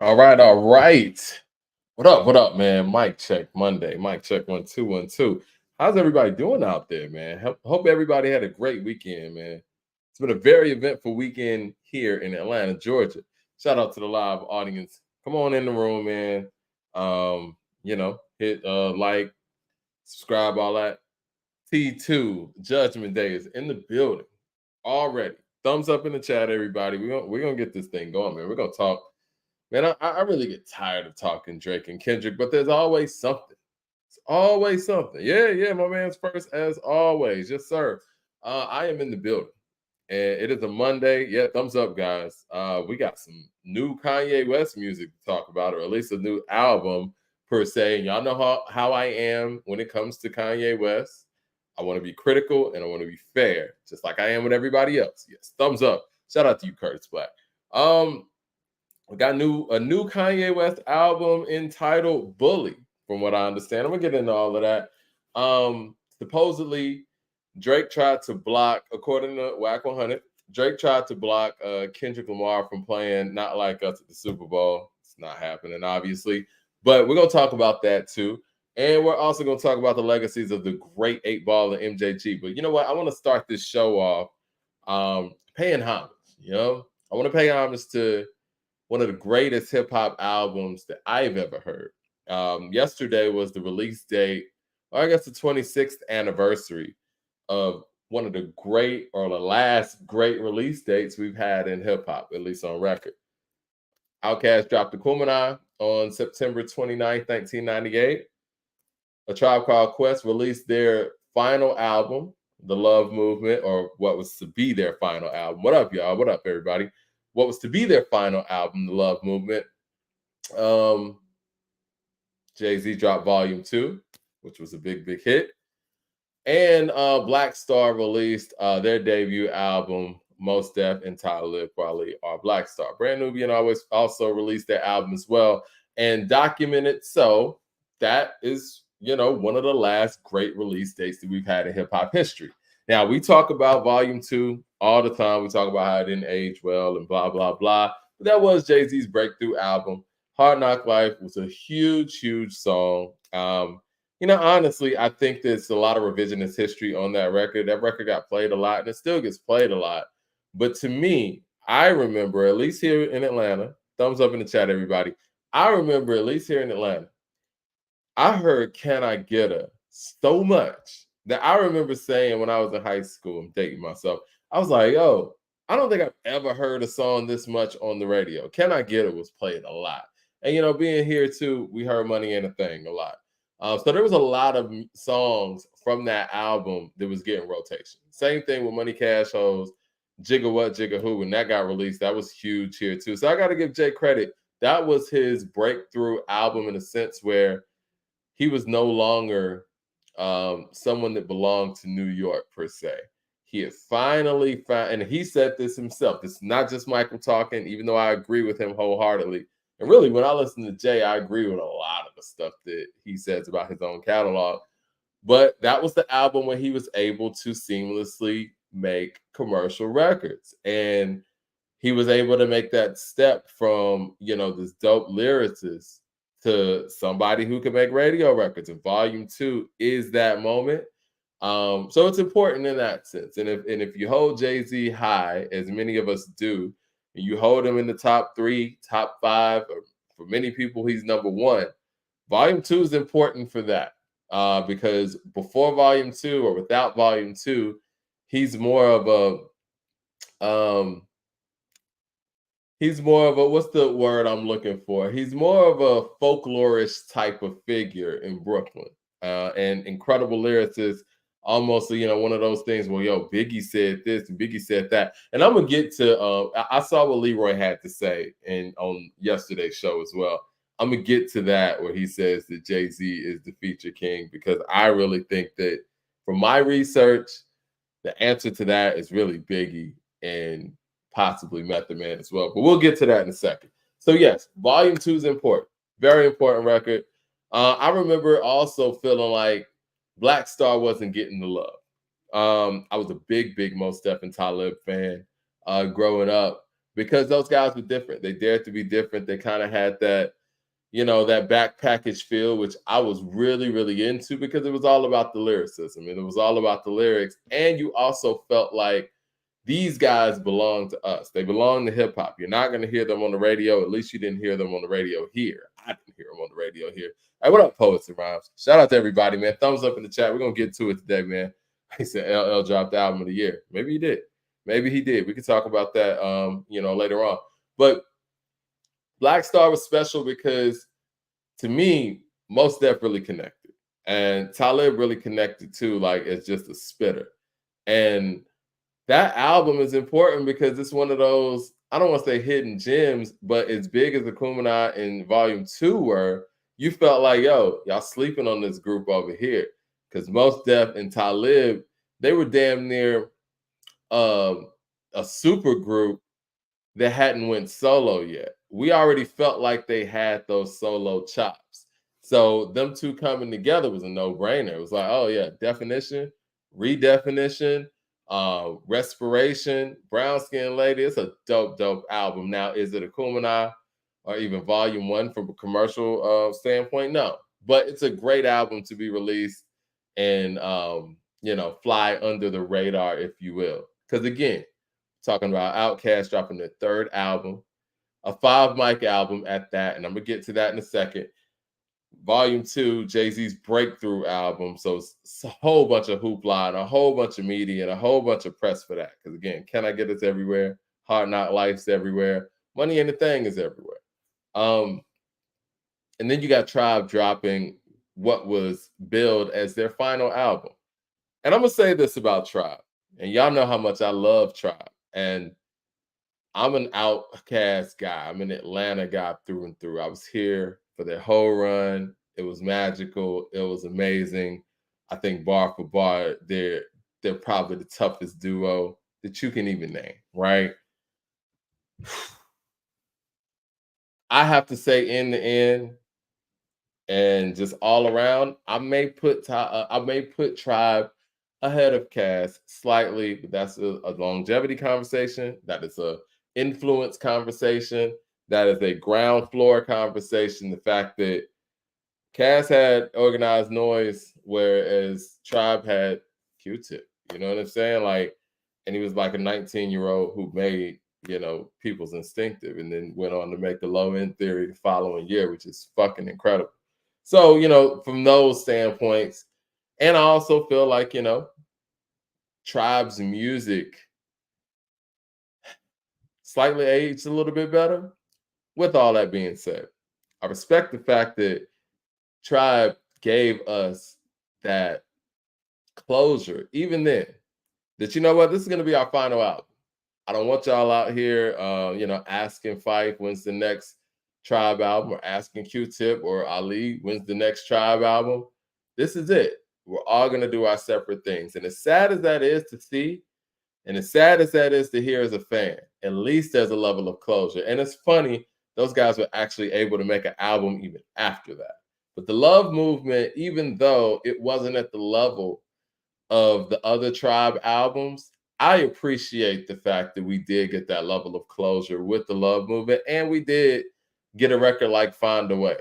All right, all right. What up, man? Mic check Monday. Mic check 1 2 1 2. How's everybody doing out there, man? Hope everybody had a great weekend, man. It's been a very eventful weekend here in Atlanta, Georgia. Shout out to the live audience. Come on in the room, man. Hit like, subscribe, all that. T2 Judgment Day is in the building already. Thumbs up in the chat, everybody. We're gonna get this thing going, man. We're gonna talk. Man, I really get tired of talking Drake and Kendrick, but there's always something. It's always something. Yeah, my man's first as always. Yes, sir. I am in the building. And it is a Monday. Yeah, thumbs up, guys. We got some new Kanye West music to talk about, or at least a new album per se. And y'all know how I am when it comes to Kanye West. I want to be critical and I want to be fair, just like I am with everybody else. Yes, thumbs up. Shout out to you, Curtis Black. We got a new Kanye West album entitled Bully, from what I understand. I'm gonna get into all of that. Supposedly, Drake tried to block, according to Whack 100, Drake tried to block Kendrick Lamar from playing Not Like Us at the Super Bowl. It's not happening, obviously. But we're gonna talk about that too. And we're also gonna talk about the legacies of the great 8ball and MJG. But you know what? I want to start this show off paying homage. I want to pay homage to one of the greatest hip hop albums that I've ever heard. Yesterday was the release date, or I guess the 26th anniversary of one of the great, or the last great release dates we've had in hip hop, at least on record. Outkast dropped the Kumina on September 29th, 1998. A Tribe Called Quest released their final album, The Love Movement, or what was to be their final album. What up, y'all? What up, everybody? What was to be their final album, The Love Movement. Jay-Z dropped Volume 2, which was a big hit. And Black Star released their debut album, Most Def and Talib Kweli are Black Star. Brand Nubian always also released their album as well and documented. So that is, one of the last great release dates that we've had in hip hop history. Now, we talk about Volume 2 all the time. We talk about how it didn't age well and blah, blah, blah. But that was Jay-Z's breakthrough album. Hard Knock Life was a huge song. Honestly, I think there's a lot of revisionist history on that record. That record got played a lot, and it still gets played a lot. But to me, I remember, at least here in Atlanta, thumbs up in the chat, everybody. I remember, at least here in Atlanta, I heard Can I Get Her so much that I remember saying when I was in high school, I'm dating myself, I was like, yo, I don't think I've ever heard a song this much on the radio. Can I Get Her was played a lot. And, being here too, we heard Money Ain't a Thing a lot. So there was a lot of songs from that album that was getting rotation. Same thing with Money Cash Hoes, Jigga What, Jigga Who. When that got released, that was huge here too. So I got to give Jay credit. That was his breakthrough album in a sense where he was no longer someone that belonged to New York per se. He had finally found, and he said this himself. This is not just Michael talking, even though I agree with him wholeheartedly. And really, when I listen to Jay, I agree with a lot of the stuff that he says about his own catalog. But that was the album when he was able to seamlessly make commercial records. And he was able to make that step from, this dope lyricist to somebody who can make radio records. And Volume 2 is that moment. So it's important in that sense. And if you hold Jay-Z high, as many of us do, and you hold him in the top 3, top 5, or for many people, he's number 1. Volume 2 is important for that because before Volume 2 or without Volume 2, he's more of a what's the word I'm looking for? He's more of a folklorist type of figure in Brooklyn and incredible lyricist. Almost, one of those things where, Biggie said this and Biggie said that. And I'm going to get to, I saw what Leroy had to say on yesterday's show as well. I'm going to get to that where he says that Jay-Z is the feature king, because I really think that from my research, the answer to that is really Biggie and possibly Method Man as well. But we'll get to that in a second. So yes, Volume 2 is important. Very important record. I remember also feeling like Black Star wasn't getting the love. I was a big Mos Def and Talib fan growing up because those guys were different. They dared to be different. They kind of had that, that back package feel, which I was really, really into because it was all about the lyricism and it was all about the lyrics. And you also felt like these guys belong to us. They belong to hip hop. You're not going to hear them on the radio. At least you didn't hear them on the radio here. I didn't hear them on the radio here. Hey, what up, Poets and Rhymes? Shout out to everybody, man. Thumbs up in the chat. We're going to get to it today, man. He said LL dropped the album of the year. Maybe he did. Maybe he did. We can talk about that, later on. But Black Star was special because, to me, Mos Def really connected. And Talib really connected too, like as just a spitter. And that album is important because it's one of those, I don't want to say hidden gems, but as big as the Kumina in Volume 2 were, you felt like, yo, y'all sleeping on this group over here. Because Mos Def and Talib, they were damn near a super group that hadn't went solo yet. We already felt like they had those solo chops. So them two coming together was a no-brainer. It was like, oh yeah, Definition, Redefinition, Respiration, Brown Skin Lady. It's a dope album. Now, is it a Kumina or even Volume 1 from a commercial standpoint? No. But it's a great album to be released and fly under the radar, if you will. Because again, talking about Outkast dropping their third album, a 5 mic album at that, and I'm gonna get to that in a second. Volume 2, Jay-Z's breakthrough album. So it's a whole bunch of hoopla and a whole bunch of media and a whole bunch of press for that. Because again, Can I Get Us everywhere? Hard Knock Life's everywhere. Money and the Thing is everywhere. And then you got Tribe dropping what was billed as their final album. And I'm gonna say this about Tribe, and y'all know how much I love Tribe. And I'm an Outkast guy. I'm an Atlanta guy through and through. I was here for their whole run. It was magical. It was amazing. I think bar for bar, they're probably the toughest duo that you can even name, right? I have to say, in the end, and just all around, I may put Tribe ahead of Cast slightly, but that's a longevity conversation. That is a influence conversation. That is a ground floor conversation. The fact that Cass had Organized Noise, whereas Tribe had Q-Tip. You know what I'm saying? Like, and he was like a 19-year-old who made, People's Instinctive and then went on to make the Low End Theory the following year, which is fucking incredible. So, from those standpoints, and I also feel like, Tribe's music slightly aged a little bit better. With all that being said, I respect the fact that Tribe gave us that closure, even then, that you know what, this is going to be our final album. I don't want y'all out here, asking Fife when's the next Tribe album, or asking Q-Tip or Ali when's the next Tribe album. This is it. We're all going to do our separate things. And as sad as that is to see, and as sad as that is to hear as a fan, at least there's a level of closure. And it's funny, those guys were actually able to make an album even after that. But the Love Movement, even though it wasn't at the level of the other Tribe albums, I appreciate the fact that we did get that level of closure with the Love Movement, and we did get a record like Find a Way.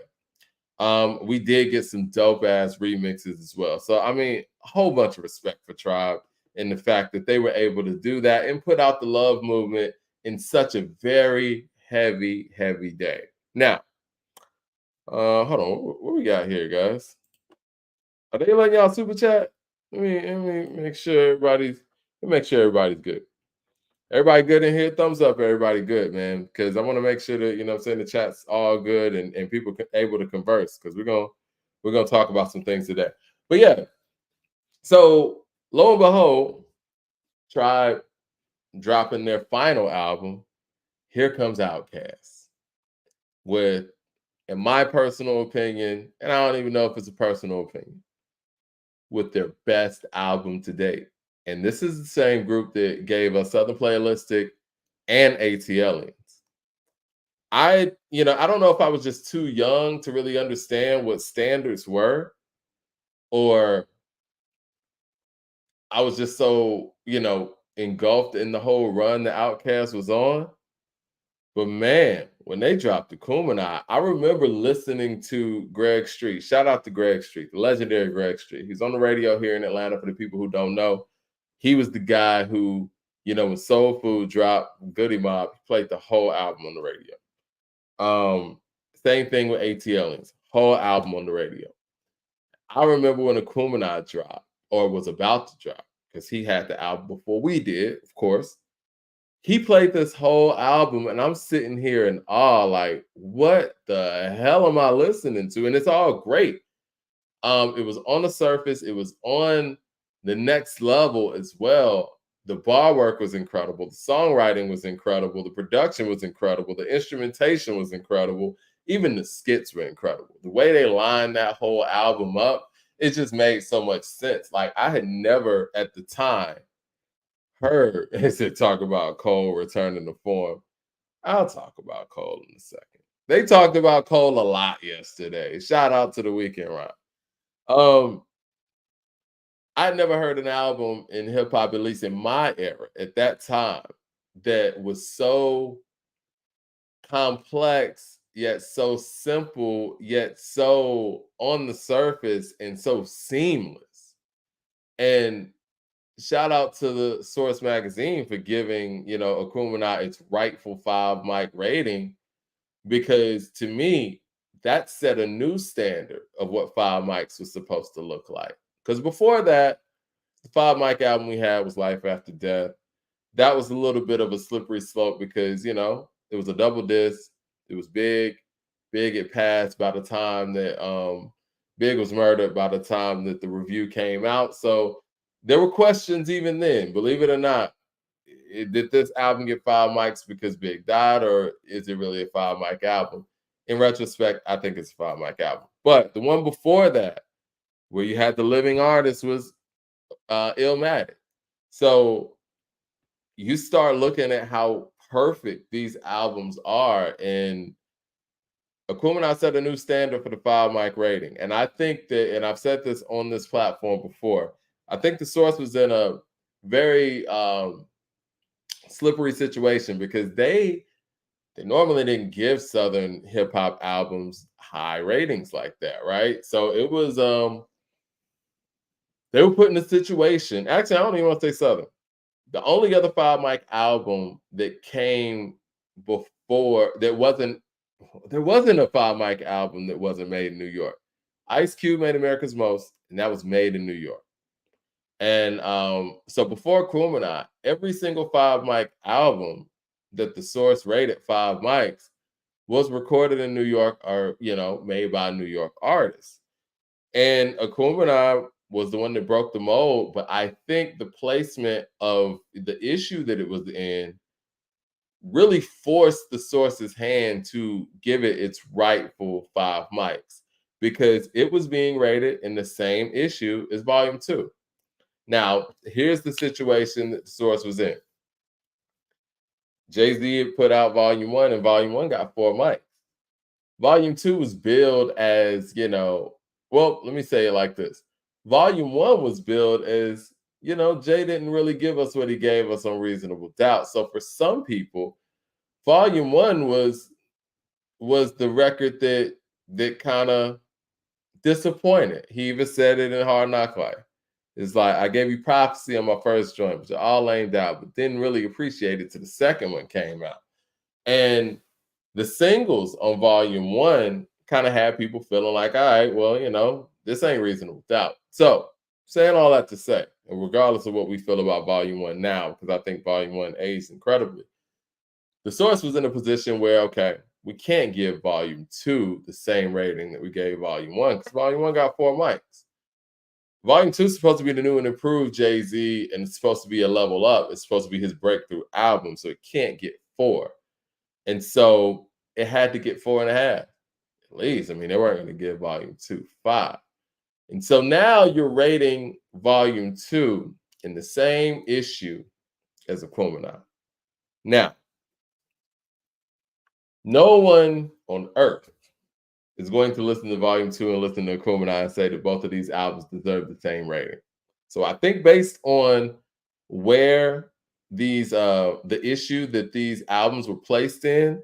We did get some dope ass remixes as well. So I mean, a whole bunch of respect for Tribe and the fact that they were able to do that and put out the Love Movement in such a very heavy day. Now, hold on, what we got here, guys? Are they letting y'all super chat? Let me make sure everybody's good. Everybody good in here? Thumbs up, everybody good, man. Because I want to make sure that, I'm saying, the chat's all good and people able to converse, because we're gonna talk about some things today. But yeah, so lo and behold, Tribe dropping their final album, Here Comes Outkast, with, in my personal opinion, and I don't even know if it's a personal opinion, with their best album to date. And this is the same group that gave us Southern Playalistic and ATLians. I don't know if I was just too young to really understand what standards were, or I was just so, engulfed in the whole run the Outkast was on. But man, when they dropped the Kumina, I remember listening to Greg Street. Shout out to Greg Street, the legendary Greg Street. He's on the radio here in Atlanta for the people who don't know. He was the guy who, when Soul Food dropped Goody Mob, he played the whole album on the radio. Same thing with ATLians, whole album on the radio. I remember when Kumina dropped, or was about to drop, because he had the album before we did, of course. He played this whole album, and I'm sitting here in awe, like, what the hell am I listening to? And it's all great. It was on the surface, it was on the next level as well. The bar work was incredible, the songwriting was incredible, the production was incredible, the instrumentation was incredible, even the skits were incredible. The way they lined that whole album up, it just made so much sense. Like, I had never at the time heard as it talk about Cole returning to form. I'll talk about Cole in a second. They talked about Cole a lot yesterday. Shout out to the Weekend Rhyme. I'd never heard an album in hip hop, at least in my era at that time, that was so complex, yet so simple, yet so on the surface and so seamless. And shout out to the Source Magazine for giving, Akumina its rightful 5 mic rating, because to me, that set a new standard of what 5 mics was supposed to look like. Because before that, the 5 mic album we had was Life After Death. That was a little bit of a slippery slope because, it was a double disc. It was big. Big it passed by the time that Big was murdered by the time that the review came out. So there were questions even then, believe it or not. Did this album get 5 mics because Big died, or is it really a 5 mic album? In retrospect, I think it's a 5 mic album. But the one before that, where you had the living artist, was Illmatic. So you start looking at how perfect these albums are, and Akumina set a new standard for the 5 mic rating. And I think that, and I've said this on this platform before, I think the Source was in a very slippery situation because they normally didn't give Southern hip hop albums high ratings like that, right? So it was they were put in a situation. Actually, I don't even want to say Southern. The only other 5 mic album that came before there wasn't a 5 mic album that wasn't made in New York. Ice Cube made America's Most, and that was made in New York. And so before Kumina, every single 5 mic album that the Source rated 5 mics was recorded in New York or, made by New York artists. And Kumina was the one that broke the mold, but I think the placement of the issue that it was in really forced the Source's hand to give it its rightful 5 mics, because it was being rated in the same issue as Volume 2. Now, here's the situation that the Source was in. Jay-Z had put out Volume 1, and Volume 1 got 4 mics. Volume 2 was billed as, well, let me say it like this. Volume 1 was billed as, Jay didn't really give us what he gave us on Reasonable Doubt. So for some people, Volume 1 was the record that kind of disappointed. He even said it in Hard Knock Life. It's like, I gave you Prophecy on my first joint, which are all lamed out, but didn't really appreciate it till the second one came out. And the singles on Volume 1 kind of had people feeling like, all right, well, this ain't Reasonable Doubt. So, saying all that to say, and regardless of what we feel about Volume 1 now, because I think Volume 1 aged incredibly, the Source was in a position where, okay, we can't give Volume 2 the same rating that we gave Volume 1, because Volume 1 got 4 mics. Volume 2 is supposed to be the new and improved Jay-Z, and it's supposed to be a level up. It's supposed to be his breakthrough album, so it can't get 4. And so it had to get 4.5, at least. I mean, they weren't going to give Volume 2 5. And so now you're rating Volume 2 in the same issue as Akumina. Now, no one on earth is going to listen to Volume 2 and listen to Akumina and say that both of these albums deserve the same rating. So I think based on where these the issue that these albums were placed in,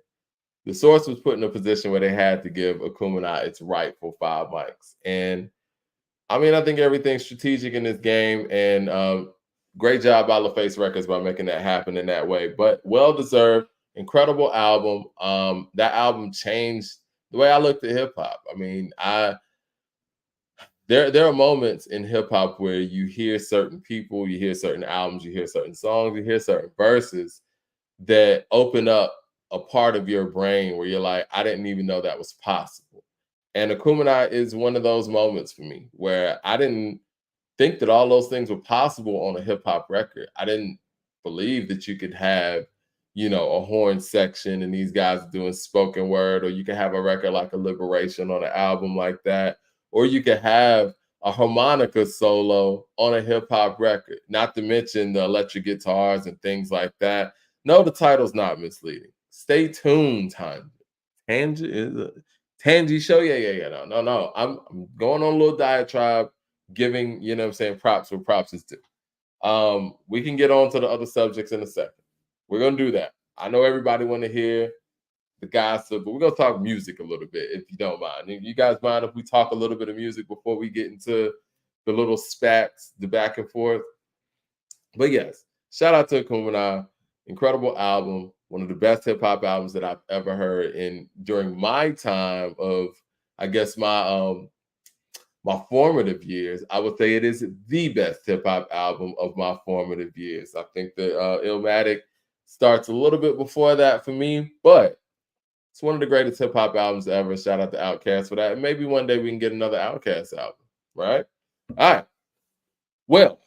the source was put in a position where they had to give Akumina its rightful 5 mics. And I mean, I think everything's strategic in this game, and great job by LaFace Records by making that happen in that way. But well deserved, incredible album. That album changed the way I looked at hip hop. I mean, there are moments in hip hop where you hear certain people, you hear certain albums, you hear certain songs, you hear certain verses that open up a part of your brain where you're like, I didn't even know that was possible. And Akumina is one of those moments for me where I didn't think that all those things were possible on a hip hop record. I didn't believe that you could have, a horn section and these guys doing spoken word, or you could have a record like a Liberation on an album like that, or you could have a harmonica solo on a hip hop record, not to mention the electric guitars and things like that. No, the title's not misleading. Stay tuned, Tangy is a Tangy show. Yeah. No. I'm going on a little diatribe, giving, props where props is due. We can get on to the other subjects in a second. We're gonna do that. I know everybody want to hear the gossip, but we're gonna talk music a little bit, if you don't mind. You guys mind if we talk a little bit of music before we get into the little spats, the back and forth? But yes, shout out to Akumina. Incredible album, one of the best hip hop albums that I've ever heard during my time of, I guess, my formative years. I would say it is the best hip hop album of my formative years. I think that Illmatic starts a little bit before that for me, but it's one of the greatest hip hop albums ever. Shout out to Outkast for that. And maybe one day we can get another Outkast album, right? All right. Well,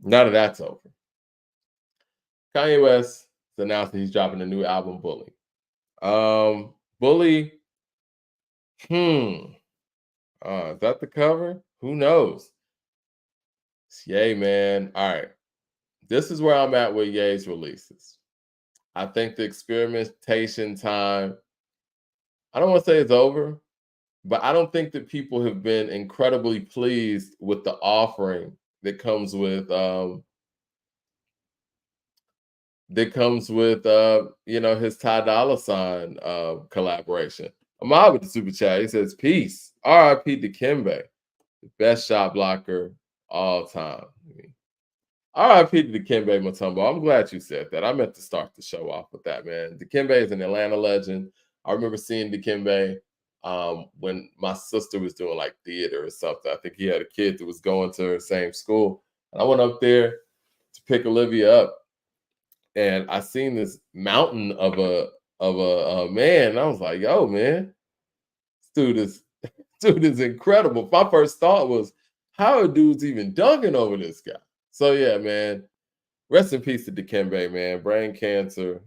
now that that's over, Kanye West has announced that he's dropping a new album, Bully. Bully, is that the cover? Who knows? It's Ye, man. All right. This is where I'm at with Ye's releases. I think the experimentation time, I don't want to say it's over, but I don't think that people have been incredibly pleased with the offering that comes with his Ty Dolla Sign collaboration. Ahmad with the super chat. He says, peace. R.I.P. Dikembe, the best shot blocker all time. R.I.P. to Dikembe Mutombo. I'm glad you said that. I meant to start the show off with that, man. Dikembe is an Atlanta legend. I remember seeing Dikembe when my sister was doing like theater or something. I think he had a kid that was going to her same school. And I went up there to pick Olivia up, and I seen this mountain of a man. And I was like, yo, man, this dude is incredible. My first thought was, how are dudes even dunking over this guy? So yeah, man. Rest in peace to Dikembe, man. Brain cancer.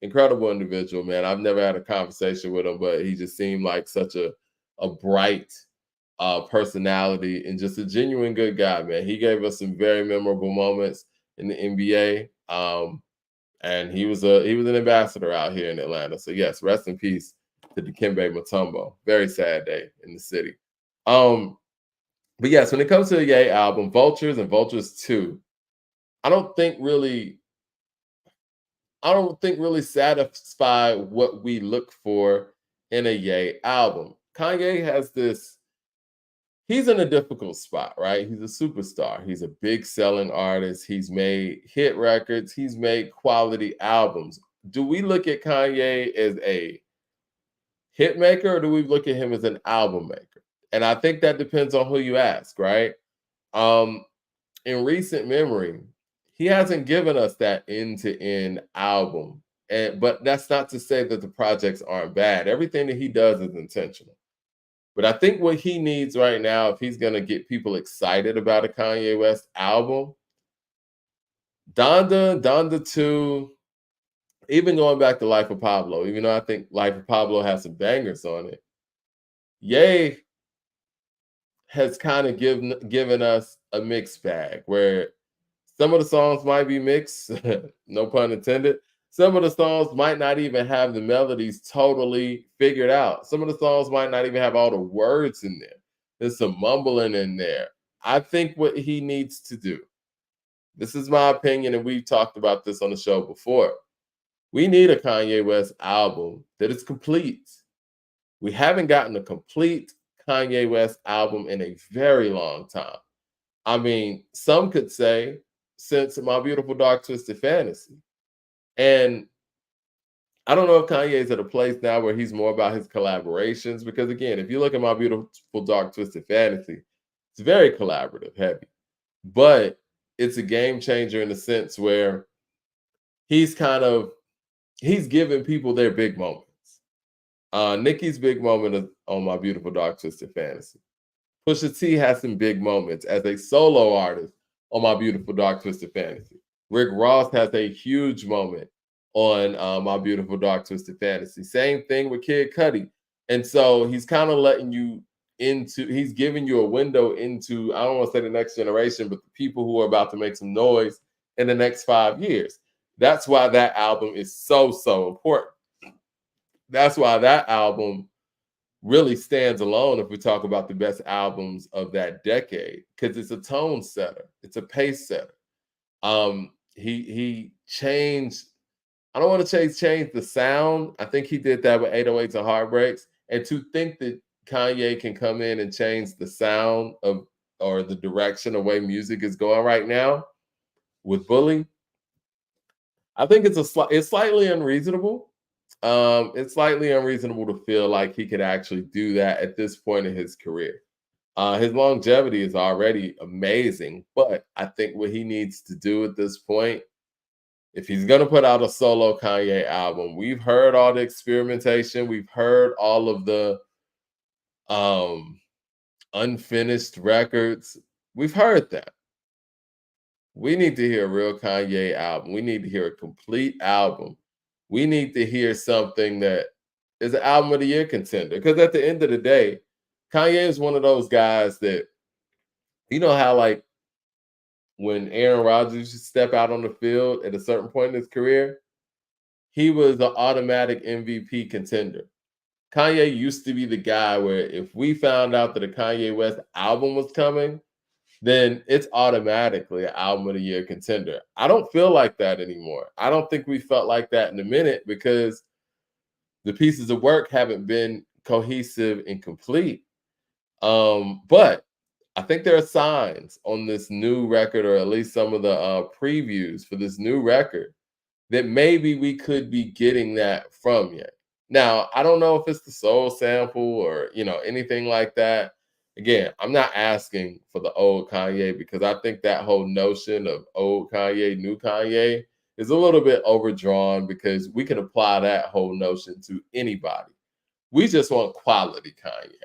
Incredible individual, man. I've never had a conversation with him, but he just seemed like such a bright personality and just a genuine good guy, man. He gave us some very memorable moments in the NBA. And he was an ambassador out here in Atlanta. So yes, rest in peace to Dikembe Mutombo. Very sad day in the city. But yes, when it comes to the Ye album, Vultures and Vultures 2, I don't think really satisfy what we look for in a Ye album. Kanye has he's in a difficult spot, right? He's a superstar. He's a big selling artist. He's made hit records. He's made quality albums. Do we look at Kanye as a hit maker, or do we look at him as an album maker? And I think that depends on who you ask, right? In recent memory, he hasn't given us that end-to-end album. But that's not to say that the projects aren't bad. Everything that he does is intentional. But I think what he needs right now, if he's going to get people excited about a Kanye West album, Donda 2, even going back to Life of Pablo, even though I think Life of Pablo has some bangers on it, Ye has kind of given us a mixed bag where some of the songs might be mixed, no pun intended. Some of the songs might not even have the melodies totally figured out. Some of the songs might not even have all the words in there. There's some mumbling in there. I think what he needs to do, this is my opinion, and we've talked about this on the show before. We need a Kanye West album that is complete. We haven't gotten a complete Kanye West album in a very long time. I mean, some could say since My Beautiful Dark Twisted Fantasy. And I don't know if Kanye is at a place now where he's more about his collaborations, because again, if you look at My Beautiful Dark Twisted Fantasy, it's very collaborative heavy, but it's a game changer in the sense where he's kind of he's giving people their big moments. Nicki's big moment is on My Beautiful Dark Twisted Fantasy. Pusha T has some big moments as a solo artist on My Beautiful Dark Twisted Fantasy. Rick Ross has a huge moment on My Beautiful Dark Twisted Fantasy. Same thing with Kid Cudi. And so he's kind of letting you into, he's giving you a window into, I don't want to say the next generation, but the people who are about to make some noise in the next 5 years. That's why that album is so, so important. That's why that album really stands alone if we talk about the best albums of that decade, because it's a tone setter, it's a pace setter. He changed, I don't want to say change the sound. I think he did that with 808s and Heartbreaks. And to think that Kanye can come in and change the sound of or the direction of way music is going right now with Bully, I think it's slightly unreasonable. It's slightly unreasonable to feel like he could actually do that at this point in his career. His longevity is already amazing, but I think what he needs to do at this point, if he's going to put out a solo Kanye album, we've heard all the experimentation, we've heard all of the unfinished records, we've heard that. We need to hear a real Kanye album. We need to hear a complete album. We need to hear something that is an album of the year contender. Because at the end of the day, Kanye is one of those guys that, you know how like when Aaron Rodgers used to step out on the field at a certain point in his career, he was an automatic MVP contender. Kanye used to be the guy where if we found out that a Kanye West album was coming, then it's automatically an album of the year contender. I don't feel like that anymore. I don't think we felt like that in a minute because the pieces of work haven't been cohesive and complete. But I think there are signs on this new record, or at least some of the previews for this new record, that maybe we could be getting that from yet. Now, I don't know if it's the soul sample or, anything like that. Again, I'm not asking for the old Kanye because I think that whole notion of old Kanye, new Kanye is a little bit overdrawn because we can apply that whole notion to anybody. We just want quality Kanye,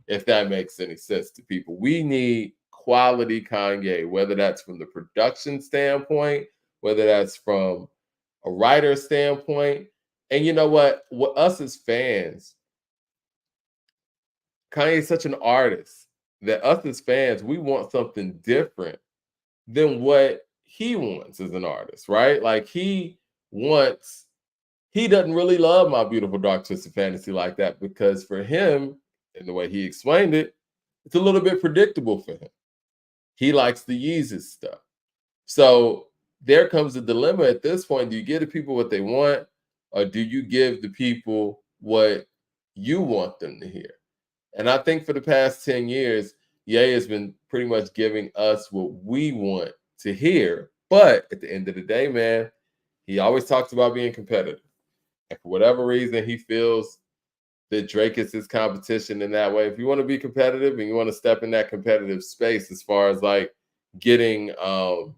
if that makes any sense to people. We need quality Kanye, whether that's from the production standpoint, whether that's from a writer standpoint. And you know what? Us as fans, Kanye is such an artist that us as fans, we want something different than what he wants as an artist, right? Like he doesn't really love My Beautiful Dark Twisted Fantasy like that because for him, and the way he explained it, it's a little bit predictable for him. He likes the Yeezus stuff. So there comes a dilemma at this point. Do you give the people what they want, or do you give the people what you want them to hear? And I think for the past 10 years, Ye has been pretty much giving us what we want to hear. But at the end of the day, man, he always talks about being competitive. And for whatever reason, he feels that Drake is his competition in that way. If you want to be competitive and you want to step in that competitive space as far as like getting the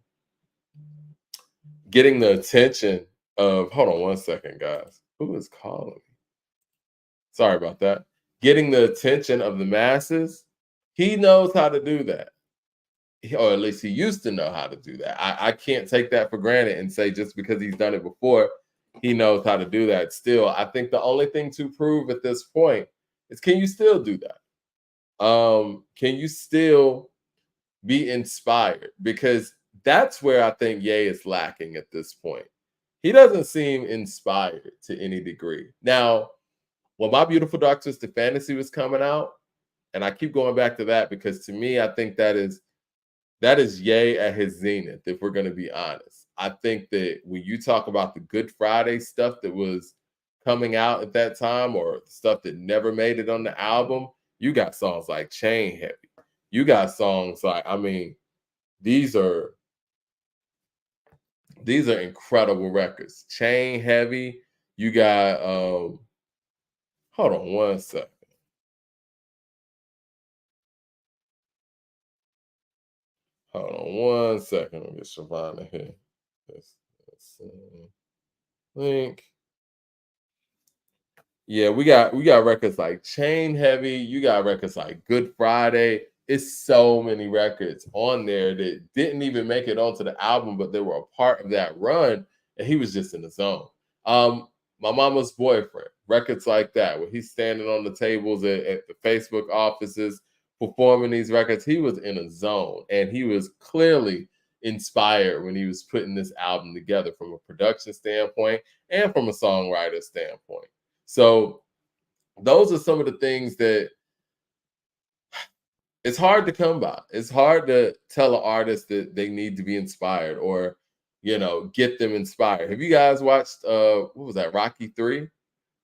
attention of, hold on one second, guys. Who is calling me? Sorry about that. Getting the attention of the masses, he knows how to do that. Or at least he used to know how to do that. I can't take that for granted and say just because he's done it before, he knows how to do that. Still, I think the only thing to prove at this point is, can you still do that? Can you still be inspired? Because that's where I think Ye is lacking at this point. He doesn't seem inspired to any degree. Now, when My Beautiful Dark Twisted Fantasy was coming out, and I keep going back to that because to me, I think that is that is Ye at his zenith, if we're gonna be honest. I think that when you talk about the Good Friday stuff that was coming out at that time, or stuff that never made it on the album, you got songs like Chain Heavy. You got songs like, I mean, these are incredible records. Chain Heavy. You got hold on one second. Hold on one second. Let me get Shavana here. Let's link. Yeah, we got records like Chain Heavy. You got records like Good Friday. It's so many records on there that didn't even make it onto the album, but they were a part of that run, and he was just in the zone. Um, My Mama's Boyfriend, records like that, where he's standing on the tables at the Facebook offices performing these records. He was in a zone, and he was clearly inspired when he was putting this album together from a production standpoint and from a songwriter standpoint. So those are some of the things that it's hard to come by. It's hard to tell an artist that they need to be inspired, or, get them inspired. Have you guys watched what was that, Rocky 3?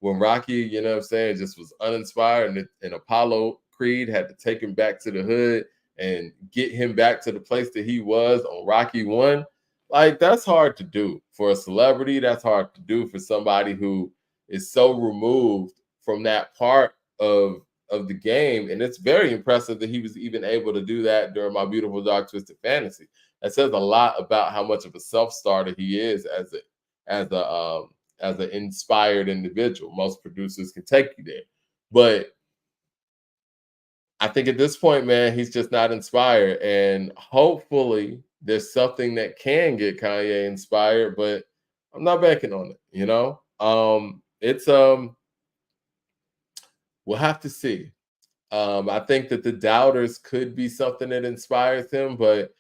When Rocky, what I'm saying, just was uninspired, and Apollo Creed had to take him back to the hood and get him back to the place that he was on Rocky 1. Like, that's hard to do for a celebrity. That's hard to do for somebody who is so removed from that part of the game. And it's very impressive that he was even able to do that during My Beautiful Dark Twisted Fantasy. That says a lot about how much of a self-starter he is as an inspired individual. Most producers can take you there. But I think at this point, man, he's just not inspired. And hopefully there's something that can get Kanye inspired, but I'm not banking on it. It's we'll have to see. I think that the doubters could be something that inspires him, but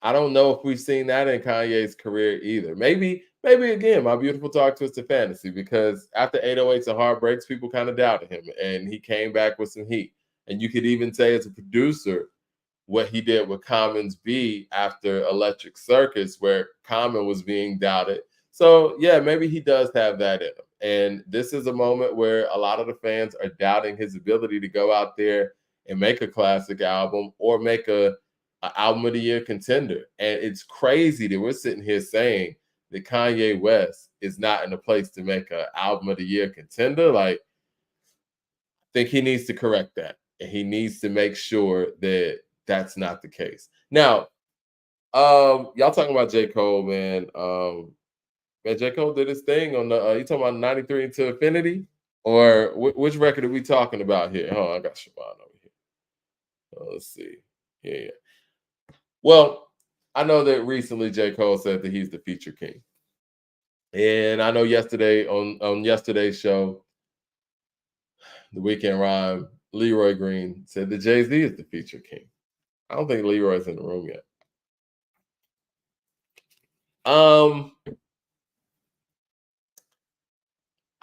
I don't know if we've seen that in Kanye's career either. Maybe again, My Beautiful Dark Twisted Fantasy, because after 808s and Heartbreaks, people kind of doubted him, and he came back with some heat. And you could even say, as a producer, what he did with Common's B after Electric Circus, where Common was being doubted. So yeah, maybe he does have that in him. And this is a moment where a lot of the fans are doubting his ability to go out there and make a classic album, or make a album of the year contender. And it's crazy that we're sitting here saying that Kanye West is not in a place to make an album of the year contender. Like, I think he needs to correct that, and he needs to make sure that that's not the case. Now, y'all talking about J. Cole, man. Man, J. Cole did his thing on the. You talking about 93 into Infinity, or which record are we talking about here? Hold on, I got Siobhan over here. Let's see. Yeah. Well, I know that recently J. Cole said that he's the feature king. And I know yesterday on yesterday's show, The Weekend Rhyme, Leroy Green said that Jay-Z is the feature king. I don't think Leroy's in the room yet.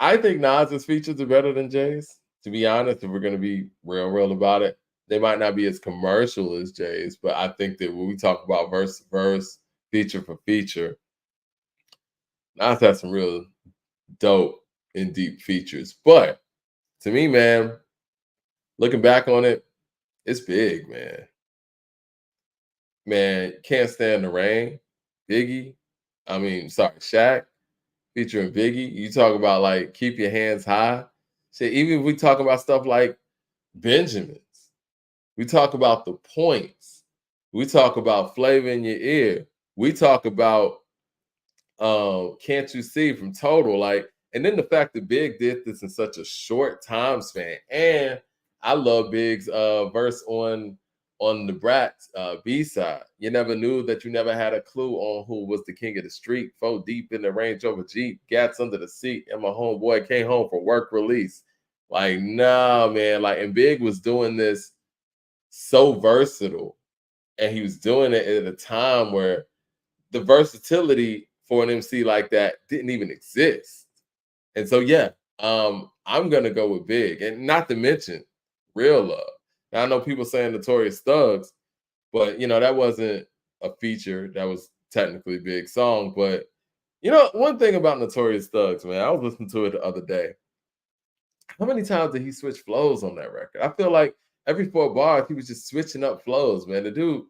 I think Nas's features are better than Jay's. To be honest, if we're gonna be real about it, they might not be as commercial as Jay's, but I think that when we talk about verse to verse, feature for feature, Nas has some real dope and deep features. But to me, man, looking back on it, it's big, man. Man, Can't Stand the Rain, Biggie. Shaq featuring Biggie. You talk about, like, Keep Your Hands High. Shit, even if we talk about stuff like Benjamins, we talk about The Points, we talk about Flavor in Your Ear, we talk about Can't You See from Total. Like, and then the fact that Big did this in such a short time span. And I love Big's verse on the Brat's B-side. You never knew that you never had a clue on who was the king of the street. 4 deep in the Range Rover Jeep, gats under the seat, and my homeboy came home from work release. Like, nah, man. Like, and Big was doing this so versatile, and he was doing it at a time where the versatility for an MC like that didn't even exist. And so, yeah, I'm gonna go with Big, and not to mention Real Love. Now, I know people saying Notorious Thugs, But that wasn't a feature. That was technically a big song. But one thing about Notorious Thugs, man, I was listening to it the other day. How many times did he switch flows on that record? I feel like every 4 bars he was just switching up flows, man. The dude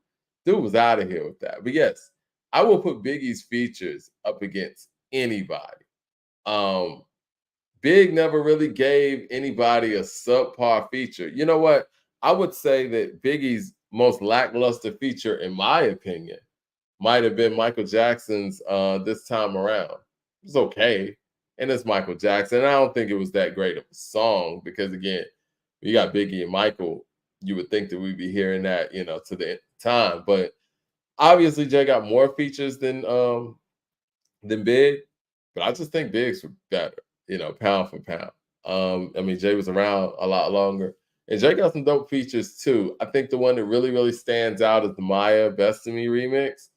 was out of here with that. But yes, I will put Biggie's features up against anybody. Um, Big never really gave anybody a subpar feature. You know what? I would say that Biggie's most lackluster feature, in my opinion, might have been Michael Jackson's This Time Around. It was okay. And it's Michael Jackson. I don't think it was that great of a song because, again, you got Biggie and Michael. You would think that we'd be hearing that, to the time. But obviously, Jay got more features than Big. But I just think Big's were better, pound for pound. I mean, Jay was around a lot longer. And Jay got some dope features too. I think the one that really, really stands out is the Maya Best of Me remix.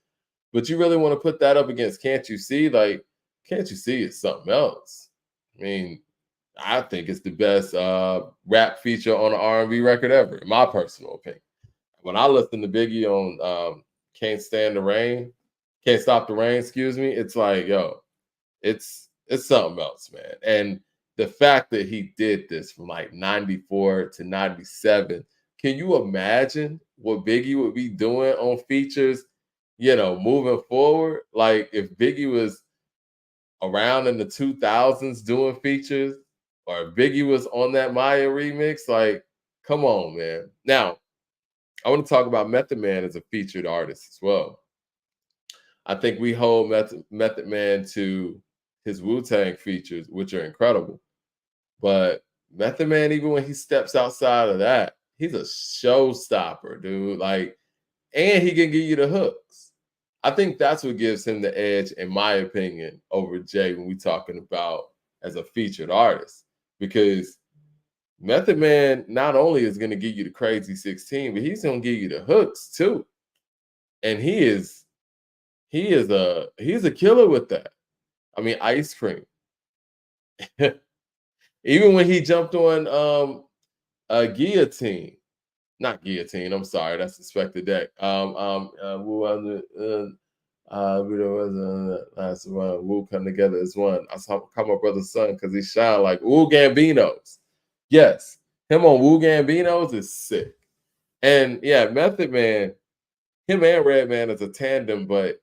But you really want to put that up against Can't You See? Like, Can't You See is something else. I mean, I think it's the best rap feature on an R&B record ever, in my personal opinion. When I listen to Biggie on Can't Stop the Rain, excuse me, it's like, yo, it's something else, man. And the fact that he did this from like 94 to 97, can you imagine what Biggie would be doing on features, moving forward? Like if Biggie was around in the 2000s doing features, or if Biggie was on that Maya remix, like, come on, man. Now, I want to talk about Method Man as a featured artist as well. I think we hold Method Man to his Wu-Tang features, which are incredible. But Method Man, even when he steps outside of that, he's a showstopper, dude. Like, and he can give you the hooks. I think that's what gives him the edge, in my opinion, over Jay when we're talking about as a featured artist. Because Method Man not only is going to give you the crazy 16, but he's going to give you the hooks too. And he's a killer with that. I mean, Ice Cream. Even when he jumped on a guillotine, not guillotine. I'm sorry, that's Inspector Deck. Who was it? Last one. Wu come together as one. I saw call my brother's son because he shine like Wu Gambino's. Yes, him on Wu Gambino's is sick. And yeah, Method Man, him and Redman is a tandem, but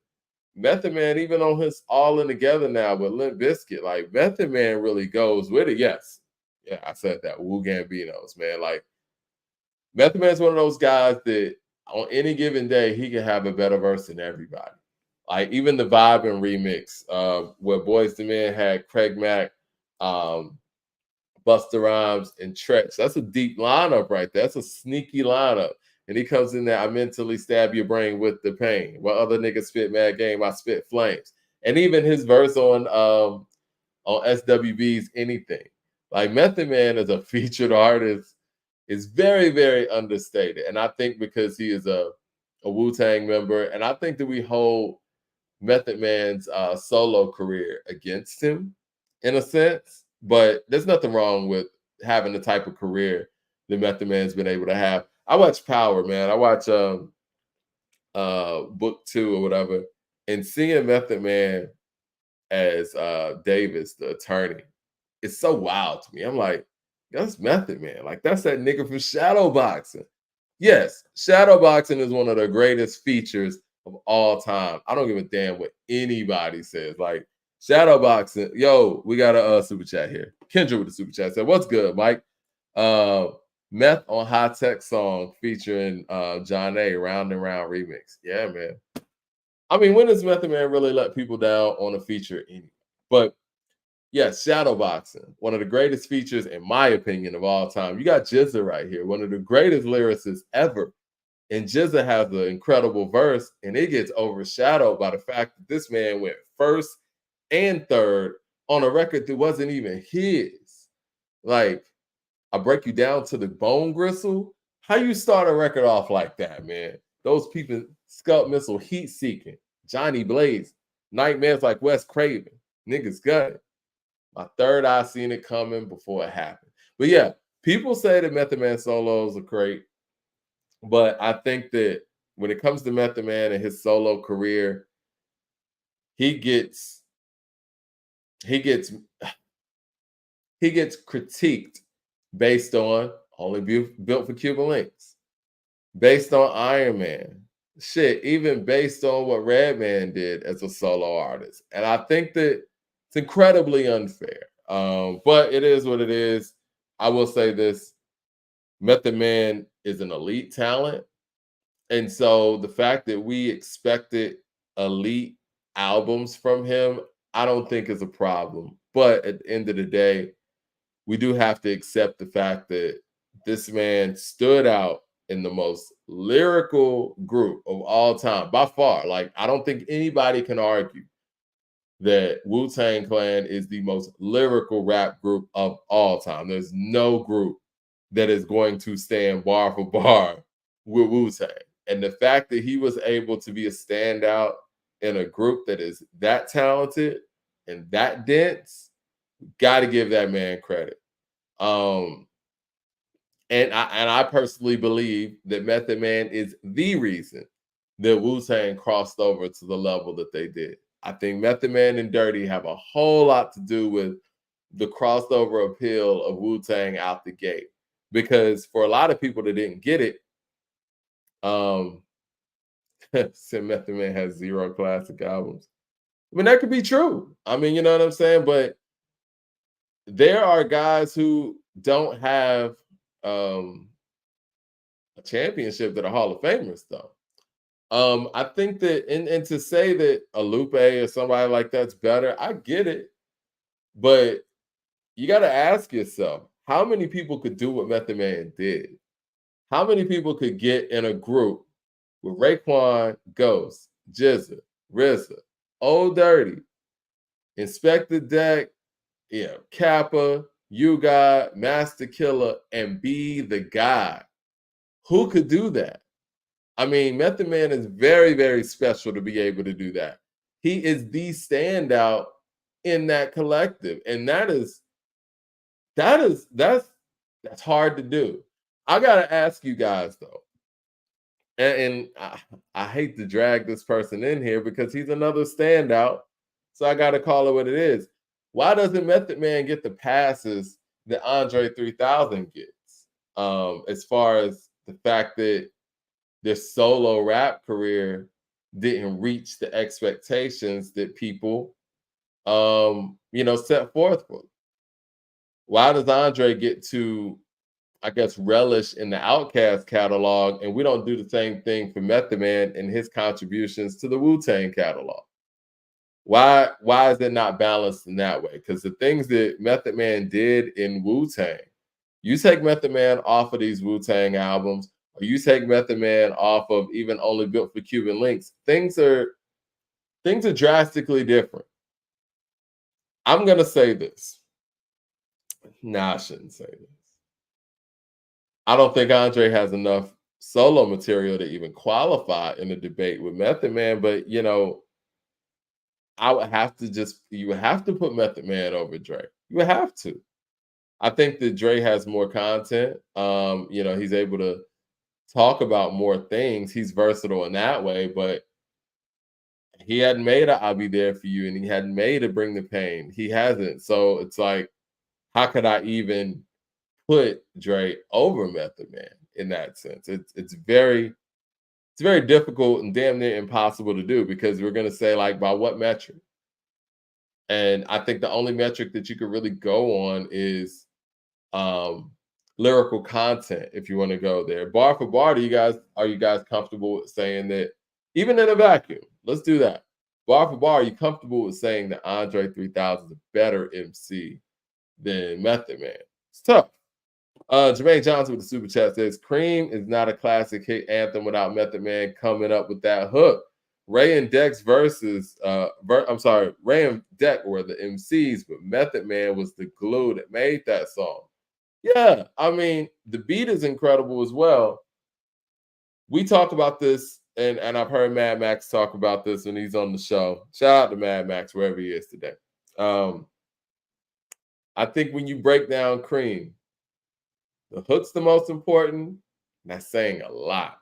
Method Man, even on his All In Together now with Limp Bizkit, like Method Man really goes with it. Yes. Yeah, I said that. Wu Gambino's, man. Like Method Man's one of those guys that on any given day, he can have a better verse than everybody. Like even the Vibin' remix, where Boyz II Men had Craig Mack, Busta Rhymes, and Tretch. That's a deep lineup right there. That's a sneaky lineup. And he comes in there, I mentally stab your brain with the pain. While other niggas spit mad game, I spit flames. And even his verse on SWB's Anything. Like Method Man as a featured artist is very, very understated. And I think because he is a Wu-Tang member, and I think that we hold Method Man's solo career against him in a sense. But there's nothing wrong with having the type of career that Method Man's been able to have. I watch Power, man. I watch Book 2 or whatever, and seeing Method Man as Davis, the attorney, it's so wild to me. I'm like, that's Method Man. Like, that's that nigga from Shadowboxing. Yes, Shadowboxing is one of the greatest features of all time. I don't give a damn what anybody says. Like, Shadowboxing, yo, we got a super chat here. Kendra with the super chat said, what's good, Mike? Meth on High Tech song featuring John A. Round and Round remix. Yeah, man. I mean, when does Method Man really let people down on a feature anyway? But yes, Shadowboxing, one of the greatest features, in my opinion, of all time. You got Jizza right here, one of the greatest lyricists ever. And Jizza has an incredible verse, and it gets overshadowed by the fact that this man went first and third on a record that wasn't even his. Like, I break you down to the bone gristle. How you start a record off like that, man? Those people, Scalp Missile, Heat Seeking, Johnny Blaze, Nightmares Like Wes Craven. Niggas got it. My third eye seen it coming before it happened. But yeah, people say that Method Man solos are great. But I think that when it comes to Method Man and his solo career, he gets he gets he gets critiqued based on only built for Cuban links, based on Iron Man, shit, even based on what Redman did as a solo artist. And I think that it's incredibly unfair. But it is what it is. I will say this: Method Man is an elite talent. And so the fact that we expected elite albums from him, I don't think is a problem. But at the end of the day, we do have to accept the fact that this man stood out in the most lyrical group of all time by far. Like, I don't think anybody can argue that Wu-Tang Clan is the most lyrical rap group of all time. There's no group that is going to stand bar for bar with Wu-Tang. And the fact that he was able to be a standout in a group that is that talented and that dense, got to give that man credit. Um, and I personally believe that Method Man is the reason that Wu-Tang crossed over to the level that they did. I think Method Man and Dirty have a whole lot to do with the crossover appeal of Wu-Tang out the gate. Because for a lot of people that didn't get it, said Method Man has 0 classic albums. I mean, that could be true. I mean, you know what I'm saying? But there are guys who don't have a championship that are Hall of Famers, though. I think that, and to say that a Lupe or somebody like that's better, I get it. But you got to ask yourself, how many people could do what Method Man did? How many people could get in a group with Raekwon, Ghost, Jizza, RZA, Old Dirty, Inspector Deck, Kappa, You God, Master Killer, and be the guy? Who could do that? I mean, Method Man is very, very special to be able to do that. He is the standout in that collective, and that's hard to do. I gotta ask you guys though, and I hate to drag this person in here because he's another standout, so I gotta call it what it is. Why doesn't Method Man get the passes that Andre 3000 gets? As far as the fact that their solo rap career didn't reach the expectations that people set forth for. Why does Andre get to, I guess, relish in the Outkast catalog, and we don't do the same thing for Method Man and his contributions to the Wu-Tang catalog? Why is it not balanced in that way? Because the things that Method Man did in Wu-Tang, you take Method Man off of these Wu-Tang albums, or you take Method Man off of even Only Built for Cuban Links, things are drastically different. I'm gonna say this. Nah, I shouldn't say this. I don't think Andre has enough solo material to even qualify in a debate with Method Man, but I would have to you would have to put Method Man over Dre. You would have to. I think that Dre has more content. He's able to talk about more things. He's versatile in that way, but he hadn't made a I'll Be There For You, and he hadn't made a Bring the Pain. He hasn't. So it's like, how could I even put Dre over Method Man in that sense? It's very difficult and damn near impossible to do, because we're gonna say, like, by what metric? And I think the only metric that you could really go on is lyrical content, if you want to go there. Bar for bar, are you guys comfortable with saying that, even in a vacuum? Let's do that. Bar for bar, are you comfortable with saying that Andre 3000 is a better MC than Method Man? It's tough. Jermaine Johnson with the super chat says, Cream is not a classic hit anthem without Method Man coming up with that hook. Ray and Dex Ray and Deck were the MCs, but Method Man was the glue that made that song. Yeah, I mean, the beat is incredible as well. We talk about this, and I've heard Mad Max talk about this when he's on the show. Shout out to Mad Max, wherever he is today. I think when you break down Cream, the hook's the most important. And that's saying a lot.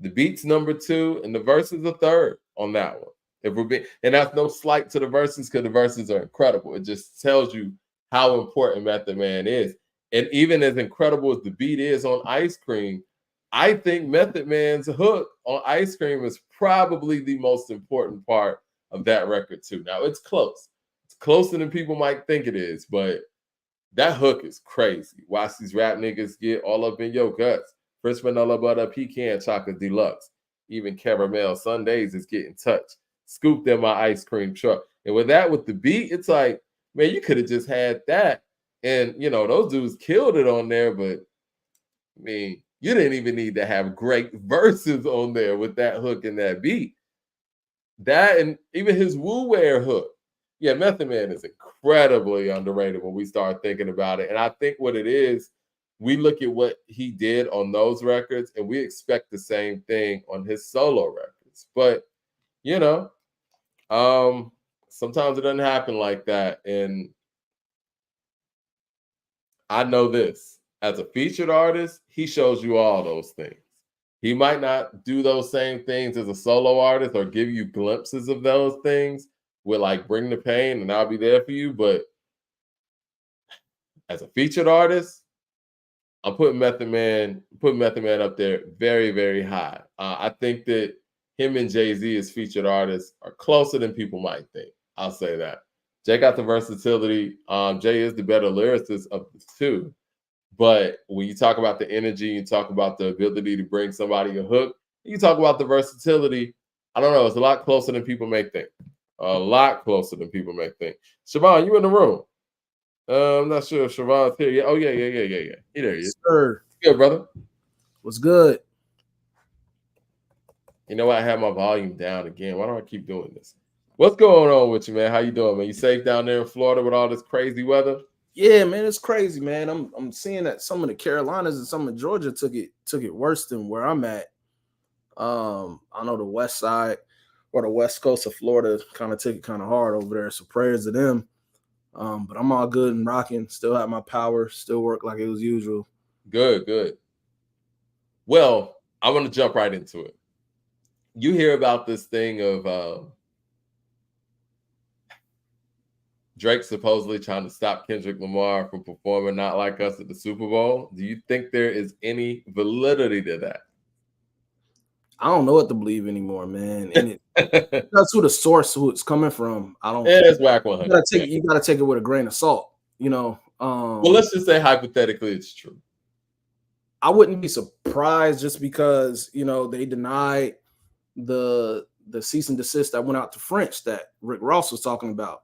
The beat's number 2, and the verses are third on that one. If we're being, and that's no slight to the verses because the verses are incredible. It just tells you how important Method Man is. And even as incredible as the beat is on Ice Cream, I think Method Man's hook on Ice Cream is probably the most important part of that record too. Now it's close. It's closer than people might think it is, but that hook is crazy. Watch these rap niggas get all up in your guts. Fresh vanilla butter, pecan chocolate deluxe. Even caramel sundaes is getting touched. Scooped in my ice cream truck. And with that, with the beat, it's like, man, you could have just had that. And, you know, those dudes killed it on there. But, I mean, you didn't even need to have great verses on there with that hook and that beat. That and even his Wu Wear hook. Yeah, Method Man is incredibly underrated when we start thinking about it. And I think what it is, we look at what he did on those records and we expect the same thing on his solo records. But, you know, sometimes it doesn't happen like that. And I know this, as a featured artist, he shows you all those things. He might not do those same things as a solo artist or give you glimpses of those things with like Bring the Pain and I'll Be There For You. But as a featured artist, I'm putting Method Man up there very, very high. I think that him and Jay-Z as featured artists are closer than people might think. I'll say that. Jay got the versatility. Jay is the better lyricist of the two. But when you talk about the energy, you talk about the ability to bring somebody a hook, you talk about the versatility. I don't know. It's a lot closer than people may think. A lot closer than people may think. Siobhan, you in the room? I'm not sure if Siobhan's here. Yeah. Oh, yeah. There he is. Sir. Good, brother. What's good? You know what? I have my volume down again. Why do I keep doing this? What's going on with you, man? How you doing, man? You safe down there in Florida with all this crazy weather? Yeah, man, it's crazy, man. I'm seeing that some of the Carolinas and some of Georgia took it worse than where I'm at. I know the west side or the west coast of Florida kind of took it kind of hard over there. So prayers to them. But I'm all good and rocking. Still have my power. Still work like it was usual. Good. Well, I want to jump right into it. You hear about this thing of Drake supposedly trying to stop Kendrick Lamar from performing Not Like Us at the Super Bowl. Do you think there is any validity to that? I don't know what to believe anymore, man. And that's who the source who it's coming from. I don't. Yeah, it's whack 100. You gotta take it with a grain of salt, you know. Well, let's just say hypothetically it's true. I wouldn't be surprised just because, you know, they denied the cease and desist that went out to French that Rick Ross was talking about.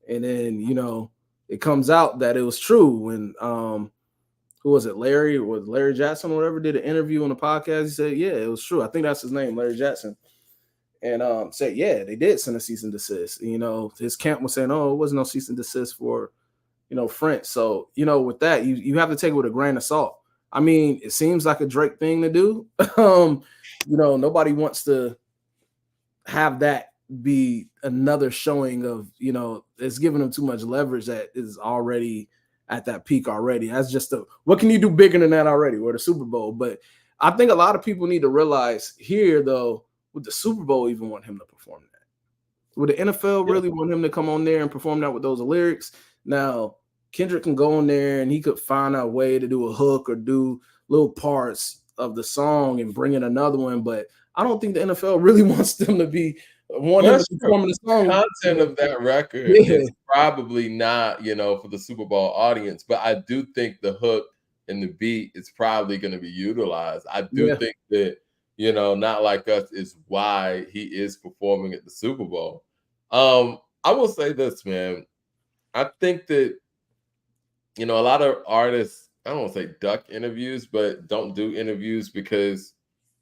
And then, you know, it comes out that it was true when who was it? Larry Jackson or whatever did an interview on the podcast. He said, yeah, it was true. I think that's his name, Larry Jackson. And said, yeah, they did send a cease and desist. You know, his camp was saying, oh, it wasn't no cease and desist for, you know, French. So, you know, with that, you have to take it with a grain of salt. I mean, it seems like a Drake thing to do. You know, nobody wants to have that be another showing of, you know, it's giving them too much leverage that is already at that peak already. That's just what can you do bigger than that already? Or the Super Bowl. But I think a lot of people need to realize here, though, would the Super Bowl even want him to perform that? Would the NFL really want him to come on there and perform that with those lyrics? Now, Kendrick can go on there and he could find a way to do a hook or do little parts of the song and bring in another one. But I don't think the NFL really wants them to be performing the song. Content of that record is probably not, you know, for the Super Bowl audience, but I do think the hook and the beat is probably going to be utilized. I do think that, you know, Not Like Us is why he is performing at the Super Bowl. I will say this, man. I think that, you know, a lot of artists, I don't want to say duck interviews, but don't do interviews because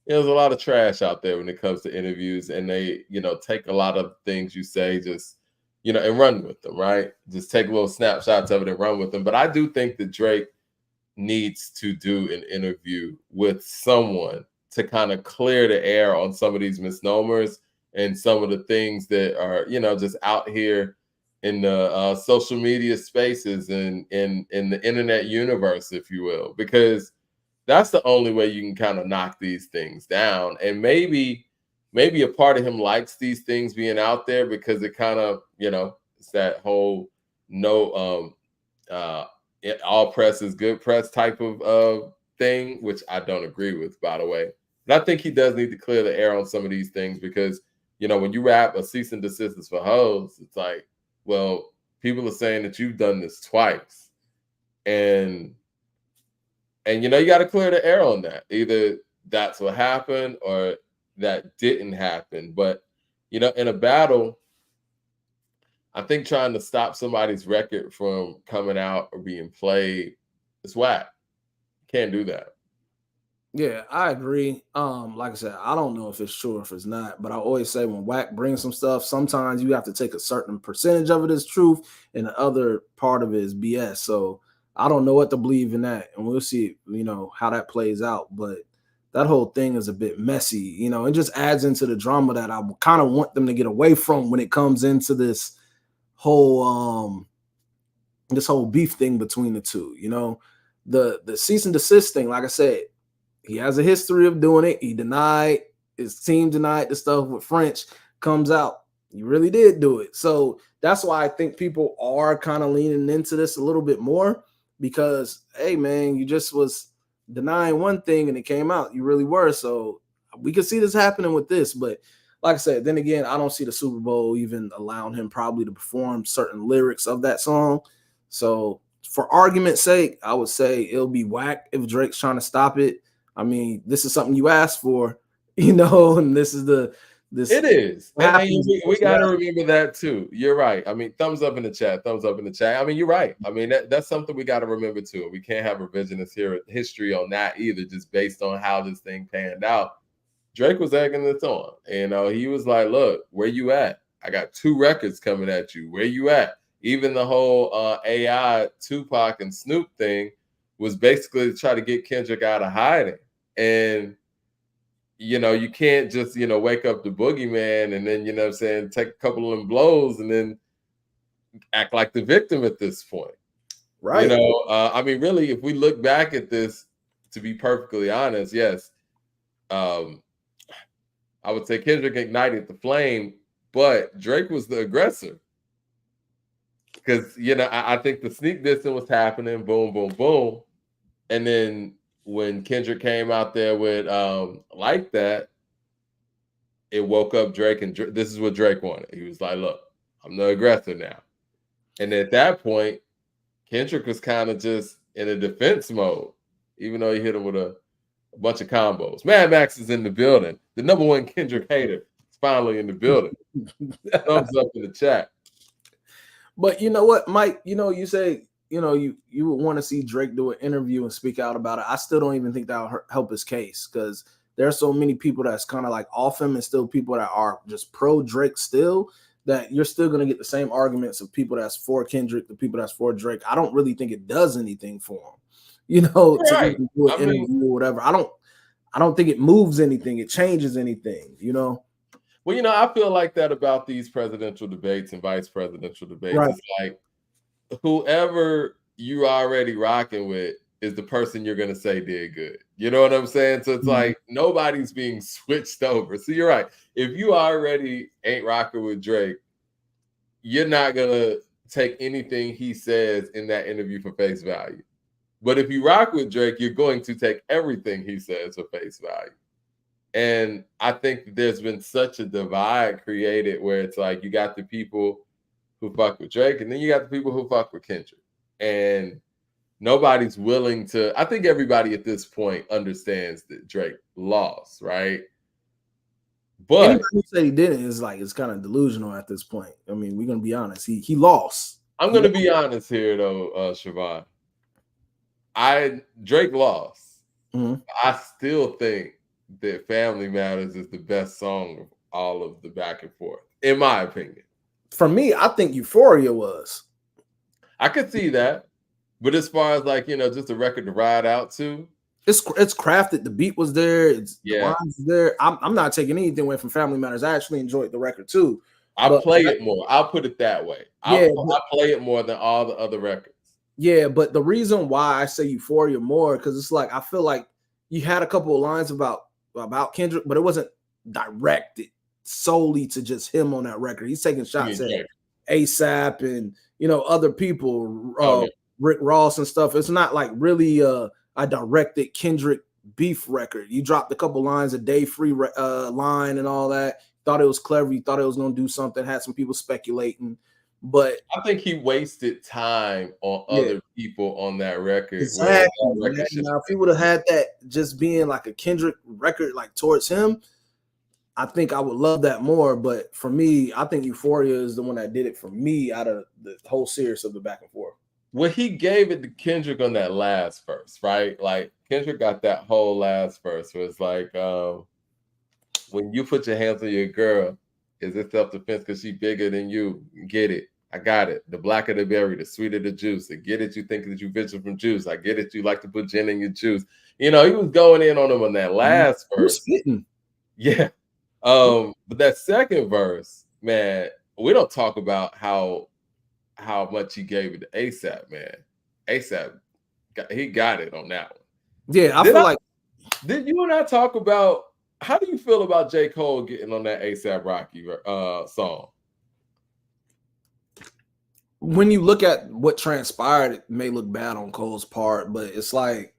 there's a lot of trash out there when it comes to interviews, and they, you know, take a lot of things you say, just, you know, and run with them, right? Just take little snapshots of it and run with them. But I do think that Drake needs to do an interview with someone to kind of clear the air on some of these misnomers and some of the things that are, you know, just out here in the social media spaces and in the internet universe, if you will, because That's the only way you can kind of knock these things down. And maybe a part of him likes these things being out there because it kind of, it's that whole no all press is good press type of thing, which I don't agree with, by the way. But I think he does need to clear the air on some of these things because, when you rap a cease and desist is for hoes, it's like, well, people are saying that you've done this twice. And you got to clear the air on that. Either that's what happened or that didn't happen. But, in a battle, I think trying to stop somebody's record from coming out or being played is whack. Can't do that. Yeah, I agree. Like I said, I don't know if it's true or if it's not, but I always say when Wack brings some stuff, sometimes you have to take a certain percentage of it as truth and the other part of it is BS. So I don't know what to believe in that, and we'll see, how that plays out. But that whole thing is a bit messy, it just adds into the drama that I kind of want them to get away from when it comes into this whole beef thing between the two. The cease and desist thing, like I said, he has a history of doing it. His team denied the stuff with French, comes out. You really did do it. So that's why I think people are kind of leaning into this a little bit more because, hey, man, you just was denying one thing and it came out. You really were. So we could see this happening with this. But like I said, then again, I don't see the Super Bowl even allowing him probably to perform certain lyrics of that song. So for argument's sake, I would say it'll be whack if Drake's trying to stop it. I mean, this is something you asked for, and this is this. It is. And we got to remember that too. You're right. I mean, thumbs up in the chat. Thumbs up in the chat. I mean, you're right. I mean, that's something we got to remember too. We can't have revisionist history on that either, just based on how this thing panned out. Drake was egging this on. He was like, look, where you at? I got 2 records coming at you. Where you at? Even the whole AI Tupac and Snoop thing was basically to try to get Kendrick out of hiding. And, you can't just, wake up the boogeyman and then, take a couple of them blows and then act like the victim at this point. Right. I mean, really, if we look back at this, to be perfectly honest, yes, I would say Kendrick ignited the flame, but Drake was the aggressor. Because, I think the sneak distance was happening, boom, boom, boom. And then when Kendrick came out there with like that, it woke up Drake, and this is what Drake wanted. He was like, look, I'm the aggressor now. And at that point, Kendrick was kind of just in a defense mode, even though he hit him with a bunch of combos. Mad Max is in the building. The number 1 Kendrick hater is finally in the building. Thumbs up in the chat. But you know what, Mike? You say, you would want to see Drake do an interview and speak out about it. I still don't even think that would help his case because there are so many people that's kind of like off him and still people that are just pro Drake still, that you're still going to get the same arguments of people that's for Kendrick, the people that's for Drake. I don't really think it does anything for him, Right. to do an interview or whatever. I don't think it moves anything. It changes anything, Well, I feel like that about these presidential debates and vice presidential debates. Right. It's like whoever you already rocking with is the person you're going to say did good. You know what I'm saying? So it's like nobody's being switched over. So you're right. If you already ain't rocking with Drake, you're not going to take anything he says in that interview for face value. But if you rock with Drake, you're going to take everything he says for face value. And I think there's been such a divide created where it's like you got the people who fuck with Drake and then you got the people who fuck with Kendrick. And nobody's willing to, I think everybody at this point understands that Drake lost, right? But anybody say he didn't is like, it's kind of delusional at this point. I mean, we're going to be honest. He lost. I'm going to be honest here though, Siobhan. Drake lost. Mm-hmm. I still think that Family Matters is the best song of all of the back and forth, in my opinion. For me, I think Euphoria was. I could see that. But as far as like, just a record to ride out to. It's crafted. The beat was there. The lines was there. I'm not taking anything away from Family Matters. I actually enjoyed the record too. I play it more. I'll put it that way. I play it more than all the other records. Yeah, but the reason why I say Euphoria more, because it's like, I feel like you had a couple of lines about Kendrick, but it wasn't directed solely to just him on that record. He's taking shots at ASAP and other people, Rick Ross and stuff. It's not like really a directed Kendrick beef record. You dropped a couple lines, a day free line and all that. Thought it was clever. You thought it was going to do something. Had some people speculating, but I think he wasted time on other people on that record. Exactly. Now, if he would have had that just being like a Kendrick record, like towards him, I think I would love that more. But for me, I think Euphoria is the one that did it for me out of the whole series of the back and forth. Well, he gave it to Kendrick on that last verse, right? Like Kendrick got that whole last verse where it's like, when you put your hands on your girl, is it self-defense because she bigger than you? Get it. I got it. The blacker the berry, the sweeter the juice. I get it. You think that you venture from juice. I get it. You like to put gin in your juice. He was going in on him on that last verse. Yeah. But that second verse, man, we don't talk about how much he gave it to ASAP, man. ASAP, he got it on that one. Yeah, I feel like. Did you and I talk about, how do you feel about J. Cole getting on that ASAP Rocky song? When you look at what transpired, it may look bad on Cole's part, but it's like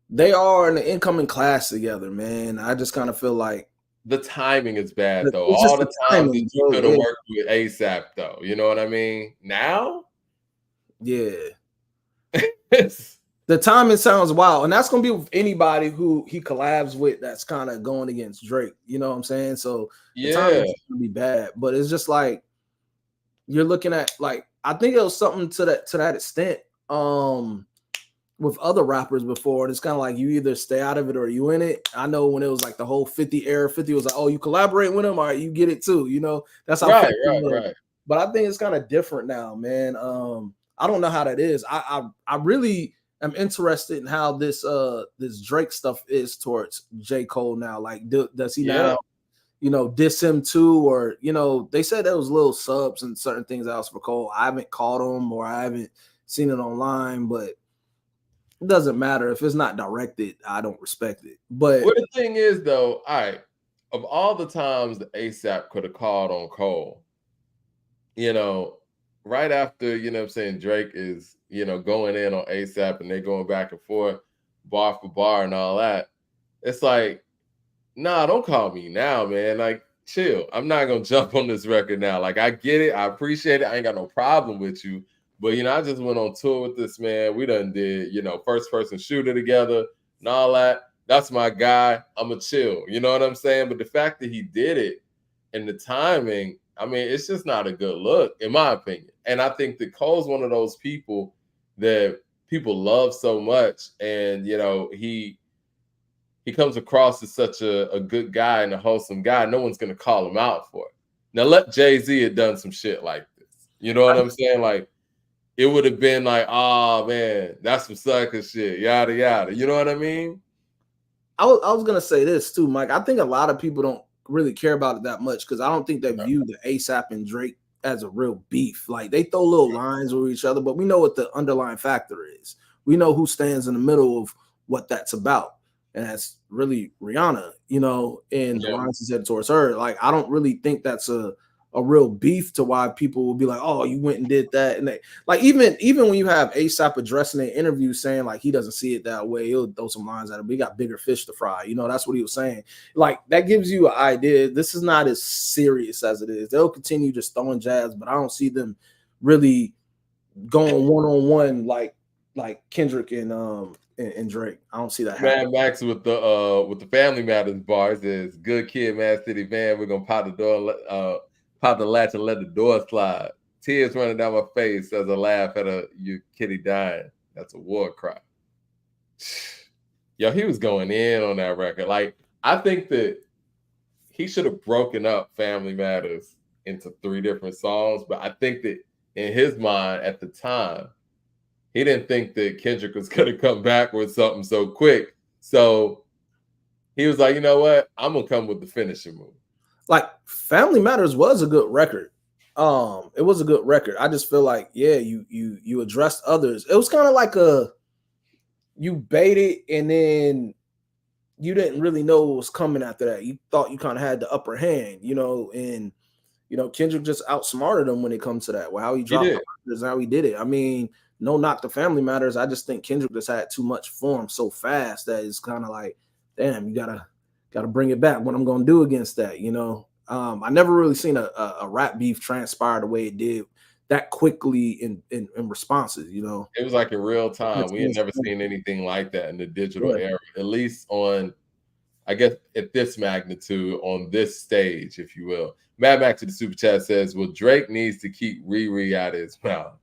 they are in the incoming class together, man. I just kind of feel like the timing is bad, though. All the time that you could have worked with ASAP, though. You know what I mean? Now? Yeah. The timing sounds wild, and that's going to be with anybody who he collabs with that's kind of going against Drake. You know what I'm saying? So the timing is going to be bad, but it's just like you're looking at, like, I think it was something to that extent with other rappers before. It's kind of like you either stay out of it or you in it. I know when it was like the whole 50 era, 50 was like, oh, you collaborate with him, all right, you get it too. That's how. Right. But I think it's kind of different now, man. I don't know how that is. I really am interested in how this Drake stuff is towards J. Cole now. Like, does he now, diss him too? Or, they said there was little subs and certain things else for Cole. I haven't caught them or I haven't seen it online, but it doesn't matter. If it's not directed, I don't respect it. But the thing is, though, all right, of all the times the ASAP could have called on Cole, right after, Drake is, going in on ASAP and they're going back and forth, bar for bar and all that. It's like, nah, don't call me now, man. Like, chill. I'm not going to jump on this record now. Like, I get it. I appreciate it. I ain't got no problem with you. But, I just went on tour with this man. We done did, first person shooter together and all that. That's my guy. I'm a chill. You know what I'm saying? But the fact that he did it and the timing, I mean, it's just not a good look, in my opinion. And I think that Cole's one of those people that people love so much. And, he comes across as such a good guy and a wholesome guy. No one's going to call him out for it. Now, let Jay-Z have done some shit like this. You know what I'm saying? Like, it would have been like, oh, man, that's some sucker shit, yada, yada. You know what I mean? I was going to say this, too, Mike. I think a lot of people don't really care about it that much because I don't think they view the ASAP and Drake as a real beef. Like, they throw little lines with each other, but we know what the underlying factor is. We know who stands in the middle of what that's about. And that's really Rihanna, and the lines he said towards her. Like, I don't really think that's a real beef to why people will be like, oh, you went and did that. And even when you have ASAP addressing an interview saying like he doesn't see it that way, he'll throw some lines at him. We got bigger fish to fry. That's what he was saying. Like, that gives you an idea. This is not as serious as it is. They'll continue just throwing jabs, but I don't see them really going one-on-one like Kendrick and Drake. I don't see that happening. Mad Max with the Family Matters bars is good kid, Mad City van. We're gonna pop the door, pop the latch and let the door slide. Tears running down my face as I laugh at your kitty dying. That's a war cry. Yo, he was going in on that record. Like, I think that he should have broken up Family Matters into 3 different songs, but I think that in his mind at the time, he didn't think that Kendrick was going to come back with something so quick. So he was like, you know what? I'm going to come with the finishing move. Like, Family Matters was a good record. It was a good record. I just feel like, you addressed others. It was kind of like you baited and then you didn't really know what was coming after that. You thought you kind of had the upper hand, and Kendrick just outsmarted him when it comes to that. Well, how he dropped the how he did it. I mean, no knock to Family Matters. I just think Kendrick just had too much form so fast that it's kind of like, damn, you gotta bring it back. What I'm gonna do against that, I never really seen a rap beef transpire the way it did that quickly in responses. It was like in real time. We had never seen anything like that in the digital era, at least on, I guess, at this magnitude, on this stage, if you will. Mad Max to the super chat says, well, Drake needs to keep Riri out of his mouth.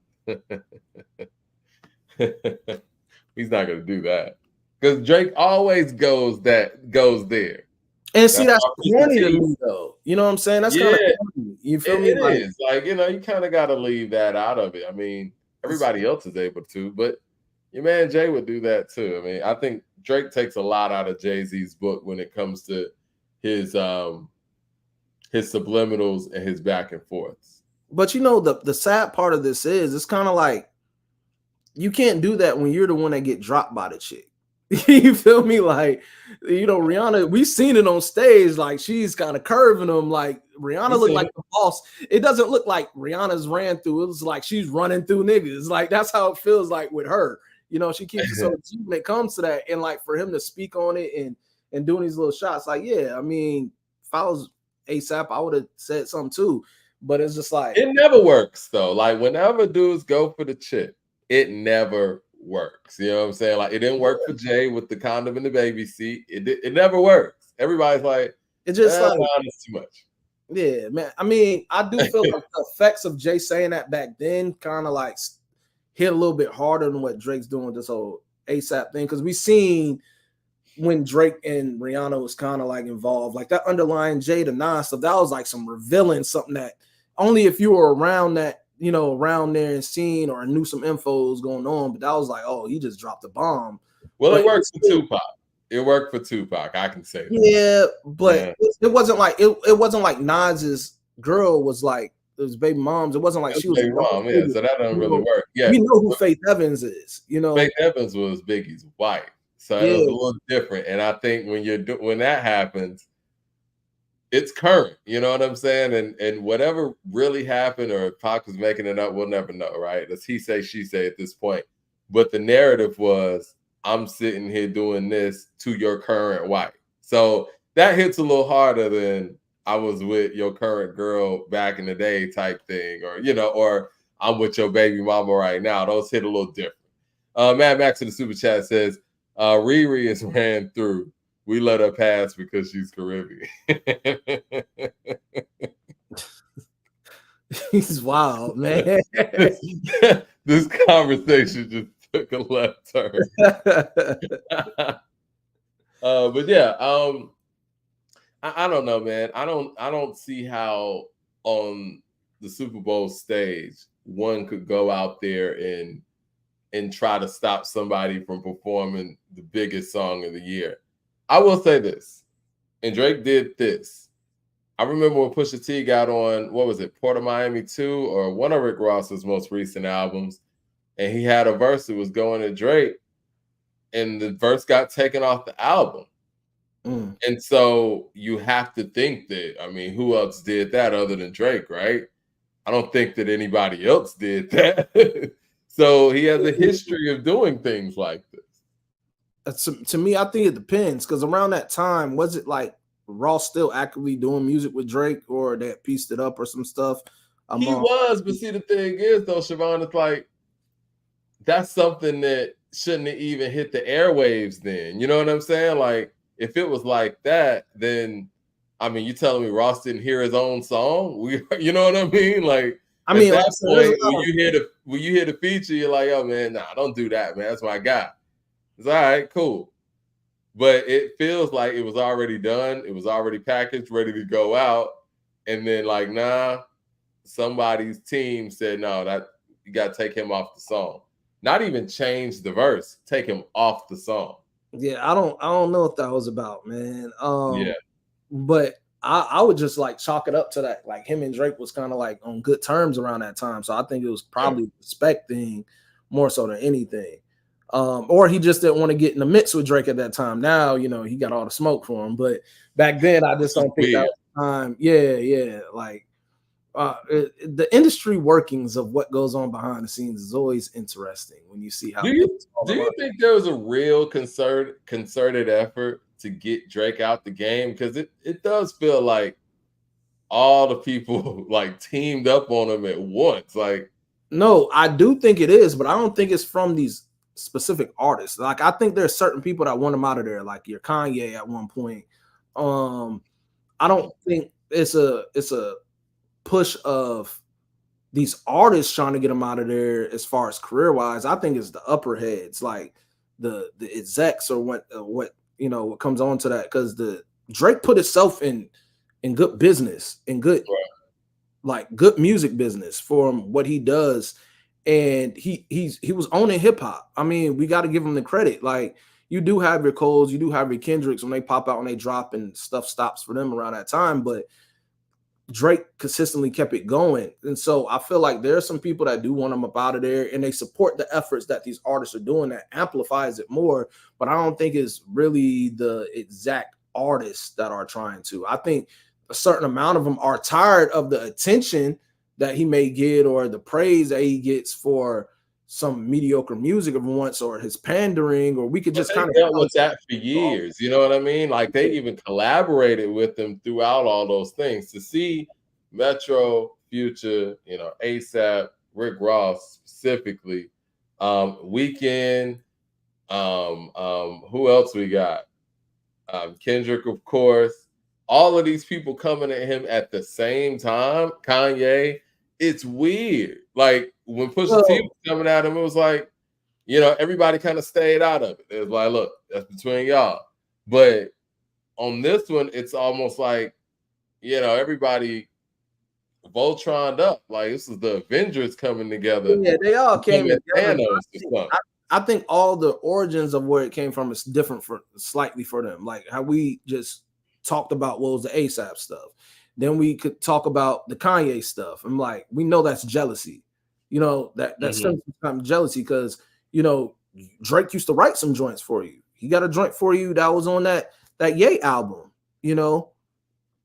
He's not going to do that. Because Drake always goes there. And see, that's funny to me, though. You know what I'm saying? That's kind of funny. You feel me? It is. Like, you kind of got to leave that out of it. I mean, everybody else is able to, but your man Jay would do that too. I mean, I think Drake takes a lot out of Jay-Z's book when it comes to his subliminals and his back and forths. But the sad part of this is it's kind of like you can't do that when you're the one that get dropped by the chick. You feel me? Like, Rihanna, we've seen it on stage. Like, she's kind of curving them. Like, Rihanna looked like the boss. It doesn't look like Rihanna's ran through. It was like she's running through niggas. Like, that's how it feels like with her. She keeps it so deep when it comes to that. And like for him to speak on it and doing these little shots, like, yeah, I mean, if I was ASAP, I would have said something too. But it's just like, it never works though. Like, whenever dudes go for the chick, it never works. You know what I'm saying? Like, it didn't work for Jay with the condom in the baby seat. It never works. Everybody's like, it's just like, it's too much. Yeah, man. I mean, I do feel like the effects of Jay saying that back then kind of like hit a little bit harder than what Drake's doing with this whole ASAP thing, because we seen when Drake and Rihanna was kind of like involved, like that underlying Jay to Nas stuff, that was like some revealing something that only if you were around that, around there and seen or knew some info was going on, but that was like, oh, he just dropped a bomb. Well, it worked for Tupac. It worked for Tupac, I can say that. Yeah, but it wasn't like it wasn't like Nas's girl was like his baby mom's. It wasn't like she was baby mom, yeah. So that doesn't really work. Yeah, we know who Faith Evans is. Faith Evans was Biggie's wife, so it was a little different. And I think when that happens, it's current. You know what I'm saying? And whatever really happened, or if Pac was making it up, we'll never know, right? That's he say, she say at this point. But the narrative was, I'm sitting here doing this to your current wife. So that hits a little harder than I was with your current girl back in the day type thing, or I'm with your baby mama right now. Those hit a little different. Mad Max in the super chat says, Riri is ran through. We let her pass because she's Caribbean. He's wild, man. This conversation just took a left turn. But yeah, I don't know, man. I don't see how on the Super Bowl stage one could go out there and try to stop somebody from performing the biggest song of the year. I will say this, and Drake did this. I remember when Pusha T got on, what was it, Port of Miami 2, or one of Rick Ross's most recent albums, and he had a verse that was going to Drake, and the verse got taken off the album. And so you have to think that, I mean, who else did that other than Drake, right? I don't think that anybody else did that. So he has a history of doing things like this. To me, I think it depends, because around that time, was it like Ross still actively doing music with Drake, or they had pieced it up or some stuff? He was, but see, the thing is, though, Siobhan, it's like, that's something that shouldn't have even hit the airwaves then. You know what I'm saying? Like, if it was like that, then, I mean, you telling me Ross didn't hear his own song? You know what I mean? Like, I mean, at that point, when you hear the feature, you're like, oh, man, nah, don't do that, man. That's my guy. It's all right, cool. But it feels like it was already done. It was already packaged, ready to go out. And then, like, nah, somebody's team said, no, that you got to take him off the song. Not even change the verse, take him off the song. Yeah, I don't know what that was about, man. Yeah. But I would just like chalk it up to that. Like, him and Drake was kind of like on good terms around that time. So I think it was probably a respect thing more so than anything. Or he just didn't want to get in the mix with Drake at that time. Now, you know, he got all the smoke for him. But back then, I just don't think that was the time. Yeah. Like the industry workings of what goes on behind the scenes is always interesting when you see how. Do you think there was a real concerted effort to get Drake out the game? Because it does feel like all the people like teamed up on him at once. Like, no, I do think it is, but I don't think it's from these specific artists. Like, I think there's certain people that want him out of there, like your Kanye at one point. I don't think it's a push of these artists trying to get him out of there as far as career wise. I think it's the upper heads, like the execs, or what you know, what comes on to that, because the Drake put itself in good business, in good like good music business for what he does, and he was owning hip hop. I mean, we got to give him the credit. Like, you do have your Coles, you do have your Kendricks when they pop out and they drop and stuff stops for them around that time, but Drake consistently kept it going. And so I feel like there are some people that do want him up out of there, and they support the efforts that these artists are doing that amplifies it more. But I don't think it's really the exact artists that are trying to. I think a certain amount of them are tired of the attention that he may get or the praise that he gets for some mediocre music of once, or his pandering, or we could just kind of dealt with that for years. You know what I mean? Like, they even collaborated with him throughout all those things. To see Metro, Future, you know, ASAP, Rick Ross specifically, Weeknd, who else we got? Kendrick, of course. All of these people coming at him at the same time. Kanye, it's weird. Like, when Pusha T was coming at him, it was like, you know, everybody kind of stayed out of it. It was like, look, that's between y'all. But on this one, it's almost like, you know, everybody Voltroned up. Like, this is the Avengers coming together. Yeah, they all came together. I think all the origins of where it came from is different slightly for them. Like how we just talked about what was the ASAP stuff. Then we could talk about the Kanye stuff. I'm like, we know that's jealousy. You know, that stems from jealousy, because, you know, Drake used to write some joints for you. He got a joint for you that was on that Ye album, you know,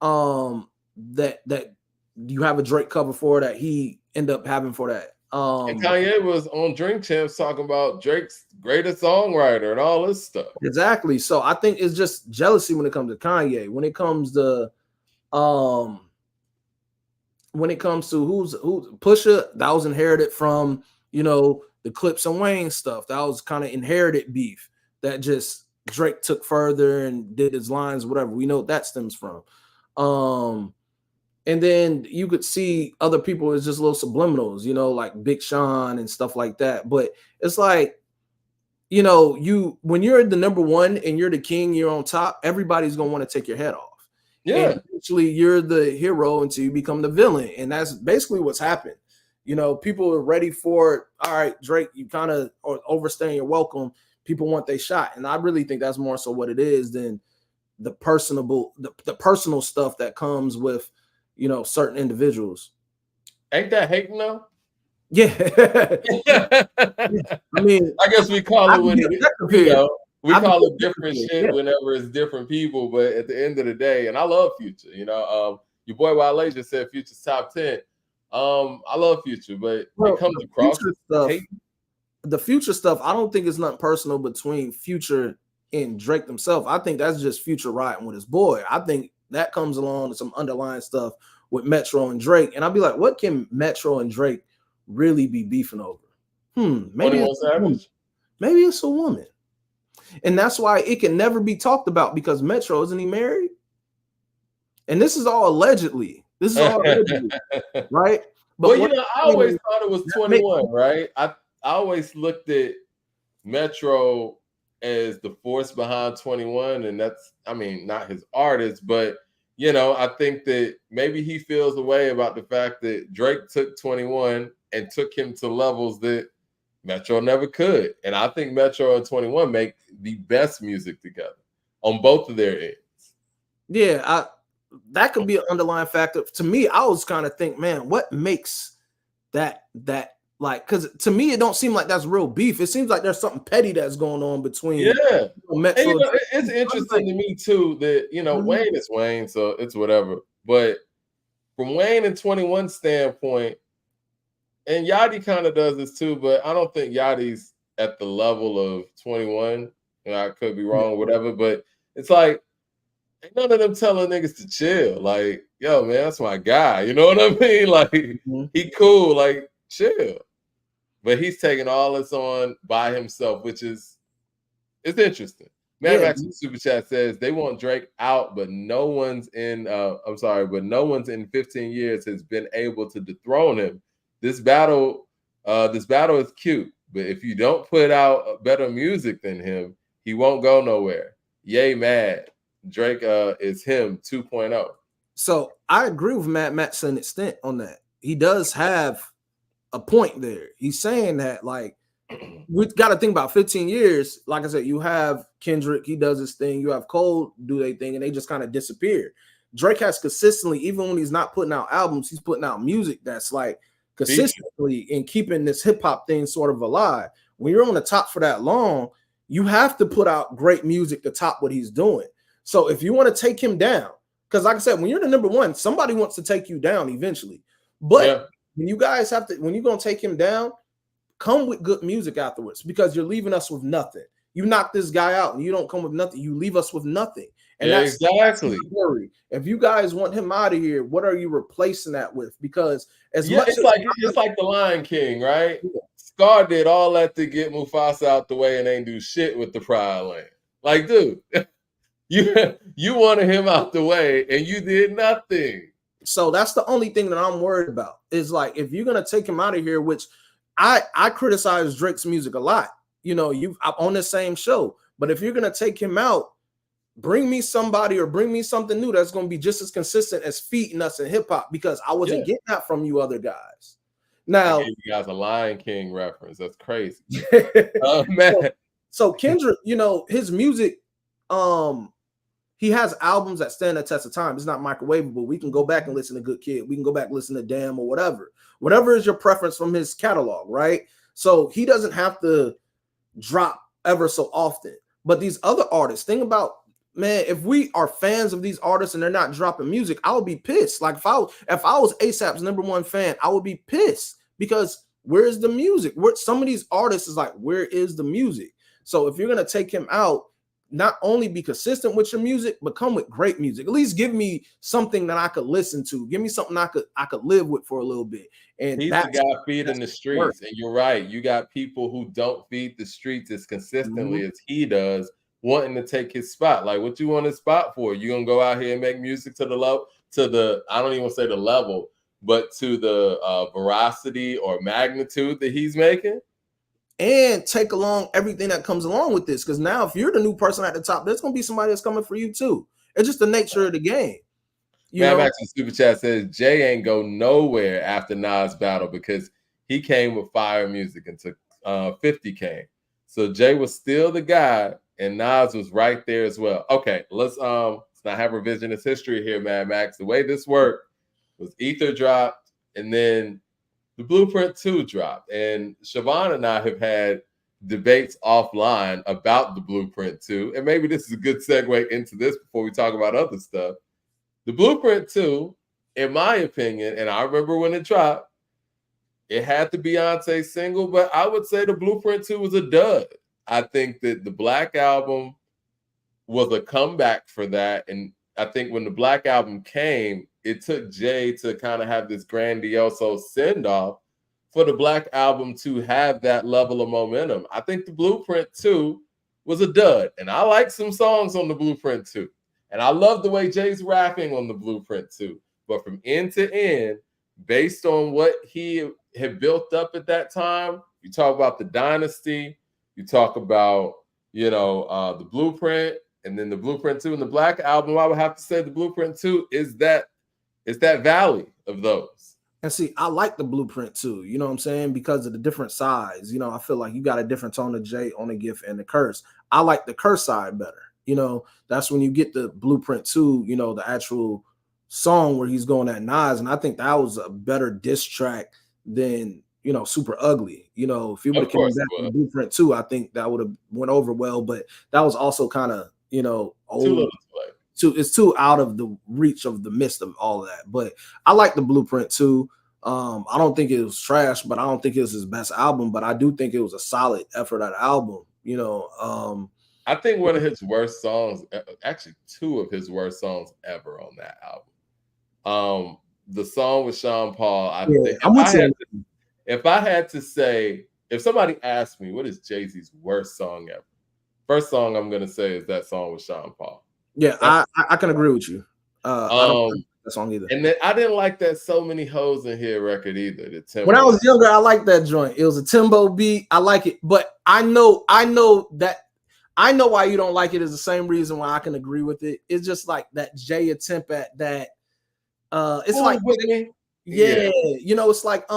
that you have a Drake cover for that he ended up having for that. And Kanye was on Drink Champs talking about Drake's greatest songwriter and all this stuff. Exactly. So I think it's just jealousy when it comes to Kanye. When it comes to who's Pusha, that was inherited from, you know, the Clips and Wayne stuff. That was kind of inherited beef that just Drake took further and did his lines, whatever. We know what that stems from. And then you could see other people as just little subliminals, you know, like Big Sean and stuff like that. But it's like, you know, when you're the number one and you're the king, you're on top, everybody's gonna want to take your head off. Yeah. And eventually you're the hero until you become the villain. And that's basically what's happened. You know, people are ready for, all right, Drake, you kind of are overstaying your welcome. People want their shot. And I really think that's more so what it is than the personal stuff that comes with, you know, certain individuals. Ain't that hating though? Yeah. I mean, I guess we call it when we call it different shit whenever it's different people, but at the end of the day, and I love Future, you know, your boy Wale just said Future's top 10. I love Future, but it comes across the Future stuff. I don't think it's nothing personal between Future and Drake themselves. I think that's just Future riding with his boy. I think that comes along with some underlying stuff with Metro and Drake. And I'll be like, what can Metro and Drake really be beefing over? Maybe it's a woman. And that's why it can never be talked about, because Metro, isn't he married? And this is all allegedly. Right? But well, you know, I always thought it was 21, right? I always looked at Metro as the force behind 21, and that's, I mean, not his artist, but, you know, I think that maybe he feels a way about the fact that Drake took 21 and took him to levels that Metro never could. And I think Metro and 21 make the best music together on both of their ends. Yeah, that could be an underlying factor. To me, I was kind of think, man, what makes that Like, because to me, it don't seem like that's real beef. It seems like there's something petty that's going on between Metro. And, it's interesting to me too that Wayne is Wayne, so it's whatever. But from Wayne and 21 standpoint, and Yachty kind of does this too, but I don't think Yachty's at the level of 21. I could be wrong, whatever. But it's like, ain't none of them telling niggas to chill. Like, yo, man, that's my guy. You know what I mean? Like, he cool. Like, chill. But he's taking all this on by himself, which is it's interesting. Man, Max Super Chat says they want Drake out, but no one's in. But no one's in 15 years has been able to dethrone him. This battle is cute, but if you don't put out better music than him, he won't go nowhere. Yay, mad. Drake is him 2.0. So I agree with Mad Max to an extent on that. He does have a point there. He's saying that, like, we got to think about 15 years. Like I said, you have Kendrick, he does his thing. You have Cole do their thing, and they just kind of disappear. Drake has consistently, even when he's not putting out albums, he's putting out music that's like consistently in keeping this hip hop thing sort of alive. When you're on the top for that long, you have to put out great music to top what he's doing. So if you want to take him down, because like I said, when you're the number one, somebody wants to take you down eventually. But when you guys have to, when you're going to take him down, come with good music afterwards, because you're leaving us with nothing. You knock this guy out and you don't come with nothing. You leave us with nothing. And that's exactly. Worry. If you guys want him out of here, what are you replacing that with? Because much it's like the Lion King, right? Yeah. Scar did all that to get Mufasa out the way and ain't do shit with the Pride Land. Like, dude, you wanted him out the way and you did nothing. So that's the only thing that I'm worried about is, like, if you're gonna take him out of here, which I criticize Drake's music a lot. I'm on the same show, but if you're gonna take him out, bring me somebody or bring me something new that's gonna be just as consistent as feeding us in hip hop, because I wasn't getting that from you other guys. Now, I gave you guys a Lion King reference. That's crazy. Man. So Kendrick, his music, he has albums that stand the test of time. It's not microwavable. We can go back and listen to Good Kid. We can go back and listen to Damn or whatever. Whatever is your preference from his catalog, right? So he doesn't have to drop ever so often. But these other artists, think about, man, if we are fans of these artists and they're not dropping music, I would be pissed. Like if I was ASAP's number one fan, I would be pissed, because where's the music? Some of these artists is like, where is the music? So if you're gonna take him out, not only be consistent with your music, but come with great music. At least give me something that I could listen to. Give me something I could live with for a little bit. And he's the guy feeding the streets. And you're right. You got people who don't feed the streets as consistently as he does, wanting to take his spot. Like, what you want his spot for? You gonna go out here and make music to the level, I don't even say the level, but to the veracity or magnitude that he's making? And take along everything that comes along with this, because now if you're the new person at the top, there's going to be somebody that's coming for you too. It's just the nature of the game. Man, actually, Super Chat says Jay ain't go nowhere after Nas battle because he came with fire music until 50 came. So Jay was still the guy, and Nas was right there as well. Okay, let's not have revisionist history here, Mad Max. The way this worked was Ether dropped, and then the Blueprint 2 dropped, and Siobhan and I have had debates offline about the Blueprint 2, and maybe this is a good segue into this before we talk about other stuff. The Blueprint 2, in my opinion, and I remember when it dropped, it had the Beyonce single, but I would say the Blueprint 2 was a dud. I think that the Black Album was a comeback for that, and I think when the Black Album came, it took Jay to kind of have this grandiose send-off for the Black Album to have that level of momentum. I think the Blueprint 2 was a dud, and I like some songs on the Blueprint 2. And I love the way Jay's rapping on the Blueprint 2. But from end to end, based on what he had built up at that time, you talk about the Dynasty, you talk about, the Blueprint, and then the Blueprint 2 and the Black Album, I would have to say the Blueprint 2 is that valley of those. And see, I like the Blueprint too, you know what I'm saying? Because of the different sides. I feel like you got a different tone of Jay on the Gift and the Curse. I like the Curse side better. That's when you get the Blueprint 2, the actual song where he's going at Nas. And I think that was a better diss track than, super ugly. If he would have Of came course back it with was. Blueprint 2, I think that would have went over well. But that was also kind of old. Too little too late. It's too out of the reach of the midst of all of that. But I like the Blueprint 2. I don't think it was trash, but I don't think it was his best album. But I do think it was a solid effort at album. I think one of his worst songs, actually two of his worst songs ever on that album. The song with Sean Paul. If I had to say, if somebody asked me what is Jay-Z's worst song ever, first song I'm gonna say is that song with Sean Paul. Yeah, I can agree with you. I don't like that song either. And then I didn't like that So Many Hoes in Here record either. When I was younger, I liked that joint. It was a Timbo beat. I like it, but I know why you don't like it is the same reason why I can agree with it. It's just like that Jay attempt at that. It's like with me. Yeah, it's like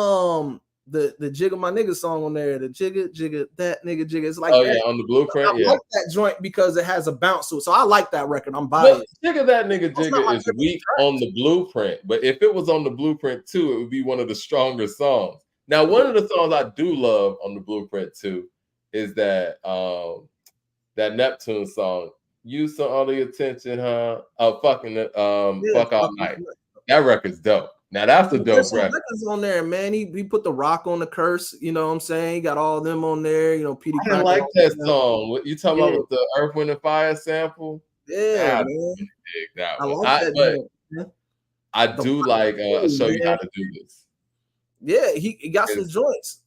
the Jigga My Nigga song on there, the Jigga that nigga Jigga. It's like on the Blueprint. I like that joint because it has a bounce to it. So I like that record. I'm biased. Jigga That Nigga Jigga is weak on the Blueprint, but if it was on the Blueprint 2, it would be one of the stronger songs. Now, one of the songs I do love on the Blueprint 2 is that that Neptune song. Use all the attention, huh? Fuck all night. That record's dope. Now that's a dope record. Records on there, man. He put the Rock on the Curse. You know what I'm saying? He got all of them on there. PD. I didn't like that song. What you talking about with the Earth, Wind, and Fire sample? Yeah, man. I like that. But I do like Show You How to Do This. Yeah, he got some joints.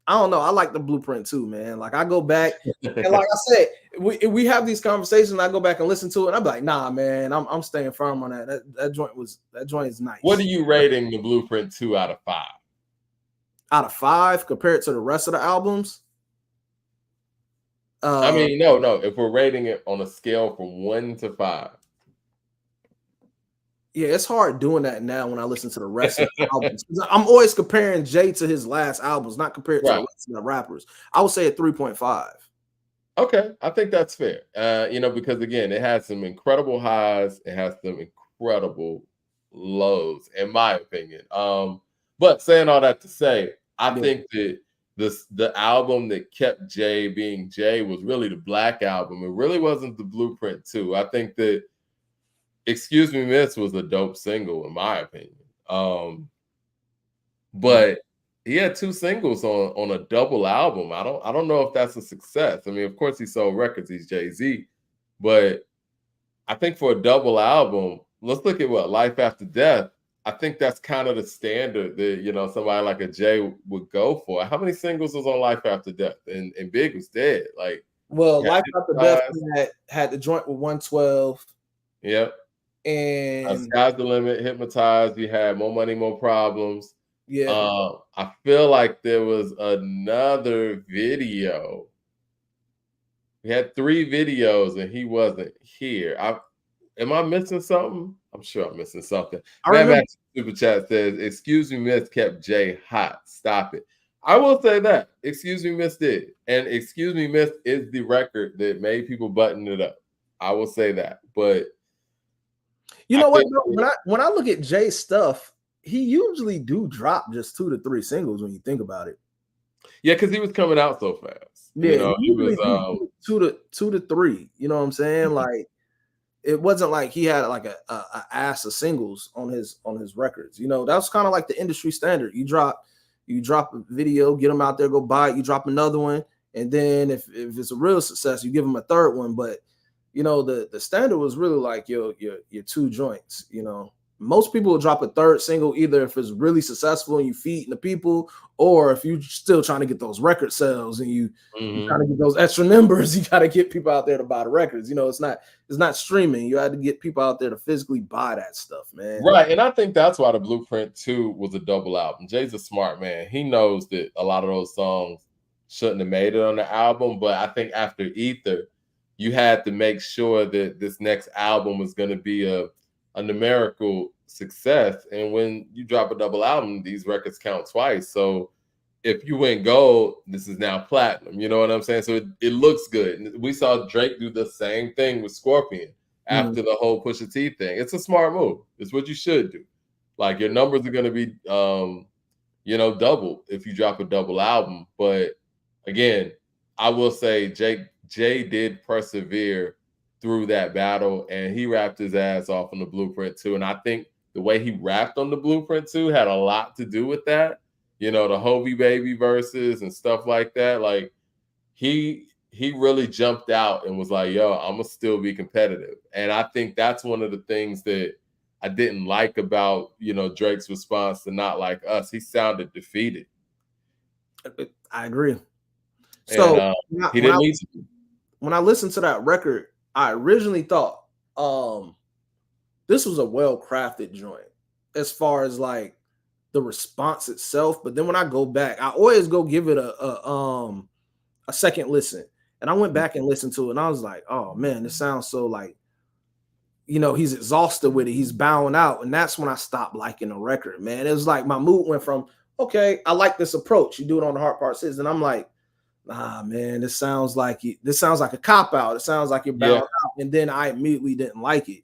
I don't know. I like the Blueprint too, man. Like I go back and like I said, we have these conversations. I go back and listen to it, and I'm like, nah, man, I'm staying firm on that. That joint is nice. What are you rating the Blueprint 2 out of 5? Out of 5 compared to the rest of the albums? I mean, no. If we're rating it on a scale from 1 to 5. Yeah, it's hard doing that now when I listen to the rest of the albums. I'm always comparing Jay to his last albums, not compared to the rest of the rappers. I would say a 3.5. Okay, I think that's fair. Because again, it has some incredible highs, it has some incredible lows, in my opinion. But saying all that to say, I think that the album that kept Jay being Jay was really the Black Album. It really wasn't the Blueprint 2. I think that Excuse Me Miss was a dope single, in my opinion. But he had 2 singles on a double album. I don't know if that's a success. I mean, of course he sold records, he's Jay-Z, but I think for a double album, let's look at what Life After Death. I think that's kind of the standard that somebody like a Jay would go for. How many singles was on Life After Death? And Big was dead. Life After Death had the joint with 112. Yep. And Sky's the Limit, Hypnotized. You had More Money, More Problems. Yeah. I feel like there was another video. We had 3 videos and he wasn't here. Am I missing something? I'm sure I'm missing something. Max Super Chat says, Excuse Me Miss kept Jay hot. Stop it. I will say that. Excuse Me Miss did. And Excuse Me Miss is the record that made people button it up. I will say that. But you know what? When I look at Jay's stuff, he usually do drop just 2 to 3 singles when you think about it. Yeah, because he was coming out so fast. Yeah, he was 2 to 3. You know what I'm saying? Like it wasn't like he had like a ass of singles on his records. That's kind of like the industry standard. You drop a video, get them out there, go buy it. You drop another one, and then if it's a real success, you give them a third one. But the standard was really like your 2 joints. Most people will drop a third single either if it's really successful and you feeding the people, or if you're still trying to get those record sales and you trying to get those extra numbers, you got to get people out there to buy the records. It's not streaming. You had to get people out there to physically buy that stuff, man. Right, and I think that's why the Blueprint 2 was a double album. Jay's a smart man. He knows that a lot of those songs shouldn't have made it on the album, but I think after Ether, you had to make sure that this next album was going to be a numerical success. And when you drop a double album, these records count twice. So if you went gold, this is now platinum. You know what I'm saying? So it looks good. And we saw Drake do the same thing with Scorpion after the whole Pusha T thing. It's a smart move. It's what you should do. Like your numbers are going to be double if you drop a double album. But again, I will say Jay did persevere through that battle, and he rapped his ass off on the Blueprint too. And I think the way he rapped on the Blueprint too had a lot to do with that. The Hobie Baby verses and stuff like that. Like he really jumped out and was like, yo, I'm gonna still be competitive. And I think that's one of the things that I didn't like about, Drake's response to Not Like Us. He sounded defeated. I agree. So and, he didn't need to. When I listened to that record, I originally thought this was a well-crafted joint as far as like the response itself. But then when I go back, I always go give it a second listen. And I went back and listened to it, and I was like, oh man, this sounds so like, he's exhausted with it. He's bowing out. And that's when I stopped liking the record, man. It was like my mood went from, okay, I like this approach. You do it on the Hard Part 6. And I'm like, nah, man, this sounds like a cop-out. It sounds like you're bowing out. And then I immediately didn't like it.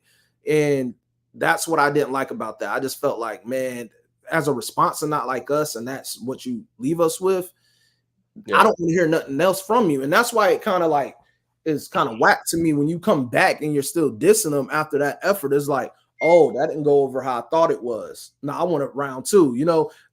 And that's what I didn't like about that. I just felt like, man, as a response to Not Like Us, and that's what you leave us with, I don't want to hear nothing else from you. And that's why it kind of like is kind of whack to me when you come back and you're still dissing them after that effort. It's like, oh, that didn't go over how I thought it was. Nah, I want it round two.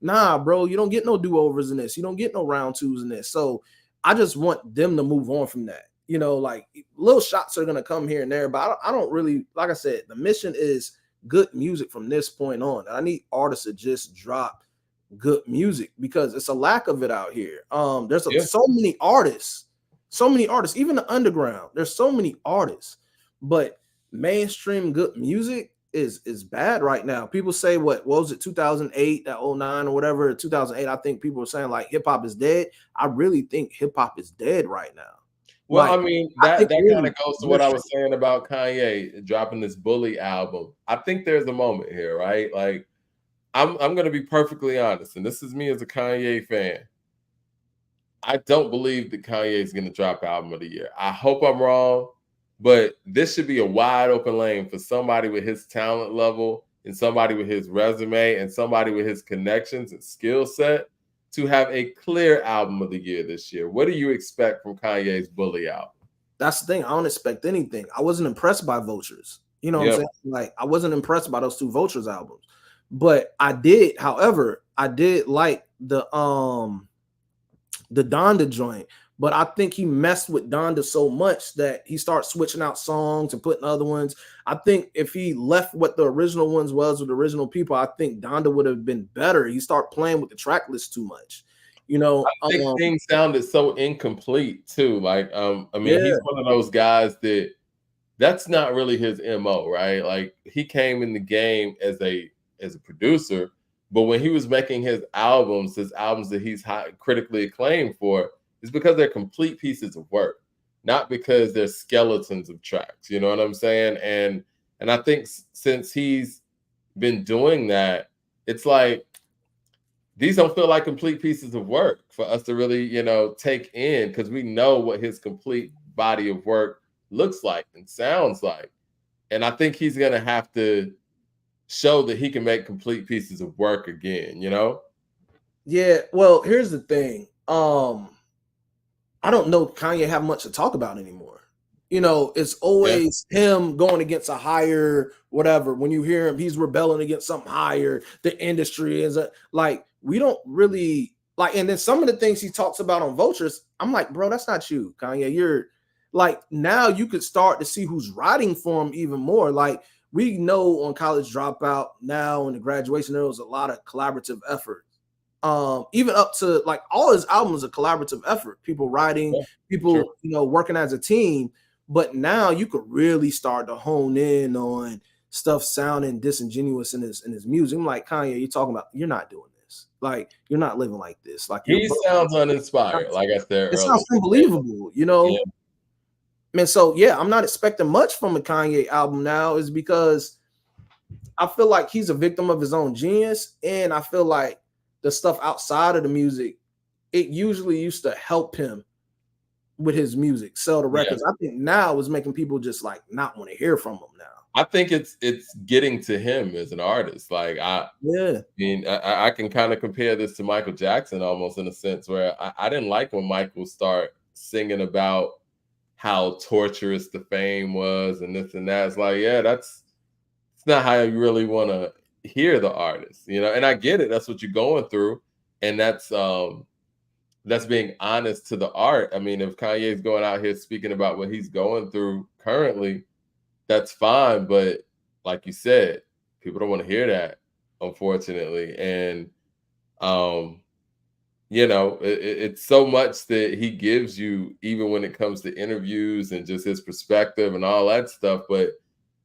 Nah, bro, you don't get no do-overs in this. You don't get no round twos in this. So I just want them to move on from that. Like little shots are going to come here and there, but I don't really, like I said, the mission is good music from this point on. I need artists to just drop good music because it's a lack of it out here. There's so many artists, even the underground. There's so many artists, but mainstream good music is bad right now. People say what was it, 2008, that 09 or whatever, 2008. I think people are saying like hip hop is dead. I really think hip hop is dead right now. Well, like, I mean, that kind of goes to what I was saying about Kanye dropping this Bully album. I think there's a moment here, right? Like, I'm going to be perfectly honest, and this is me as a Kanye fan. I don't believe that Kanye is going to drop album of the year. I hope I'm wrong, but this should be a wide open lane for somebody with his talent level and somebody with his resume and somebody with his connections and skill set to have a clear album of the year this year. What do you expect from Kanye's Bully album? That's the thing. I don't expect anything. I wasn't impressed by Vultures. What I'm saying? Like, I wasn't impressed by those two Vultures albums. But I did, however, I did like the Donda joint. But I think he messed with Donda so much that he started switching out songs and putting other ones. I think if he left what the original ones was with the original people, I think Donda would have been better. He started playing with the track list too much. I think things sounded so incomplete too. Like, he's one of those guys that's not really his MO, right? Like, he came in the game as a producer, but when he was making his albums that he's critically acclaimed for, it's because they're complete pieces of work, not because they're skeletons of tracks. You know what I'm saying? And I think since he's been doing that, it's like these don't feel like complete pieces of work for us to really, take in, because we know what his complete body of work looks like and sounds like. And I think he's going to have to show that he can make complete pieces of work again, Yeah, well, here's the thing. I don't know Kanye have much to talk about anymore. It's always him going against a higher whatever. When you hear him, he's rebelling against something higher. The industry is like, we don't really like, and then some of the things he talks about on Vultures, I'm like, bro, that's not you, Kanye. You're like, now you could start to see who's writing for him even more. Like, we know on College Dropout now in the graduation, there was a lot of collaborative effort. Even up to like all his albums, a collaborative effort, people writing, people, working as a team. But now you could really start to hone in on stuff sounding disingenuous in his music. I'm like, Kanye, you're talking about, you're not doing this. Like, you're not living like this. Like, he sounds uninspired. Like I said earlier, it sounds unbelievable, Yeah. Man, so I'm not expecting much from a Kanye album now, is because I feel like he's a victim of his own genius, and I feel like the stuff outside of the music, it usually used to help him with his music, sell the records. I think now is making people just like not want to hear from him now. I think it's getting to him as an artist. Like Yeah. mean, I can kind of compare this to Michael Jackson almost in a sense where I didn't like when Michael start singing about how torturous the fame was and this and that. It's like, yeah, it's not how you really want to hear the artist, you know. And I get it, that's what you're going through, and that's being honest to the art. I mean, if Kanye's going out here speaking about what he's going through currently, that's fine. But like you said, people don't want to hear that, unfortunately. And you know, it's so much that he gives you, even when it comes to interviews and just his perspective and all that stuff. But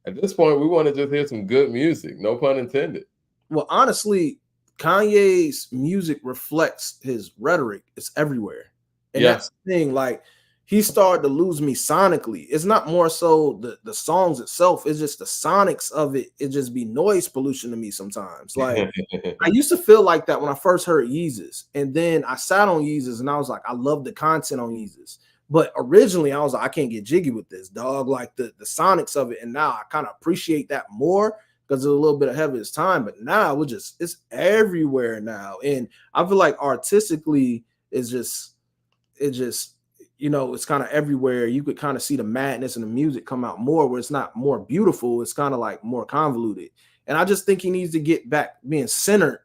at this point, we want to just hear some good music, no pun intended. Well, honestly, Kanye's music reflects his rhetoric. It's everywhere. And Yeah. that's the thing. Like, he started to lose me sonically. It's not more so the songs itself, it's just the sonics of it. It just be noise pollution to me sometimes. Like, I used to feel like that when I first heard Yeezus. And then I sat on Yeezus and I was like, I love the content on Yeezus. But originally I was like, I can't get jiggy with this, dog. Like the sonics of it. And now I kind of appreciate that more because it's a little bit ahead of its time. But now it's everywhere now. And I feel like artistically it just, you know, it's kind of everywhere. You could kind of see the madness and the music come out more where it's not more beautiful. It's kind of like more convoluted. And I just think he needs to get back being centered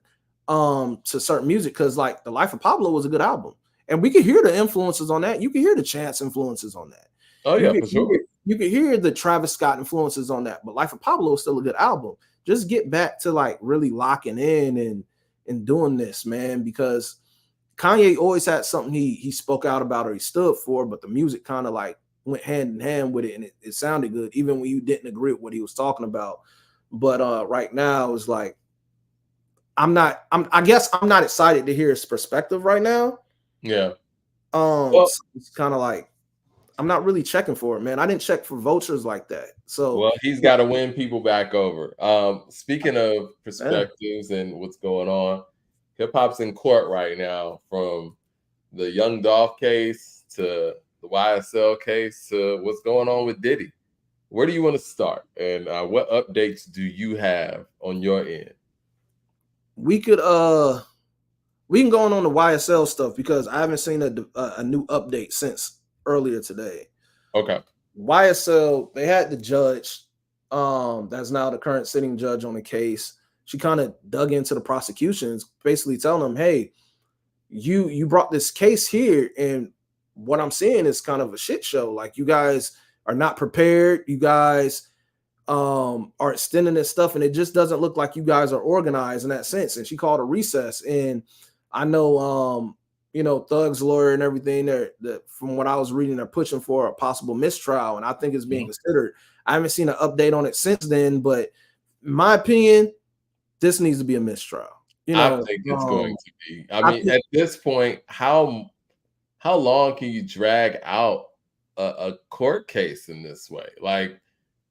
to certain music because like The Life of Pablo was a good album. And we could hear the influences on that. You can hear the Chance influences on that. Oh, yeah, for sure. You can hear the Travis Scott influences on that. But Life of Pablo is still a good album. Just get back to like really locking in and doing this, man, because Kanye always had something he spoke out about or he stood for, but the music kind of like went hand in hand with it and it sounded good, even when you didn't agree with what he was talking about. But right now it's like I guess I'm not excited to hear his perspective right now. Yeah. So it's kind of like I'm not really checking for it, man. I didn't check for vultures like that. So well, he's got to win people back over. Speaking of perspectives and what's going on, hip hop's in court right now, from the Young Dolph case to the YSL case to what's going on with Diddy. Where do you want to start, and what updates do you have on your end? We can go on the YSL stuff because I haven't seen a new update since earlier today. Okay. YSL, they had the judge, that's now the current sitting judge on the case. She kind of dug into the prosecutions, basically telling them, hey, you brought this case here, and what I'm seeing is kind of a shit show. Like, you guys are not prepared. You guys are extending this stuff, and it just doesn't look like you guys are organized in that sense. And she called a recess. And I know, you know, Thug's lawyer and everything there, from what I was reading, they're pushing for a possible mistrial, and I think it's being considered. I haven't seen an update on it since then, but in my opinion, this needs to be a mistrial. You know, I think it's going to be. I mean, at this point, how long can you drag out a court case in this way? Like,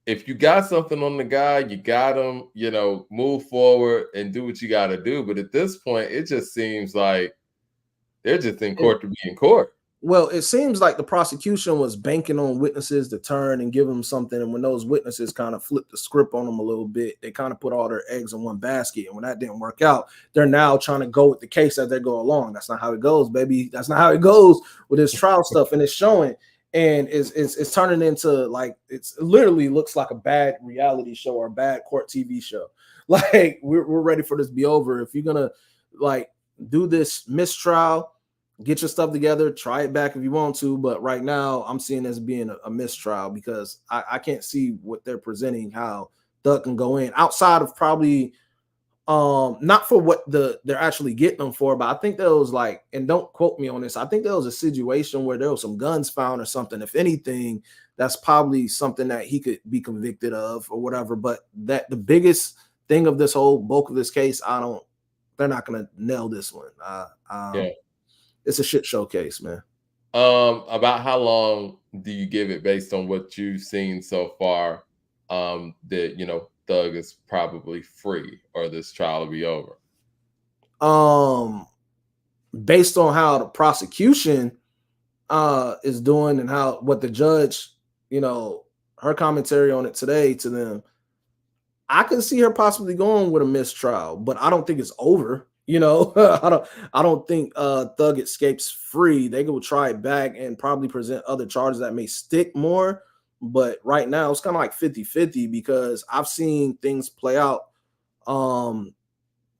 if you got something on the guy, you got him, you know, move forward and do what you got to do. But at this point, it just seems like they're just in court to be in court. Well, it seems like the prosecution was banking on witnesses to turn and give them something. And when those witnesses kind of flipped the script on them a little bit, they kind of put all their eggs in one basket. And when that didn't work out, they're now trying to go with the case as they go along. That's not how it goes, baby. That's not how it goes with this trial stuff. And it's showing, and it's turning into like, it's literally looks like a bad reality show or a bad court TV show. Like, we're ready for this to be over. If you're going to like do this mistrial, get your stuff together, try it back if you want to. But right now, I'm seeing this being a mistrial because I can't see what they're presenting, how Thug can go in outside of probably not for what they're actually getting them for. But I think there was like, and don't quote me on this, I think there was a situation where there was some guns found or something. If anything, that's probably something that he could be convicted of or whatever. But that the biggest thing of this whole bulk of this case, they're not going to nail this one. Yeah. It's a shit showcase, man. About how long do you give it based on what you've seen so far? That, you know, Thug is probably free or this trial will be over. Based on how the prosecution is doing and what the judge, you know, her commentary on it today to them, I can see her possibly going with a mistrial, but I don't think it's over. You know, I don't think Thug escapes free. They will try it back and probably present other charges that may stick more. But right now it's kind of like 50-50 because I've seen things play out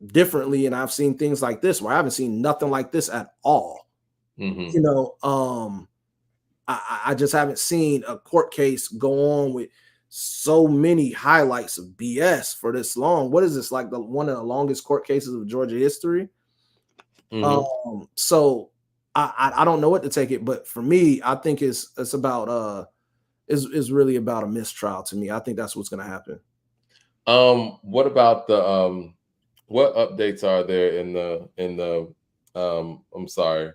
differently, and I've seen things like this where I haven't seen nothing like this at all. Mm-hmm. You know, I just haven't seen a court case go on with so many highlights of BS for this long. What is this, like one of the longest court cases of Georgia history? Mm-hmm. So I don't know what to take it, but for me, I think it's about is really about a mistrial to me. I think that's what's going to happen. What about the what updates are there in the I'm sorry,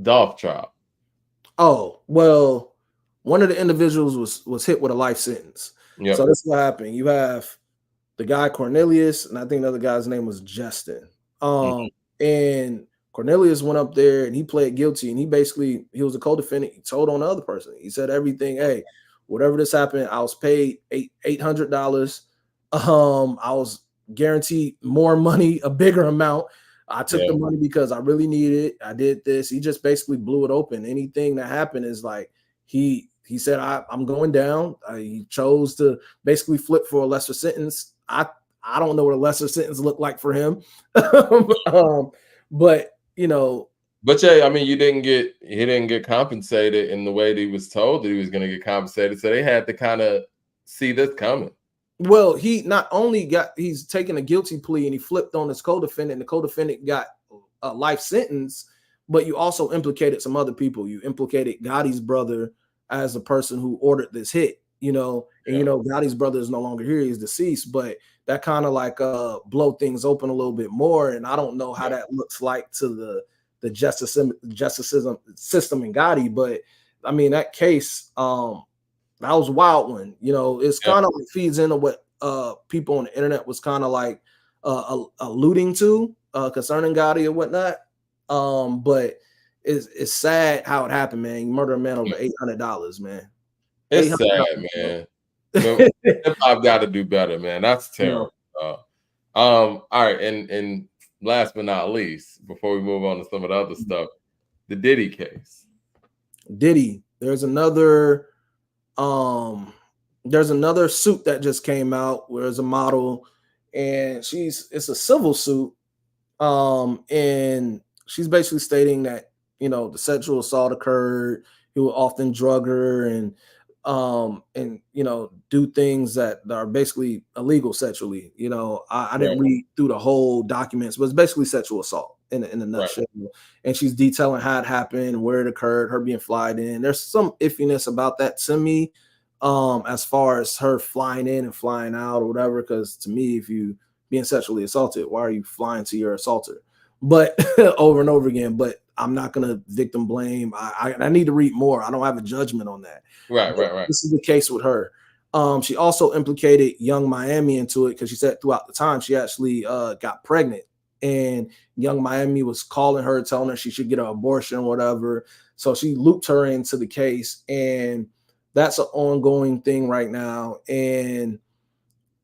Dolph trial? Oh, well, one of the individuals was hit with a life sentence. Yep. So that's what happened. You have the guy Cornelius, and I think the other guy's name was Justin. And Cornelius went up there and he pled guilty, and he was a co-defendant. He told on the other person. He said everything. Hey, whatever this happened, I was paid $800. I was guaranteed more money, a bigger amount. I took the money because I really needed it. I did this. He just basically blew it open. Anything that happened is like he said, I'm going down. He chose to basically flip for a lesser sentence. I don't know what a lesser sentence looked like for him. But you know. But yeah, I mean, he didn't get compensated in the way that he was told that he was going to get compensated. So they had to kind of see this coming. Well, he not only he's taken a guilty plea and he flipped on his co-defendant, and the co-defendant got a life sentence, but you also implicated some other people. You implicated Gotti's brother as the person who ordered this hit, you know, and you know, Gotti's brother is no longer here, he's deceased, but that kind of like blow things open a little bit more. And I don't know how that looks like to the justice system in Gotti, but I mean, that case, that was a wild one. You know, it's kind of like feeds into what people on the internet was kind of like alluding to concerning Gotti or whatnot. But it's sad how it happened, man. You murder a man over $800, man. It's sad, man. Hip-hop got to do better, man. That's terrible. All right, and last but not least, before we move on to some of the other stuff, the Diddy case. Diddy, there's another suit that just came out where there's a model, and it's a civil suit, and she's basically stating that, you know, the sexual assault occurred. He would often drug her and you know, do things that are basically illegal sexually. You know, I didn't read through the whole documents, but it's basically sexual assault in a nutshell. And she's detailing how it happened, where it occurred, her being flied in. There's some iffiness about that to me, as far as her flying in and flying out or whatever. Because to me, if you being sexually assaulted, why are you flying to your assaulter? But over and over again. But I'm not gonna victim blame. I need to read more. I don't have a judgment on that. Right. This is the case with her. She also implicated Young Miami into it because she said throughout the time she actually got pregnant, and Young Miami was calling her, telling her she should get an abortion or whatever. So she looped her into the case, and that's an ongoing thing right now. And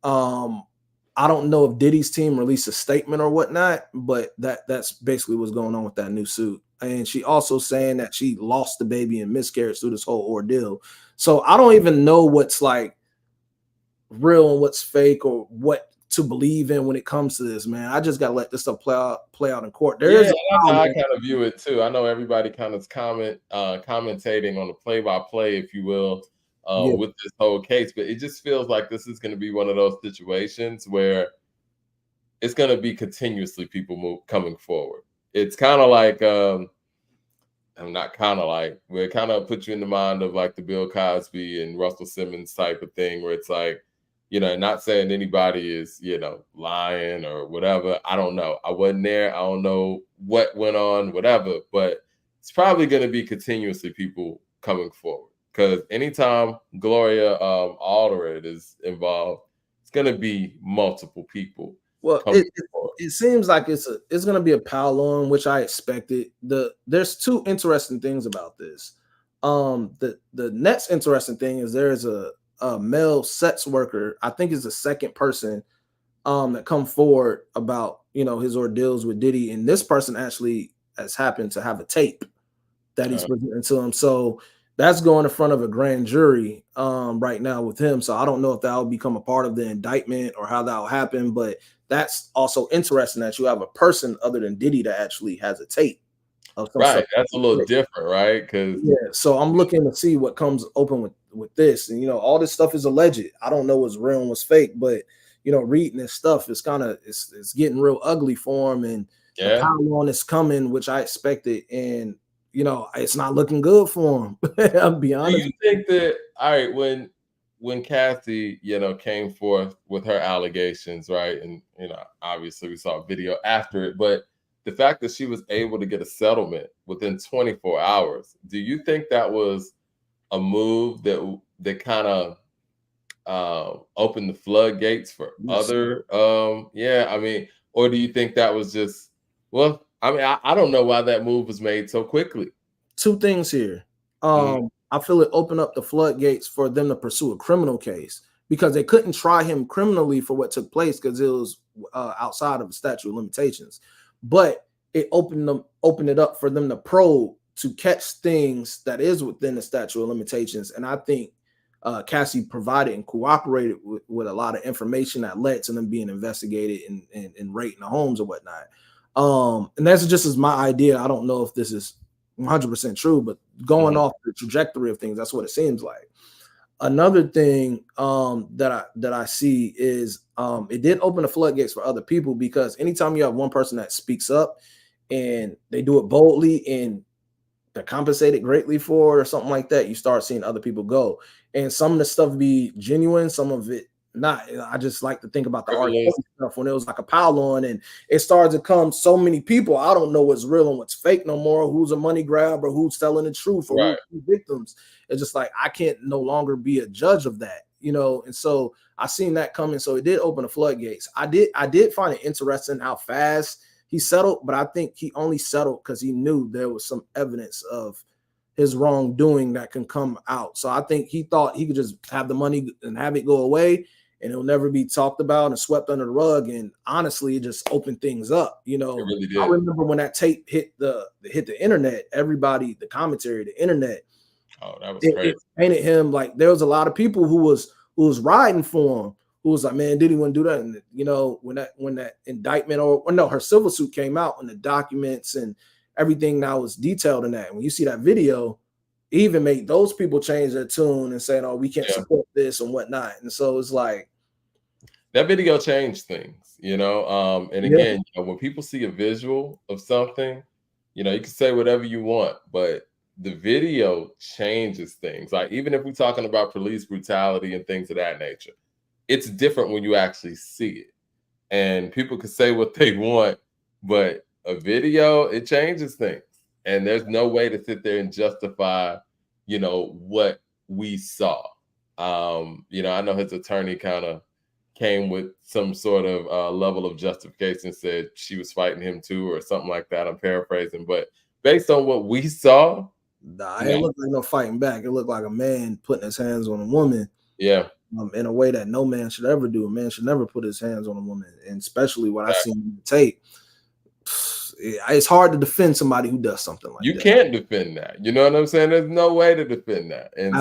I don't know if Diddy's team released a statement or whatnot, but that's basically what's going on with that new suit. And she also saying that she lost the baby and miscarriage through this whole ordeal. So I don't even know what's like real and what's fake or what to believe in when it comes to this, man. I just got to let this stuff play out in court. That's how I kind of view it too. I know everybody kind of commentating on the play-by-play, if you will, with this whole case, but it just feels like this is going to be one of those situations where it's going to be continuously people coming forward. It's kind of like, I'm not kind of like, where it kind of puts you in the mind of like the Bill Cosby and Russell Simmons type of thing, where it's like, you know, not saying anybody is, you know, lying or whatever. I don't know. I wasn't there. I don't know what went on, whatever, but it's probably going to be continuously people coming forward. Because anytime Gloria Allred is involved, it's going to be multiple people. Well, it seems like it's going to be a pile on, which I expected. There's two interesting things about this. The next interesting thing is there's a male sex worker. I think is the second person that come forward about his ordeals with Diddy, and this person actually has happened to have a tape that he's presenting to him. So that's going in front of a grand jury right now with him. So I don't know if that will become a part of the indictment or how that will happen, but that's also interesting that you have a person other than Diddy that actually has a tape of some Right. stuff. That's a little different, right? Because So I'm looking to see what comes open with this. And all this stuff is alleged. I don't know what's real and what's fake, but reading this stuff is kind of it's getting real ugly for him, and the pile on is coming, which I expected, and it's not looking good for him. I'll be honest. Do you think that when Kathy, came forth with her allegations, right? And obviously we saw a video after it, but the fact that she was able to get a settlement within 24 hours, do you think that was a move that kind of opened the floodgates for other or do you think that was just I don't know why that move was made so quickly? Two things here. I feel it opened up the floodgates for them to pursue a criminal case because they couldn't try him criminally for what took place because it was outside of the statute of limitations. But it opened it up for them to probe to catch things that is within the statute of limitations. And I think Cassie provided and cooperated with a lot of information that led to them being investigated and raiding the homes or whatnot. And that's just as my idea. I don't know if this is 100% true, but going off the trajectory of things, that's what it seems like. Another thing that I see is it did open the floodgates for other people, because anytime you have one person that speaks up and they do it boldly and they're compensated greatly for it or something like that, you start seeing other people go. And some of the stuff be genuine, some of it not. I just like to think about the art stuff when it was like a pile on and it started to come so many people. I don't know what's real and what's fake no more, who's a money grab or who's telling the truth or who's victims. It's just like I can't no longer be a judge of that, and so I seen that coming. So it did open the floodgates. I did find it interesting how fast he settled, but I think he only settled because he knew there was some evidence of his wrongdoing that can come out. So I think he thought he could just have the money and have it go away and it'll never be talked about and swept under the rug. And honestly, it just opened things up. It really did. I remember when that tape hit the internet, everybody, the commentary, the internet. Oh, that was crazy. It painted him like there was a lot of people who was riding for him, who was like, man, did he want to do that? And when that indictment or no, her civil suit came out and the documents and everything that was detailed in that. When you see that video, it even made those people change their tune and saying, "Oh, we can't support this and whatnot." And so it's like that video changed things, And again, when people see a visual of something, you can say whatever you want, but the video changes things. Like even if we're talking about police brutality and things of that nature, it's different when you actually see it. And people can say what they want, but a video, it changes things. And there's no way to sit there and justify, what we saw. I know his attorney kind of came with some sort of level of justification, said she was fighting him too, or something like that. I'm paraphrasing, but based on what we saw, it looked like no fighting back. It looked like a man putting his hands on a woman. Yeah. In a way that no man should ever do. A man should never put his hands on a woman, and especially what I seen in the tape. It's hard to defend somebody who does something like that. You can't defend that. You know what I'm saying? There's no way to defend that. And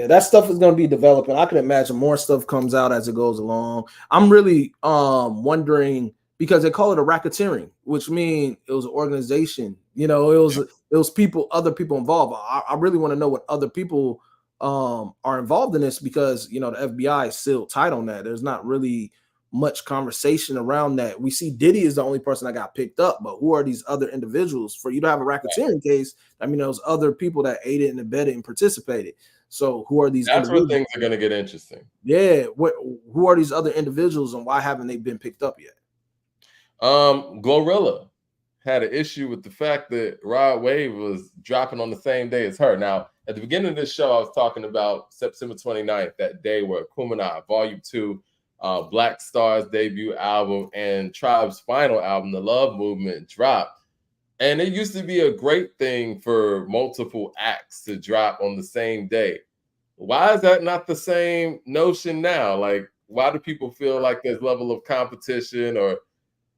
that stuff is going to be developing. I can imagine more stuff comes out as it goes along. I'm really wondering, because they call it a racketeering, which means it was an organization. It was people, other people involved. I really want to know what other people are involved in this, because the FBI is still tight on that. There's not really much conversation around that. We see Diddy is the only person that got picked up, but who are these other individials? For you to have a racketeering case, I mean, those other people that aided and abetted and participated. So who are these? That's where things are going to get interesting. Yeah, who are these other individuals, and why haven't they been picked up yet? Glorilla had an issue with the fact that Rod Wave was dropping on the same day as her. Now, at the beginning of this show, I was talking about September 29th, that day where Kumina, Volume 2, Black Star's debut album, and Tribe's final album, The Love Movement, dropped. And it used to be a great thing for multiple acts to drop on the same day. Why is that not the same notion now? Like, why do people feel like there's level of competition or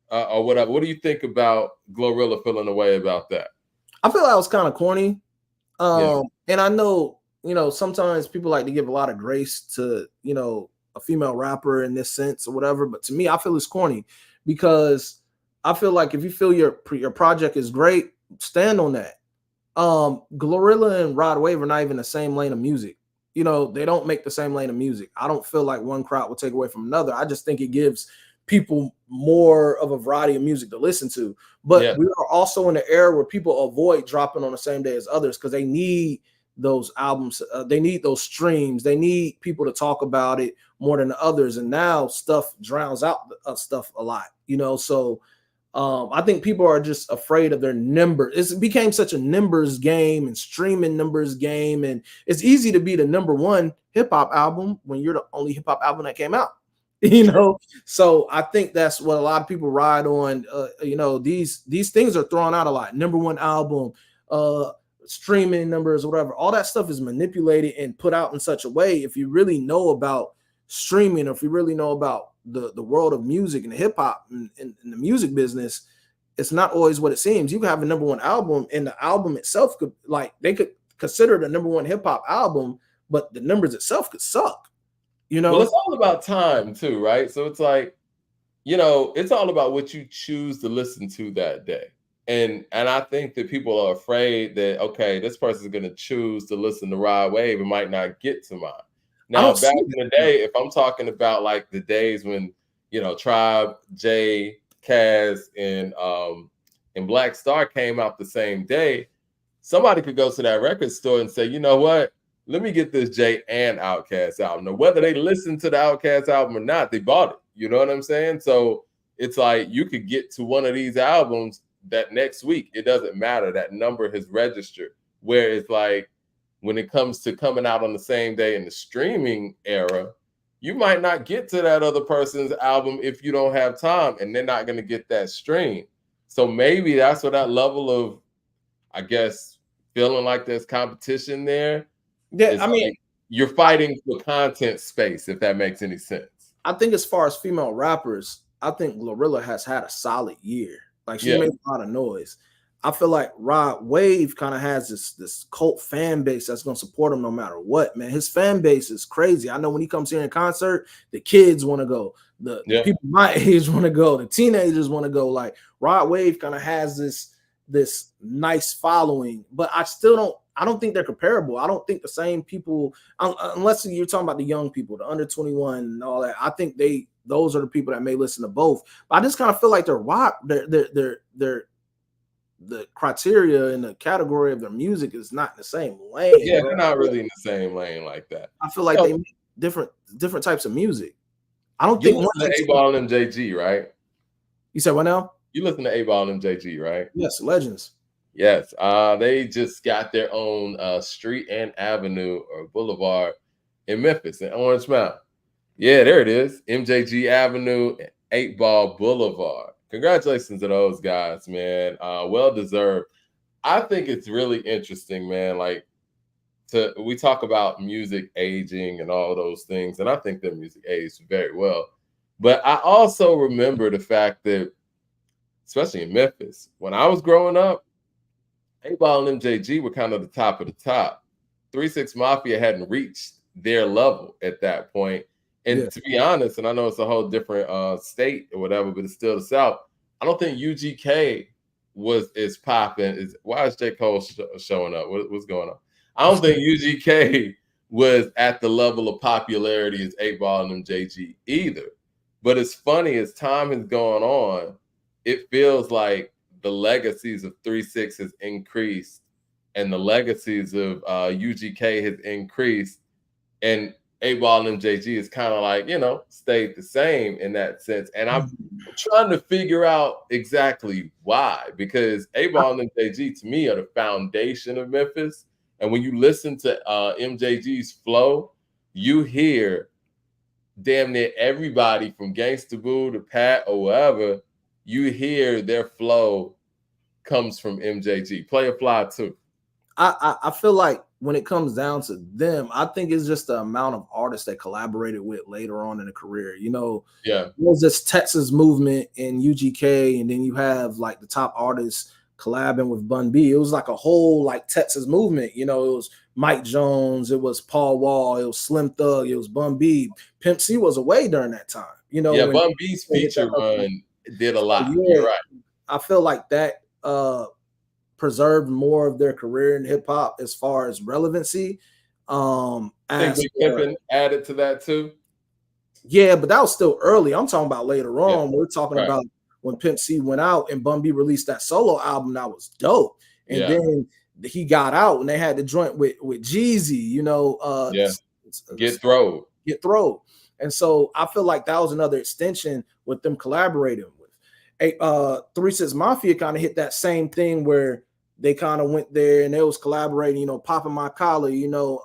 whatever? What do you think about Glorilla feeling a way about that? I feel like it was kind of corny. Yeah. And I know, sometimes people like to give a lot of grace to, a female rapper in this sense or whatever. But to me, I feel it's corny because I feel like if you feel your project is great, stand on that. Glorilla and Rod Wave are not even the same lane of music. They don't make the same lane of music. I don't feel like one crowd will take away from another. I just think it gives people more of a variety of music to listen to. But we are also in an era where people avoid dropping on the same day as others because they need those albums. They need those streams. They need people to talk about it more than the others. And now stuff drowns out stuff a lot, So I think people are just afraid of their numbers. It became such a numbers game and streaming numbers game. And it's easy to be the number one hip hop album when you're the only hip hop album that came out. So I think that's what a lot of people ride on. These things are thrown out a lot. Number one album, streaming numbers, whatever. All that stuff is manipulated and put out in such a way. If you really know about streaming, or if you really know about the world of music and hip hop and the music business, it's not always what it seems. You can have a number one album, and the album itself they could consider it a number one hip hop album, but the numbers itself could suck. Well, it's all about time too, right? So it's like, it's all about what you choose to listen to that day. And I think that people are afraid that, okay, this person is going to choose to listen to Rod Wave and might not get to mine. Now, back in the day, if I'm talking about like the days when, Tribe, Jay, Kaz, and Black Star came out the same day, somebody could go to that record store and say, you know what? Let me get this Jay and Outkast album. Now, whether they listen to the Outkast album or not, they bought it. You know what I'm saying? So it's like you could get to one of these albums that next week. It doesn't matter. That number has registered. Where it's like when it comes to coming out on the same day in the streaming era, you might not get to that other person's album if you don't have time, and they're not going to get that stream. So maybe that's where that level of, I guess, feeling like there's competition there. Yeah, I mean, like you're fighting for content space, if that makes any sense. I think as far as female rappers, I think Glorilla has had a solid year. Like she made a lot of noise. I feel like Rod Wave kind of has this cult fan base that's going to support him no matter what, man. His fan base is crazy. I know when he comes here in concert, the kids want to go. The people my age want to go. The teenagers want to go. Like Rod Wave kind of has this nice following, but I don't think they're comparable. I don't think the same people, unless you're talking about the young people, the under 21 and all that. I think those are the people that may listen to both. But I just kind of feel like they're the criteria and the category of their music is not in the same lane. Yeah, they're not really in the same lane like that. I feel like they make different types of music. I don't think you listen to 8ball and MJG, right? You said what now? You listen to 8ball and MJG, right? Yes, legends. Yes, they just got their own street and avenue or boulevard in Memphis, in Orange Mountain. Yeah, there it is. MJG Avenue, 8ball Boulevard. Congratulations to those guys, man. Well deserved. I think it's really interesting, man. Like, we talk about music aging and all those things, and I think their music aged very well. But I also remember the fact that, especially in Memphis, when I was growing up, 8ball and MJG were kind of the top of the top. 3 6 Mafia hadn't reached their level at that point. And to be honest, and I know it's a whole different state or whatever, but it's still the South. I don't think UGK is popping. Why is J. Cole showing up? What's going on? I don't think UGK was at the level of popularity as 8ball and MJG either. But it's funny, as time has gone on, it feels like the legacies of 3 6 has increased and the legacies of UGK has increased. And 8ball and MJG is kind of like, stayed the same in that sense. And I'm trying to figure out exactly why, because 8ball and MJG to me are the foundation of Memphis. And when you listen to MJG's flow, you hear damn near everybody from Gangsta Boo to Pat or whatever, you hear their flow comes from MJG. Playa Fly too. I feel like when it comes down to them, I think it's just the amount of artists they collaborated with later on in the career. You know, Yeah, there was this Texas movement in UGK, and then you have like the top artists collabing with Bun B. It was like a whole like Texas movement. You know, it was Mike Jones, it was Paul Wall, it was Slim Thug, it was Bun B. Pimp C was away during that time. You know, yeah. when Bun B's feature run did a lot. yeah, You're right. I feel like that preserved more of their career in hip hop as far as relevancy. I think Big Pimpin' added to that too. Yeah, but that was still early. I'm talking about later on. We're talking Right. about when Pimp C went out and Bun B released that solo album that was dope. And then he got out and they had the joint with Jeezy, you know, Get Throwed. And so I feel like that was another extension with them collaborating with. 3 6 Mafia kind of hit that same thing where they kind of went there and they was collaborating, you know, Popping My Collar, you know,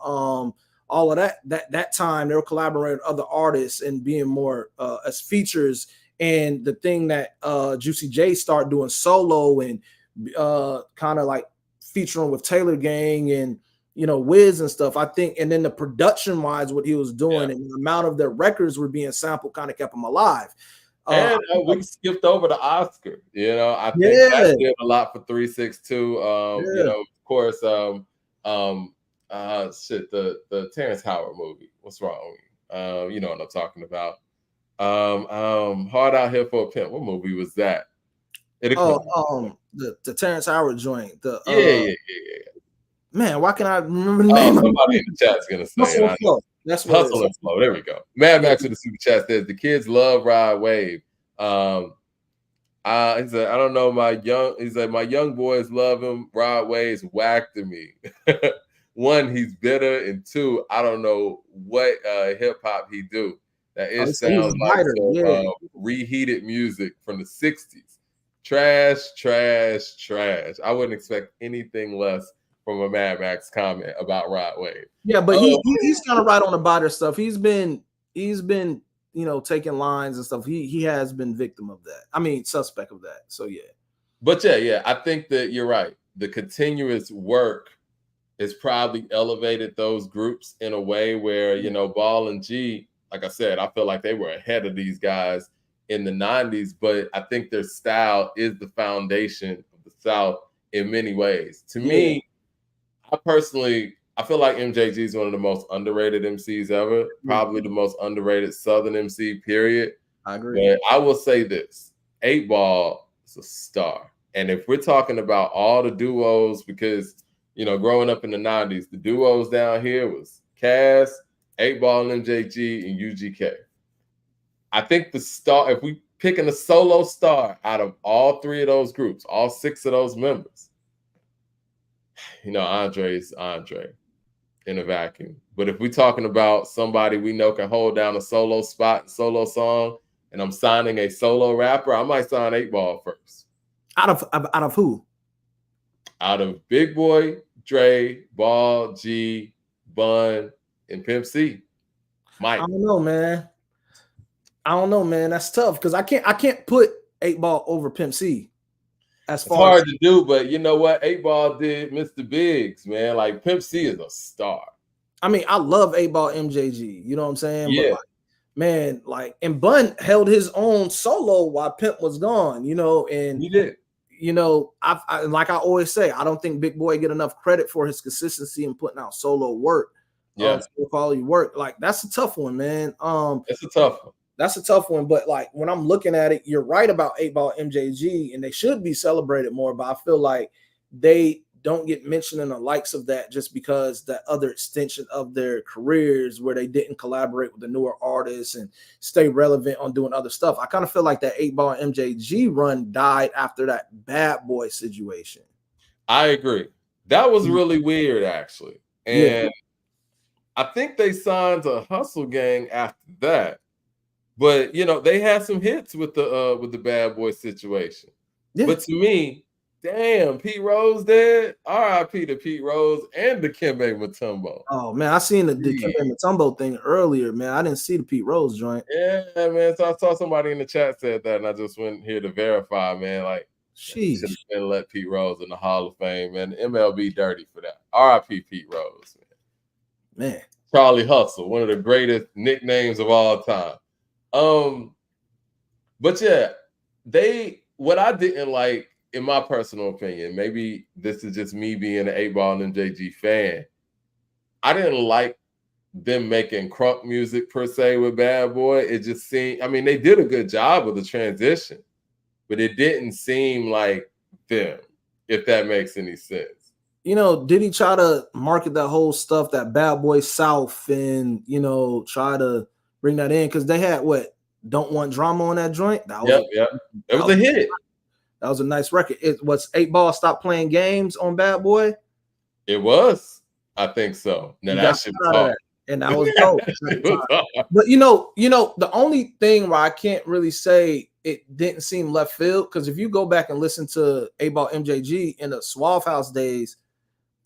all of that time they were collaborating with other artists and being more as features. And the thing that Juicy J started doing solo and kind of like featuring with Taylor Gang and, you know, Wiz and stuff, I think. And then the production wise, what he was doing and the amount of their records were being sampled kind of kept him alive. And we skipped over the Oscar. You know, I think that did a lot for 362. You know, of course, the Terrence Howard movie. What's wrong? You know what I'm talking about. Hard Out Here for a Pimp. What movie was that? The Terrence Howard joint. Yeah. Man, why can't I remember the name? Somebody in the chat's gonna say it. That's what Hustle and Flow. There we go. Mad Max with the super chat says the kids love Ride Wave. He said, I don't know, my young boys love him. Ride Wave's whack to me. One, he's bitter, and two, I don't know what hip hop he do. That it sounds like reheated music from the 60s. Trash. I wouldn't expect anything less from a Mad Max comment about Rod Wave. Yeah, but he's kind of right on the biter stuff. He's been, you know, taking lines and stuff. He has been victim of that. I mean, suspect of that. So yeah. But yeah, I think that you're right. The continuous work has probably elevated those groups in a way where, you know, Ball and G, like I said, I feel like they were ahead of these guys in the 90s, but I think their style is the foundation of the South in many ways. To me, I feel like MJG is one of the most underrated MCs ever, probably the most underrated Southern MC, period. I agree. But I will say this, 8ball is a star. And if we're talking about all the duos, because, you know, growing up in the 90s, the duos down here was Cass, 8ball and MJG, and UGK. I think the star, if we picking a solo star out of all three of those groups, all six of those members, you know, Andre's Andre in a vacuum. But if we're talking about somebody we know can hold down a solo spot, solo song, and I'm signing a solo rapper, I might sign 8ball first. Out of who? Out of Big Boy, Dre, Ball, G, Bun, and Pimp C. Mike. I don't know, man. That's tough because I can't put 8ball over Pimp C. It's hard to do, but you know what? 8ball did Mr. Biggs, man. Like Pimp C is a star. I mean, I love 8ball MJG. You know what I'm saying? Yeah. But and Bun held his own solo while Pimp was gone. You know, and he did. You know, I like I always say, I don't think Big Boy get enough credit for his consistency in putting out solo work. Quality work. Like that's a tough one, man. It's a tough one. That's a tough one, but like when I'm looking at it, you're right about 8ball MJG, and they should be celebrated more. But I feel like they don't get mentioned in the likes of that just because that other extension of their careers where they didn't collaborate with the newer artists and stay relevant on doing other stuff. I kind of feel like that 8ball MJG run died after that Bad Boy situation. I agree. That was really weird, actually, and I think they signed to Hustle Gang after that. But you know, they had some hits with the Bad Boy situation. Yeah. But to me, damn, Pete Rose dead. R.I.P. to Pete Rose and the Dikembe Mutombo. Oh man, I seen the Dikembe Mutombo thing earlier, man. I didn't see the Pete Rose joint. Yeah, man. So I saw somebody in the chat said that, and I just went here to verify, man. Like, Sheesh. Should have been let Pete Rose in the Hall of Fame, man. MLB dirty for that. R.I.P. Pete Rose, Man. Charlie Hustle, one of the greatest nicknames of all time. But yeah, what I didn't like, in my personal opinion, maybe this is just me being an 8ball and MJG fan, I didn't like them making crunk music per se with Bad Boy. It just seemed, I mean, they did a good job with the transition, but it didn't seem like them, if that makes any sense. You know, did he try to market that whole stuff, that Bad Boy South, and, you know, try to bring that in? Because they had what? Don't Want Drama on that joint? That was It was a hit. That was a nice record. It was 8ball Stop Playing Games on Bad Boy. It was. I think so. Now that shit was hard. And that was dope. But you know, the only thing where I can't really say it didn't seem left field, because if you go back and listen to 8ball MJG in the Suave House days,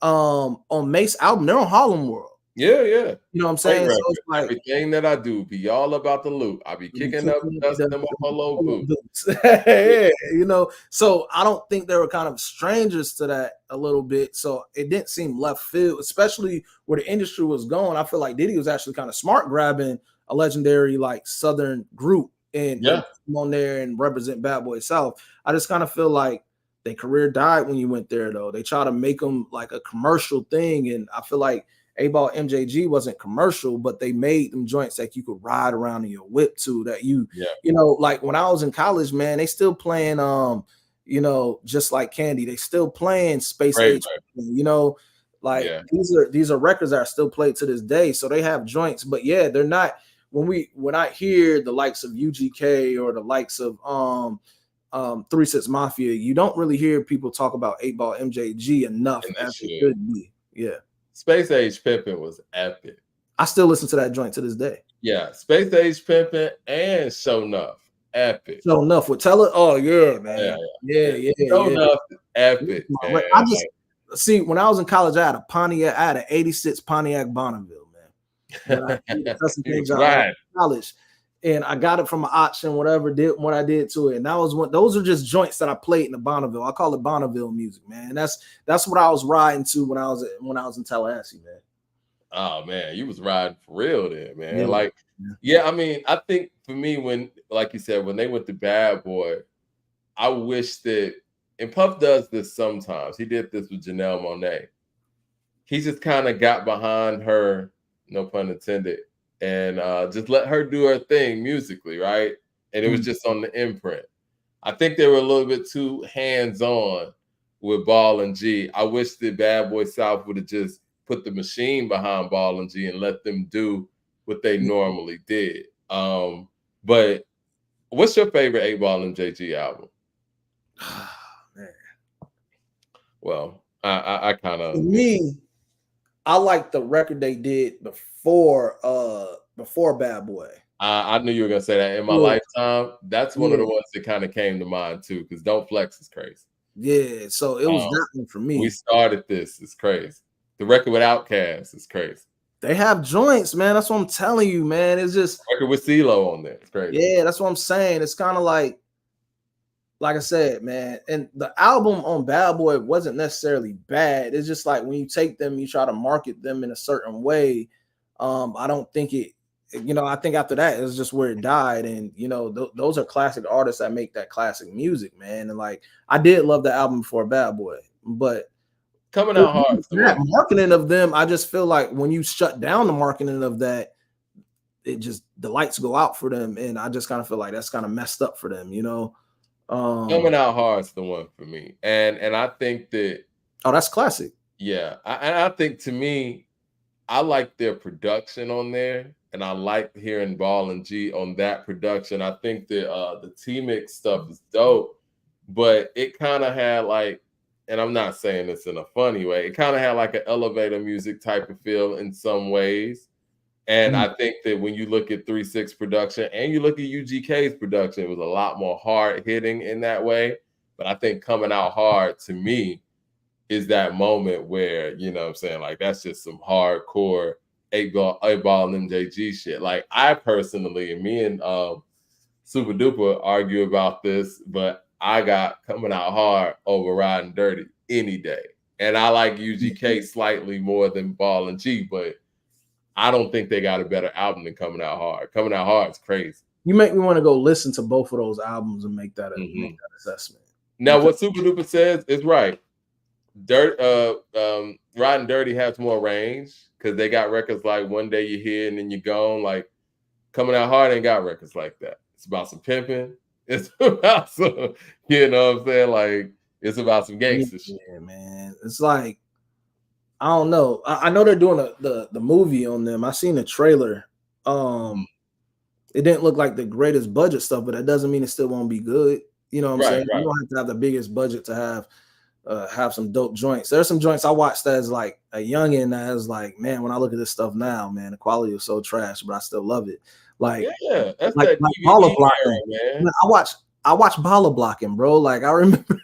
on Mace album, they're on Harlem World. Yeah. You know what I'm saying? So it's like, everything that I do be all about the loot. I be kicking up, dusting them up my low boots. Yeah, you know, so I don't think they were kind of strangers to that a little bit. So it didn't seem left field, especially where the industry was going. I feel like Diddy was actually kind of smart grabbing a legendary like Southern group and come on there and represent Bad Boy South. I just kind of feel like their career died when you went there, though. They try to make them like a commercial thing, and I feel like 8ball MJG wasn't commercial, but they made them joints that you could ride around in your whip to, that you know, like when I was in college, man, they still playing you know, Just Like Candy. They still playing Space Age, you know, like these are records that are still played to this day. So they have joints, but yeah, they're not, when I hear the likes of UGK or the likes of 3 6 Mafia, you don't really hear people talk about 8ball MJG enough as it should be. Yeah. Space Age Pimpin' was epic. I still listen to that joint to this day. Yeah, Space Age Pimpin' and Show Enough, epic. Show Enough with Teller. Oh yeah, man. Yeah. Show Enough, epic. Man. I just see, when I was in college, I had a Pontiac. I had an '86 Pontiac Bonneville, man. I college, and I got it from an auction. Whatever, did what I did to it, and that was one. Those are just joints that I played in the Bonneville. I call it Bonneville music, man. That's what I was riding to when I was in Tallahassee, man. Oh man, you was riding for real there, man. I mean, I think for me, when, like you said, when they went to Bad Boy, I wish that, and Puff does this sometimes. He did this with Janelle Monáe. He just kind of got behind her, no pun intended, and just let her do her thing musically, right? And it was just on the imprint. I think they were a little bit too hands-on with Ball and G. I wish that Bad Boy South would have just put the machine behind Ball and G and let them do what they normally did. But what's your favorite 8ball and MJG album? Man. Well, I kind of, me, I like the record they did before Bad Boy. I knew you were gonna say that. In My Lifetime, that's one of the ones that kind of came to mind too, because Don't Flex is crazy. Yeah, so it was that one for me. We started this. It's crazy. The record with Outkast is crazy. They have joints, man. That's what I'm telling you, man. It's just record with CeeLo on there. It's crazy. Yeah, that's what I'm saying. It's kind of like I said, man. And the album on Bad Boy wasn't necessarily bad. It's just like when you take them, you try to market them in a certain way. I don't think it. You know, I think after that it's just where it died. And you know, those are classic artists that make that classic music, man. And like, I did love the album before Bad Boy, but coming out hard. That marketing of them, I just feel like when you shut down the marketing of that, it just, the lights go out for them, and I just kind of feel like that's kind of messed up for them, you know. Coming Out Hard is the one for me, and I think that that's classic. Yeah, I think, to me, I like their production on there, and I like hearing Ball and G on that production. I think that the T-Mix stuff is dope, but it kind of had like, and I'm not saying this in a funny way, it kind of had like an elevator music type of feel in some ways. And I think that when you look at 3 6 production and you look at UGK's production, it was a lot more hard hitting in that way. But I think Coming Out Hard, to me, is that moment where, you know what I'm saying, like, that's just some hardcore 8ball and MJG shit. Like, I personally, and me and Super Duper argue about this, but I got Coming Out Hard over Riding Dirty any day. And I like UGK slightly more than Ball and G, but I don't think they got a better album than Coming Out Hard. Coming Out Hard is crazy. You make me want to go listen to both of those albums and make that assessment. Now, what Super Duper says is right. Riding Dirty has more range because they got records like One Day You're Here and Then You're Gone. Like Coming Out Hard ain't got records like that. It's about some pimping. It's about some, you know what I'm saying? Like it's about some gangster shit. Man. It's like, I don't know. I know they're doing the movie on them. I seen the trailer. It didn't look like the greatest budget stuff, but that doesn't mean it still won't be good. You know what I'm saying? Right. You don't have to have the biggest budget to have some dope joints. There's some joints I watched as like a youngin' that is like, man, when I look at this stuff now, man, the quality is so trash, but I still love it. Like, yeah, that's like baller blocking, man. I watch baller blocking, bro. Like I remember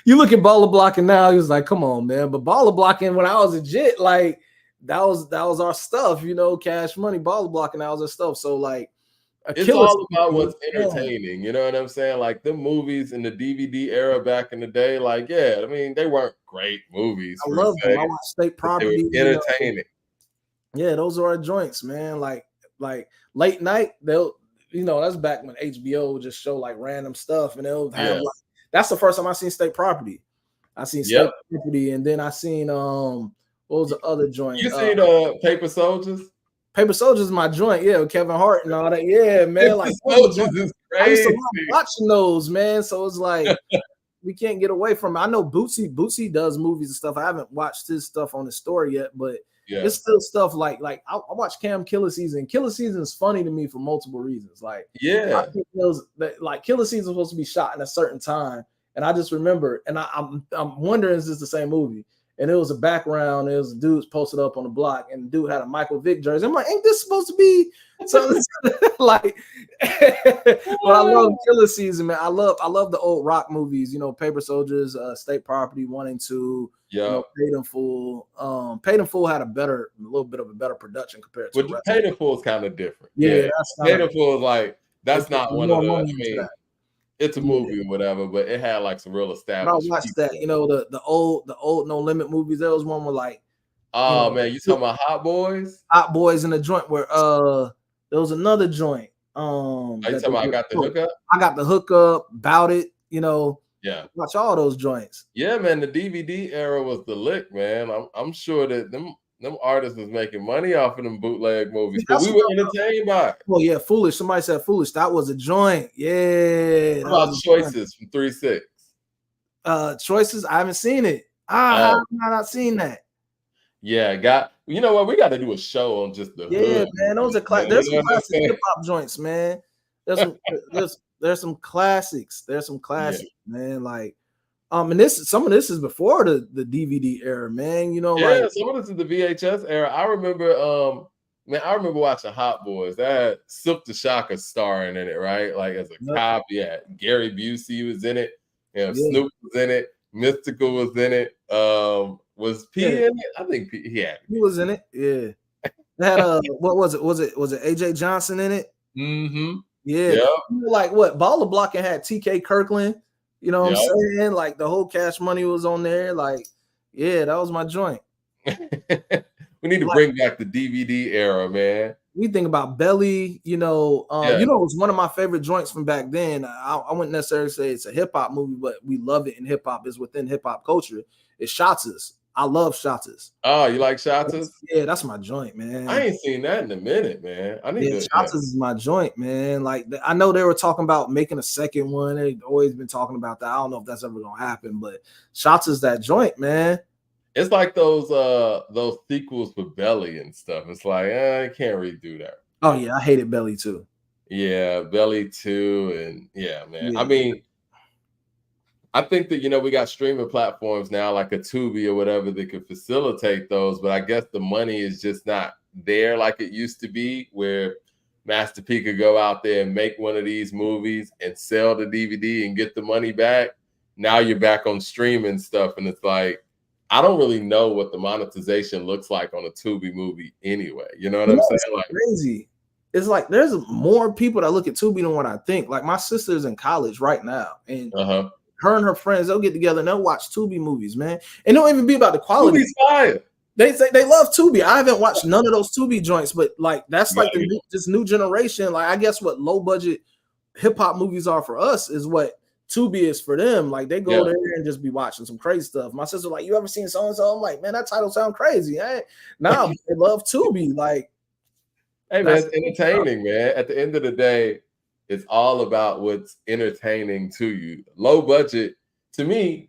you look at baller blocking now, he was like, come on, man. But baller blocking when I was a jit, like that was our stuff, you know, Cash Money, baller blocking, that was our stuff. So like it's all about what's entertaining, you know what I'm saying? Like the movies in the DVD era back in the day, like, yeah, I mean, they weren't great movies. I love them. I watched State Property. They were entertaining. Yeah, those are our joints, man. Like late night, they'll, you know, that's back when HBO would just show like random stuff, and they'll have like, that's the first time I seen State Property. I seen State Property, and then I seen what was the other joint? You seen Paper Soldiers? Paper Soldiers is my joint, yeah, with Kevin Hart and all that. Yeah, man. Like Soldiers is crazy. I used to love watching those, man. So it's like we can't get away from it. I know Bootsy does movies and stuff. I haven't watched his stuff on the story yet, but it's still stuff like I watch Cam Killer Season. Killer Season is funny to me for multiple reasons. Like, I think those like Killer Season was supposed to be shot in a certain time, and I just remember, and I'm wondering, is this the same movie? And it was a background. It was dudes posted up on the block, and the dude had a Michael Vick jersey. I'm like, ain't this supposed to be something like? But I love Killer Season, man. I love the old rock movies. You know, Paper Soldiers, State Property 1 and 2. Yeah, you know, Paid in Full. Paid in Full had a little bit of a better production compared to. But Paid in Full is kind of different. Yeah, Paid in Full is like that's not one of the. I mean, it's a movie or whatever, but it had like some real established. I watched that, you know, the old No Limit movies. There was one where like, man, you talking about Hot Boys? Hot Boys in the joint where there was another joint. Are you talking about I Got the Hookup? I Got the Hookup, Bout It, you know. Yeah, watch all those joints. Yeah, man, the DVD era was the lick, man. I'm sure that them artists was making money off of them bootleg movies, but we were entertained by it. Well, yeah, Foolish. Somebody said Foolish. That was a joint. Yeah. What about Choices from 3-6? Choices. I haven't seen it. How have I not seen that? Yeah, you know what? We got to do a show on just the hood. Man. Those are there's some classic hip hop joints, man. There's some classics. There's some classics, man. Like, and some of this is before the DVD era, man. You know, some of this is the VHS era. I remember, I remember watching Hot Boys. That had Silk the Shocker starring in it, right? Like as a cop. Yeah, Gary Busey was in it. Snoop was in it. Mystical was in it. Was P in it? I think he was in it. Yeah. That what was it? Was it AJ Johnson in it? Mm-hmm. Yeah. Yep. Like what? Baller Blocking had TK Kirkland. You know what I'm saying? Like the whole Cash Money was on there. Like, yeah, that was my joint. We need to bring back the DVD era, man. We think about Belly, you know. You know, it was one of my favorite joints from back then. I wouldn't necessarily say it's a hip hop movie, but we love it in hip hop. It's within hip hop culture. It's Shotzes. I love Shotzes. Oh, you like Shotzes? Yeah, that's my joint, man. I ain't seen that in a minute, man. Shotzes is my joint, man. Like I know they were talking about making a second one. They've always been talking about that. I don't know if that's ever gonna happen, but Shotzes that joint, man. It's like those sequels for Belly and stuff. It's like I can't redo that. Oh yeah, I hated Belly too. Yeah, Belly 2, and man. I mean, I think that, you know, we got streaming platforms now like a Tubi or whatever that could facilitate those, but I guess the money is just not there like it used to be, where Master P could go out there and make one of these movies and sell the DVD and get the money back. Now you're back on streaming stuff, and it's like, I don't really know what the monetization looks like on a Tubi movie anyway. You know what I'm saying? Like, crazy. it's like there's more people that look at Tubi than what I think. Like my sister's in college right now, and her and her friends, they'll get together and they'll watch Tubi movies, man. And it don't even be about the quality. Tubi's fire. They say they love Tubi. I haven't watched none of those Tubi joints, but like that's like this new generation. Like I guess what low budget hip hop movies are for us is what Tubi is for them. Like they go there and just be watching some crazy stuff. My sister like, you ever seen so and so? I'm like, man, that title sound crazy. Now they love Tubi. Like, hey man, it's entertaining, man. At the end of the day, it's all about what's entertaining to you. Low budget, to me,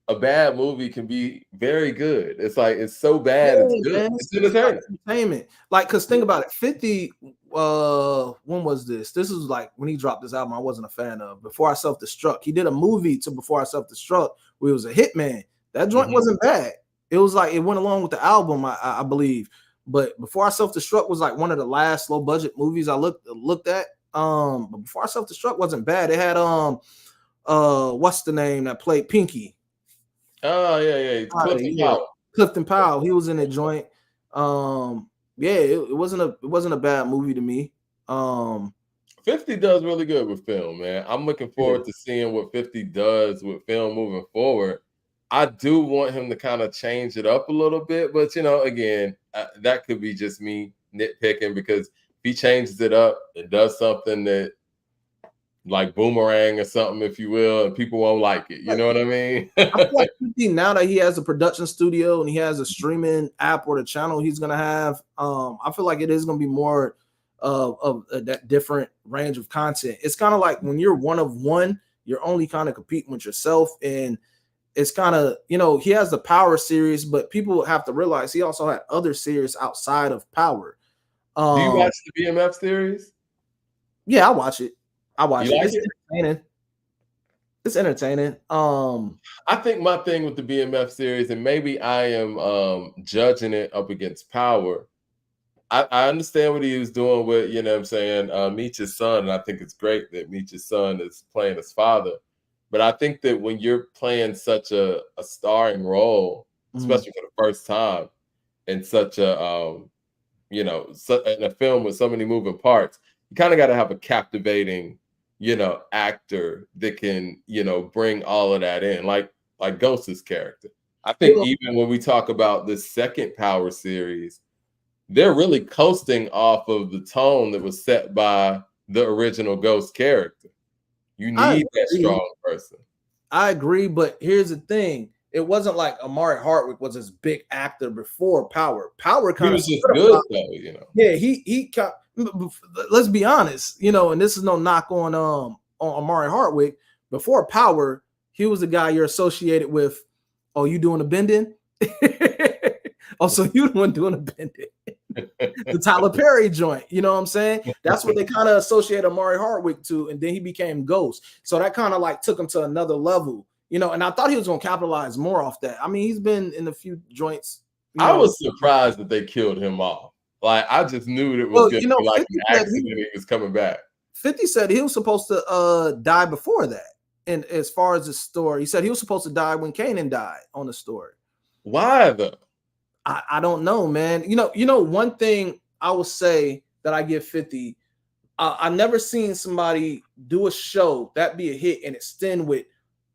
a bad movie can be very good. It's like it's so bad, it's good. Man, it's entertainment. Like, cause think about it. 50. When was this? This was like when he dropped this album. I wasn't a fan of. Before I Self-Destruct, he did a movie to Before I Self-Destruct where it was a hitman. That joint wasn't bad. It was like it went along with the album, I believe. But Before I Self-Destruct was like one of the last low budget movies I looked at. But Before I Self-Destruct wasn't bad. It had what's the name that played Pinky? Oh yeah. Clifton Powell. He was in that joint. It wasn't a bad movie to me. 50 does really good with film, man. I'm looking forward to seeing what 50 does with film moving forward. I do want him to kind of change it up a little bit, but again, that could be just me nitpicking because if he changes it up and does something that like Boomerang or something, if you will, and people won't like it. You know what I mean? I feel like 50 now that he has a production studio and he has a streaming app or the channel he's gonna have, I feel like it is gonna be more of that different range of content. It's kind of like when you're one of one, you're only kind of competing with yourself, and it's kind of he has the Power series, but people have to realize he also had other series outside of Power. Do you watch the BMF series? Yeah, I watch it. It's entertaining. It's entertaining. I think my thing with the BMF series, and maybe I am judging it up against Power. I understand what he was doing with, Meech's son, and I think it's great that Meech's son is playing his father. But I think that when you're playing such a starring role, especially for the first time, in such a in a film with so many moving parts, you kind of got to have a captivating actor that can, bring all of that in, like Ghost's character. I think even when we talk about the second Power series, they're really coasting off of the tone that was set by the original Ghost character. You need that strong person. I agree, but here's the thing. It wasn't like Amari Hardwick was this big actor before Power. Power kind of was just good though, Yeah, he let's be honest, and this is no knock on Amari Hardwick. Before Power, he was the guy you're associated with. Oh, you doing a bending? Oh, so you the one doing a bending. The Tyler Perry joint, you know what I'm saying? That's what they kind of associate Amari Hardwick to, and then he became Ghost. So that kind of like took him to another level, and I thought he was going to capitalize more off that. I mean, he's been in a few joints. I was surprised that they killed him off. Like, I just knew it was going to be like an accident. He was coming back. 50 said he was supposed to die before that. And as far as the story, he said he was supposed to die when Kayne died on the story. Why though? I don't know, man. One thing I will say that I give 50, I never seen somebody do a show that be a hit and extend with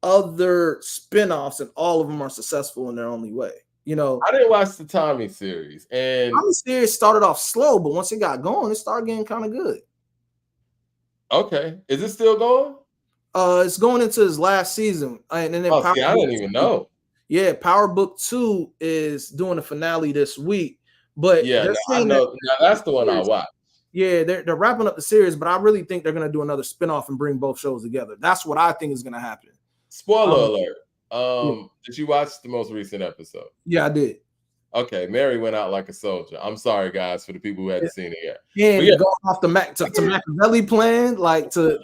other spinoffs, and all of them are successful in their only way. I didn't watch the Tommy series, and Tommy series started off slow, but once it got going, it started getting kind of good. Okay, is it still going? It's going into his last season, and then I didn't even know. Yeah, Power Book 2 is doing a finale this week, but I know that's the one I watched. Yeah, they're wrapping up the series, but I really think they're going to do another spinoff and bring both shows together. That's what I think is going to happen. Spoiler alert. Did you watch the most recent episode? Yeah, I did. Okay, Mary went out like a soldier. I'm sorry, guys, for the people who hadn't seen it yet. Yeah, going off the Machiavelli plan, like to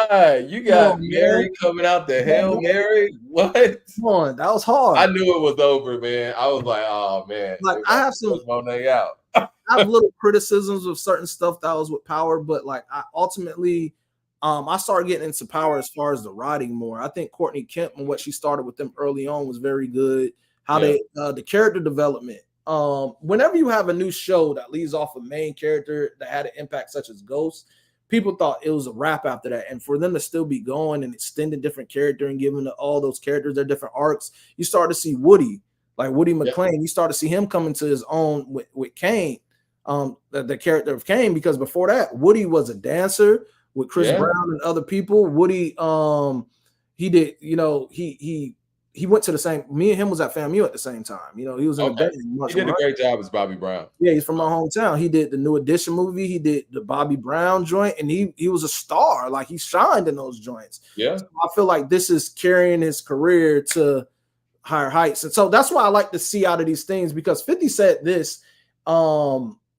right. You got Mary coming out the Hail Mary. What? Come on, that was hard. I knew it was over, man. I was like, oh man. Like I have some Monet out. I have little criticisms of certain stuff that was with Power, but like I ultimately I started getting into Power as far as the writing more. I think Courtney Kemp and what she started with them early on was very good. How they the character development whenever you have a new show that leads off a main character that had an impact such as Ghost, people thought it was a wrap after that. And for them to still be going and extending different character and giving all those characters their different arcs, you start to see Woody, like Woody McClain. You start to see him come into his own with Kayne, the character of Kayne, because before that, Woody was a dancer with Chris Brown and other people. Woody, he did, he went to the same. Me and him was at FAMU at the same time. He was in the band. He did a great job as Bobby Brown. Yeah, he's from my hometown. He did the New Edition movie. He did the Bobby Brown joint, and he was a star. Like, he shined in those joints. Yeah, so I feel like this is carrying his career to higher heights, and so that's why I like to see out of these things, because 50 said this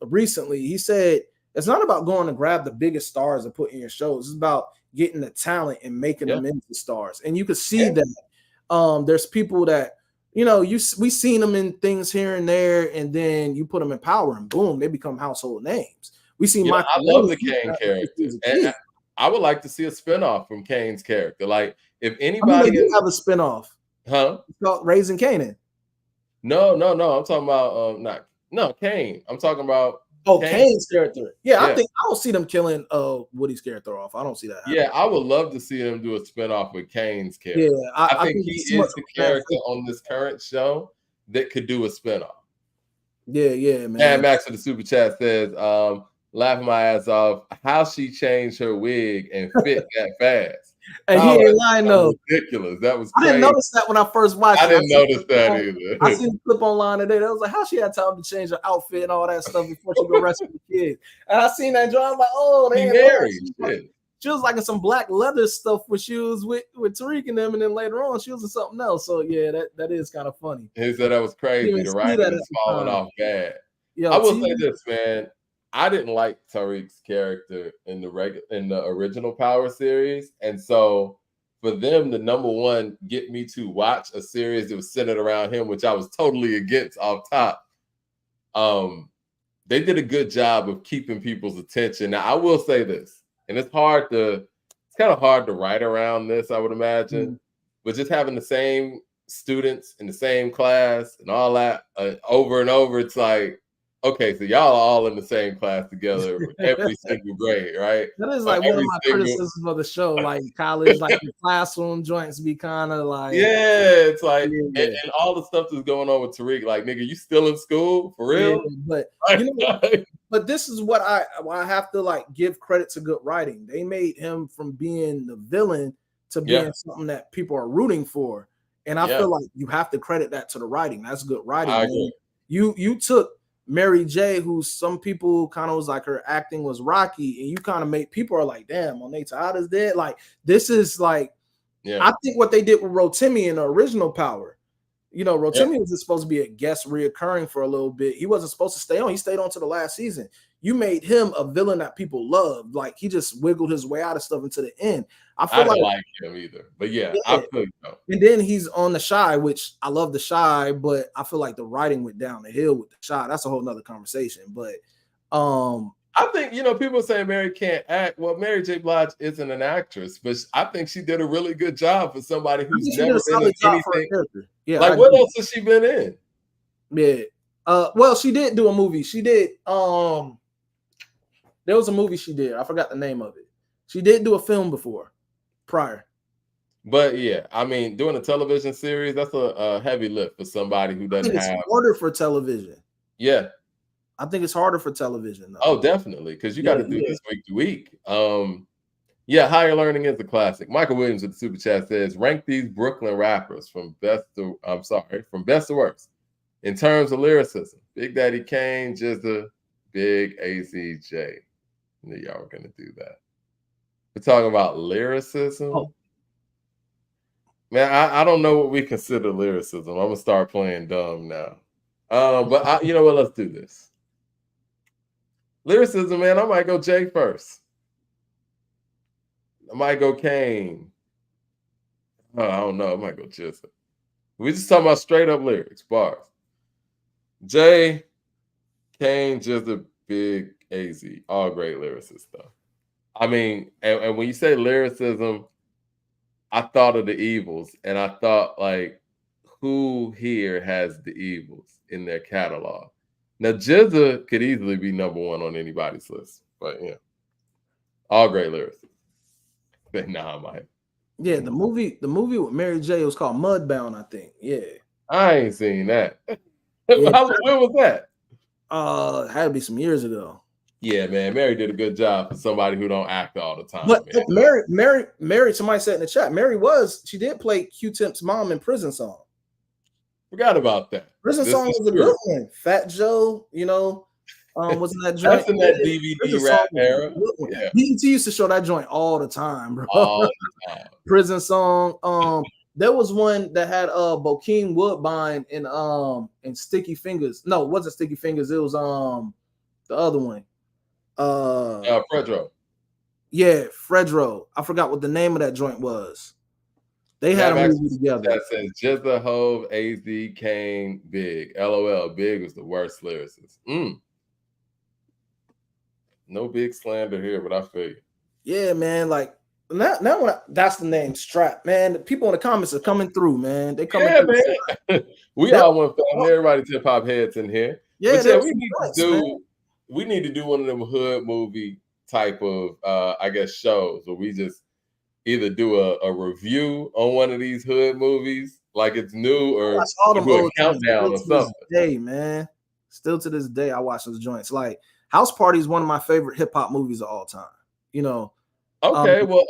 recently. He said it's not about going to grab the biggest stars and put in your shows. It's about getting the talent and making them into stars, and you can see that. There's people that, we seen them in things here and there, and then you put them in power and boom, they become household names. We see I love the Kayne character. And I would like to see a spinoff from Kayne's character. Like, if anybody they have a spinoff. Huh? It's called Raising Kanan. No. I'm talking about Kayne. I'm talking about Kayne's character. Yeah, I don't see them killing Woody's character off. I don't see that happening. Yeah, I would love to see them do a spinoff with Kayne's character. Yeah, I think he is the character on this current show that could do a spinoff. Yeah, man. And Max in the super chat says, laughing my ass off, how she changed her wig and fit that fast. And he ain't lying though. Ridiculous. That was crazy. I didn't notice that when I first watched it. I didn't notice that either. I seen a clip online today that was like how she had time to change her outfit and all that stuff before she go rescue the kids. And I seen that joint. I was like, oh, they married. She was like in some black leather stuff when she was with Tariq and them, and then later on she was in something else. So yeah, that is kind of funny. He said that was crazy. The writing is falling off bad. I will say this, man. I didn't like Tariq's character in the original Power series, and so for them to number one get me to watch a series that was centered around him, which I was totally against off top, they did a good job of keeping people's attention. Now I will say this, and it's kind of hard to write around this, I would imagine, but just having the same students in the same class and all that over and over, it's like, okay, so y'all are all in the same class together every single grade, right? That is like one of my criticisms of the show. Like college, like the classroom joints be kind of like, it's like, and all the stuff that's going on with Tariq, like, nigga, you still in school for real? Yeah, but this is what I have to like give credit to good writing. They made him from being the villain to being something that people are rooting for, and I feel like you have to credit that to the writing. That's good writing. I agree. You took Mary J, who some people kind of was like her acting was rocky, and you kind of make people are like, damn, Monet Tejada's dead. Like, this is like, I think what they did with Rotimi in the original Power, Rotimi was just supposed to be a guest reoccurring for a little bit. He wasn't supposed to stay on. He stayed on to the last season. You made him a villain that people loved. Like, he just wiggled his way out of stuff into the end. I don't like him either, but I feel so. And then he's on The Shy, which I love The Shy, but I feel like the writing went down the hill with The Shy. That's a whole nother conversation. But I think, people say Mary can't act. Well, Mary J. Blige isn't an actress, but I think she did a really good job for somebody who's never been in anything. Yeah, like, what else has she been in? Yeah. Well, she did do a movie. She did. There was a movie she did. I forgot the name of it. She did do a film before, prior. But yeah, I mean, doing a television series, that's a heavy lift for somebody who doesn't have. It's harder for television. Yeah. I think it's harder for television, though. Oh, definitely, because you got to do this week to week. Higher learning is a classic. Michael Williams with the super chat says, rank these Brooklyn rappers from best to worst in terms of lyricism. Big Daddy Kane, Jizza, Big AZJ. I knew y'all were gonna do that. We're talking about lyricism. Oh. Man, I don't know what we consider lyricism. I'm gonna start playing dumb now. But you know what? Let's do this. Lyricism, man. I might go Jay first. I might go Kane. I don't know. I might go Jizza. We just talking about straight up lyrics, bars. Jay, Kane, Jizza, Big, AZ, all great lyricists, though. I mean, and when you say lyricism, I thought of the Evils, and I thought, like, who here has the Evils? in their catalog. Now, GZA could easily be number one on anybody's list, but yeah, all great lyrics. But nah, Mike. Yeah, the movie with Mary J. was called Mudbound, I think. Yeah, I ain't seen that. Yeah. When was that? It had to be some years ago. Yeah, man, Mary did a good job for somebody who don't act all the time. But man. Mary. Somebody said in the chat, she did play Q-Tip's mom in Prison Song. Forgot about that. Prison Song was a good one. Fat Joe, wasn't that joint? That's in that DVD rap era. Yeah. BET used to show that joint all the time, bro. All the time. Prison Song. There was one that had Bokeem Woodbine and Sticky Fingers. No, it wasn't Sticky Fingers. It was the other one. Fredro. Yeah, Fredro. I forgot what the name of that joint was. They had a movie together. That says GZA, Hove, AZ, Kayne, Big. LOL. Big was the worst lyricist. No big slander here, but I feel you. Yeah, man. Like now that's the name Strap, man. The people in the comments are coming through, man. They coming through. Man. We all want family. Everybody's hip hop heads in here. Yeah, we need to do one of them hood movie type of I guess shows where we just either do a review on one of these hood movies like it's new, or do a countdown or something. Man. Still to this day, I watch those joints. Like House Party is one of my favorite hip hop movies of all time. Okay, well, all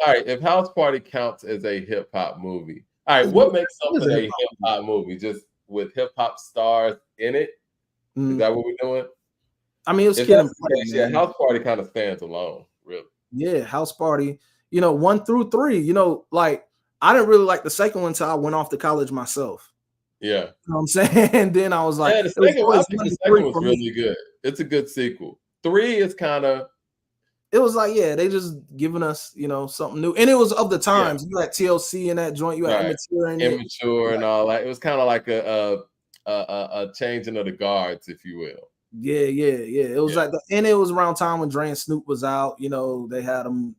right. If House Party counts as a hip hop movie, all right. What makes something a hip hop movie? Just with hip hop stars in it? Is that what we're doing? I mean, it was Kid and Play. Yeah, House Party kind of stands alone, really. Yeah, House Party. 1 through 3. Like I didn't really like the second one until I went off to college myself. Yeah, you know what I'm saying. Then I was like, the second one was really good. It's a good sequel. 3 is kind of. It was like, yeah, they just giving us, something new, and it was of the times. You had TLC in that joint. You had Immature and all that. It was kind of like a changing of the guards, if you will. Yeah. It was like, and it was around time when Dre and Snoop was out. They had them.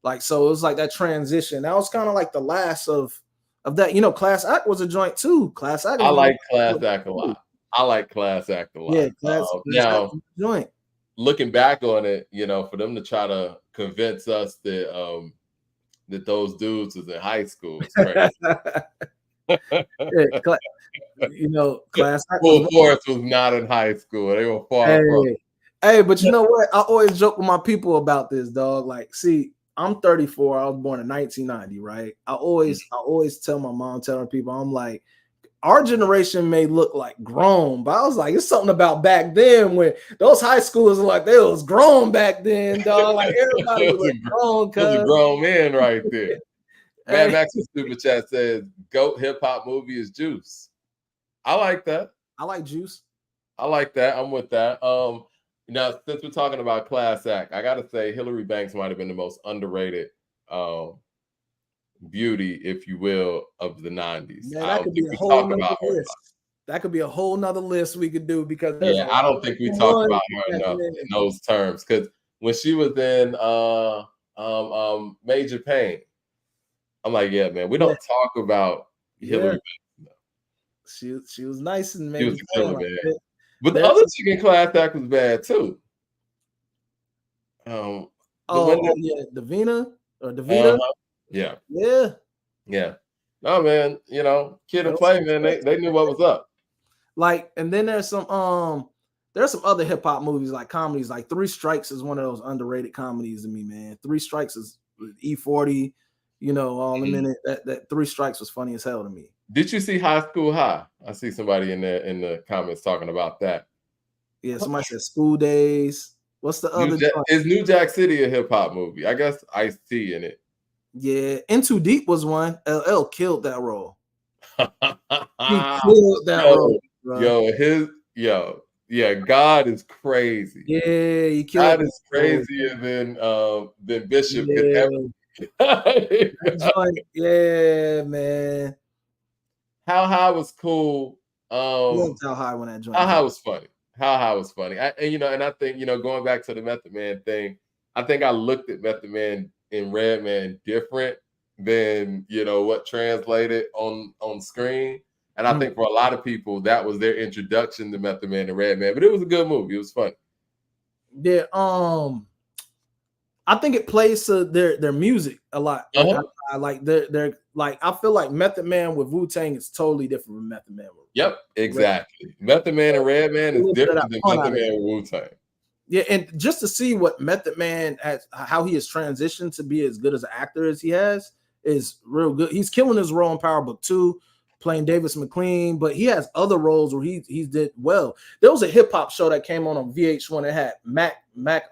Like so, it was like that transition. That was kind of like the last of that. Class Act was a joint too. Class Act. I like Class Act a lot. Yeah, Class now joint. Looking back on it, for them to try to convince us that that those dudes was in high school, it's crazy. Class Act Full Force was not in high school. They were far from. Hey, but you know what? I always joke with my people about this, dog. Like, see, I'm 34. I was born in 1990, right? I always tell my mom, telling people, I'm like, our generation may look like grown, but I was like, it's something about back then when those high schoolers were like, they was grown back then, dog. Like everybody was grown. Those are grown men right there. Mad Max's super chat says, GOAT hip hop movie is Juice. I like that. I like Juice. I like that. I'm with that. Now, since we're talking about Class Act, I gotta say Hillary Banks might have been the most underrated beauty, if you will, of the 90s. Man, that could be a whole nother list. That could be a whole nother list we could do because I don't think we talk about her enough in those terms. Because when she was in Major Pain, I'm like, yeah, man, we don't talk about Hillary Banks. She was nice and Major Pain. But the other chick in Class Act was bad too. Davina or Davina. Yeah. No, man, Kid and Play, man, they knew what was up. Like, and then there's some other hip hop movies, like comedies, like 3 Strikes is one of those underrated comedies to me, man. 3 Strikes is E40, all in a minute. That 3 Strikes was funny as hell to me. Did you see High School High? I see somebody in the comments talking about that. Yeah, somebody said School Days. What's the other? Is New Jack City a hip hop movie? I guess Ice-T in it. Yeah, In Too Deep was one. LL killed that role. He killed that role. Bro. God is crazy. Yeah, he killed. God is crazier than Bishop could ever. Yeah, man. How High was cool. How High when that joint. How High was funny. How High was funny. And I think going back to the Method Man thing, I think I looked at Method Man and Redman different than what translated on screen. And I think for a lot of people, that was their introduction to Method Man and Redman. But it was a good movie. It was fun. Yeah, I think it plays to their music a lot. I like their like I feel like Method Man with Wu-Tang is totally different from Method Man with Yep, exactly. Method Man and Redman is different than Method Man with Wu-Tang. Yeah, and just to see what Method Man has, how he has transitioned to be as good as an actor as he has, is real good. He's killing his role in Power Book 2, playing Davis McLean, but he has other roles where he did well. There was a hip hop show that came on VH1 that had Mac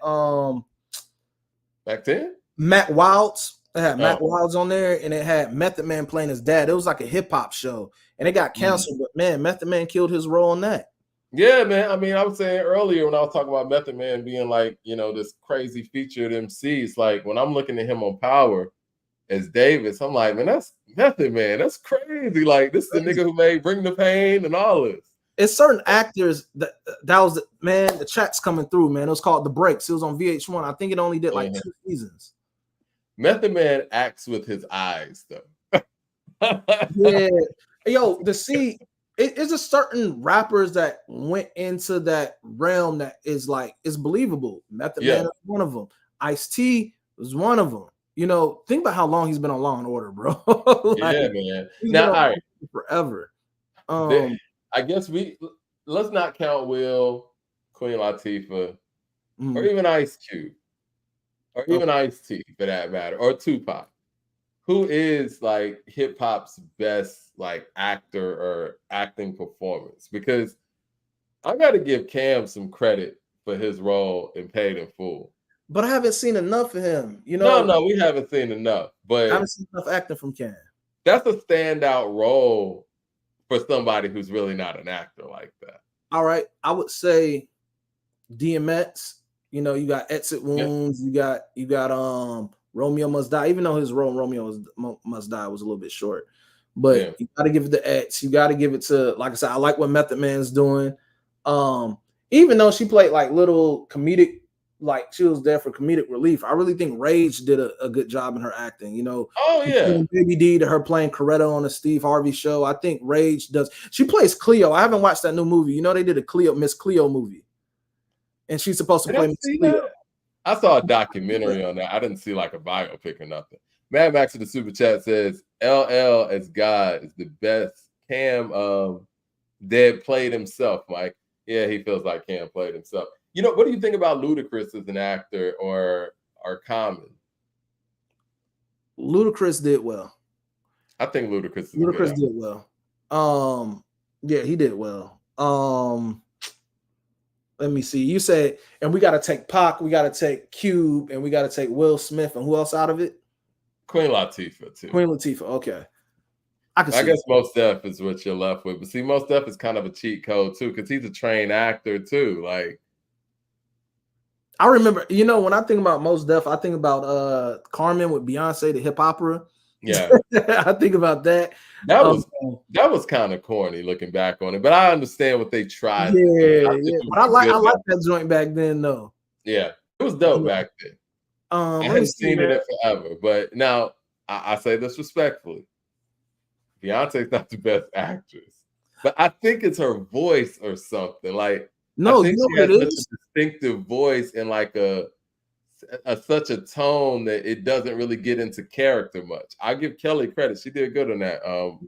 10? Matt Wilds. It had Matt Wilds on there, and it had Method Man playing his dad. It was like a hip hop show, and it got canceled. But man, Method Man killed his role in that. Yeah, man. I mean, I was saying earlier when I was talking about Method Man being like, you know, this crazy featured MC. It's like when I'm looking at him on Power as Davis, I'm like, man, that's Method Man. That's crazy. Like, this is the nigga who made Bring the Pain and all this. It's certain actors that was man. The chat's coming through, man. It was called The Breaks. It was on VH1. I think it only did like 2 seasons. Method Man acts with his eyes, though. Yeah, yo, to see. It's a certain rappers that went into that realm that is like it's believable. Method Man is one of them. Ice-T was one of them. You know, think about how long he's been on Law and Order, bro. Like, yeah, man. Now, all right, forever. I guess let's not count Will, Queen Latifah, or even Ice Cube, or even Ice-T for that matter, or Tupac. Who is like hip hop's best like actor or acting performance? Because I got to give Cam some credit for his role in Paid in Full. But I haven't seen enough of him. You know, no, we haven't seen enough. But I haven't seen enough acting from Cam. That's a standout role for somebody who's really not an actor like that. All right, I would say DMX. You know, you got Exit Wounds. You got Romeo Must Die, even though his role in Romeo Must Die was a little bit short. But you got to give it to X. You got to give it to, like I said, I like what Method Man's doing. Even though she played like little comedic, like she was there for comedic relief, I really think Rage did a good job in her acting. You know, Baby D to her playing Coretta on the Steve Harvey show. I think Rage does. She plays Cleo. I haven't watched that new movie. You know, they did a Miss Cleo movie, and she's supposed to play Miss Cleo. I saw a documentary on that. I didn't see like a biopic or nothing. Mad Max in the super chat says LL as God is the best. Cam Dead played himself, Mike. Yeah, he feels like Cam played himself. You know, what do you think about Ludacris as an actor or Common? Ludacris did well. I think Ludacris did well. Yeah, he did well. Let me see. You said, and we got to take Pac, we got to take Cube, and we got to take Will Smith, and who else out of it? Queen Latifah too. Queen Latifah. Okay. I guess Mos Def is what you're left with, but see, Mos Def is kind of a cheat code too, because he's a trained actor too. Like, I remember, you know, when I think about Mos Def, I think about Carmen with Beyonce, the hip opera. Yeah, I think about that. That was kind of corny looking back on it, but I understand what they tried. Yeah. But I like that joint back then, though. Yeah, it was dope back then. I haven't seen it in forever, but now I say this respectfully: Beyonce's not the best actress, but I think it's her voice or something. Like, no, I think you know she has such a distinctive voice and like such a tone that it doesn't really get into character much. I give Kelly credit; she did good on that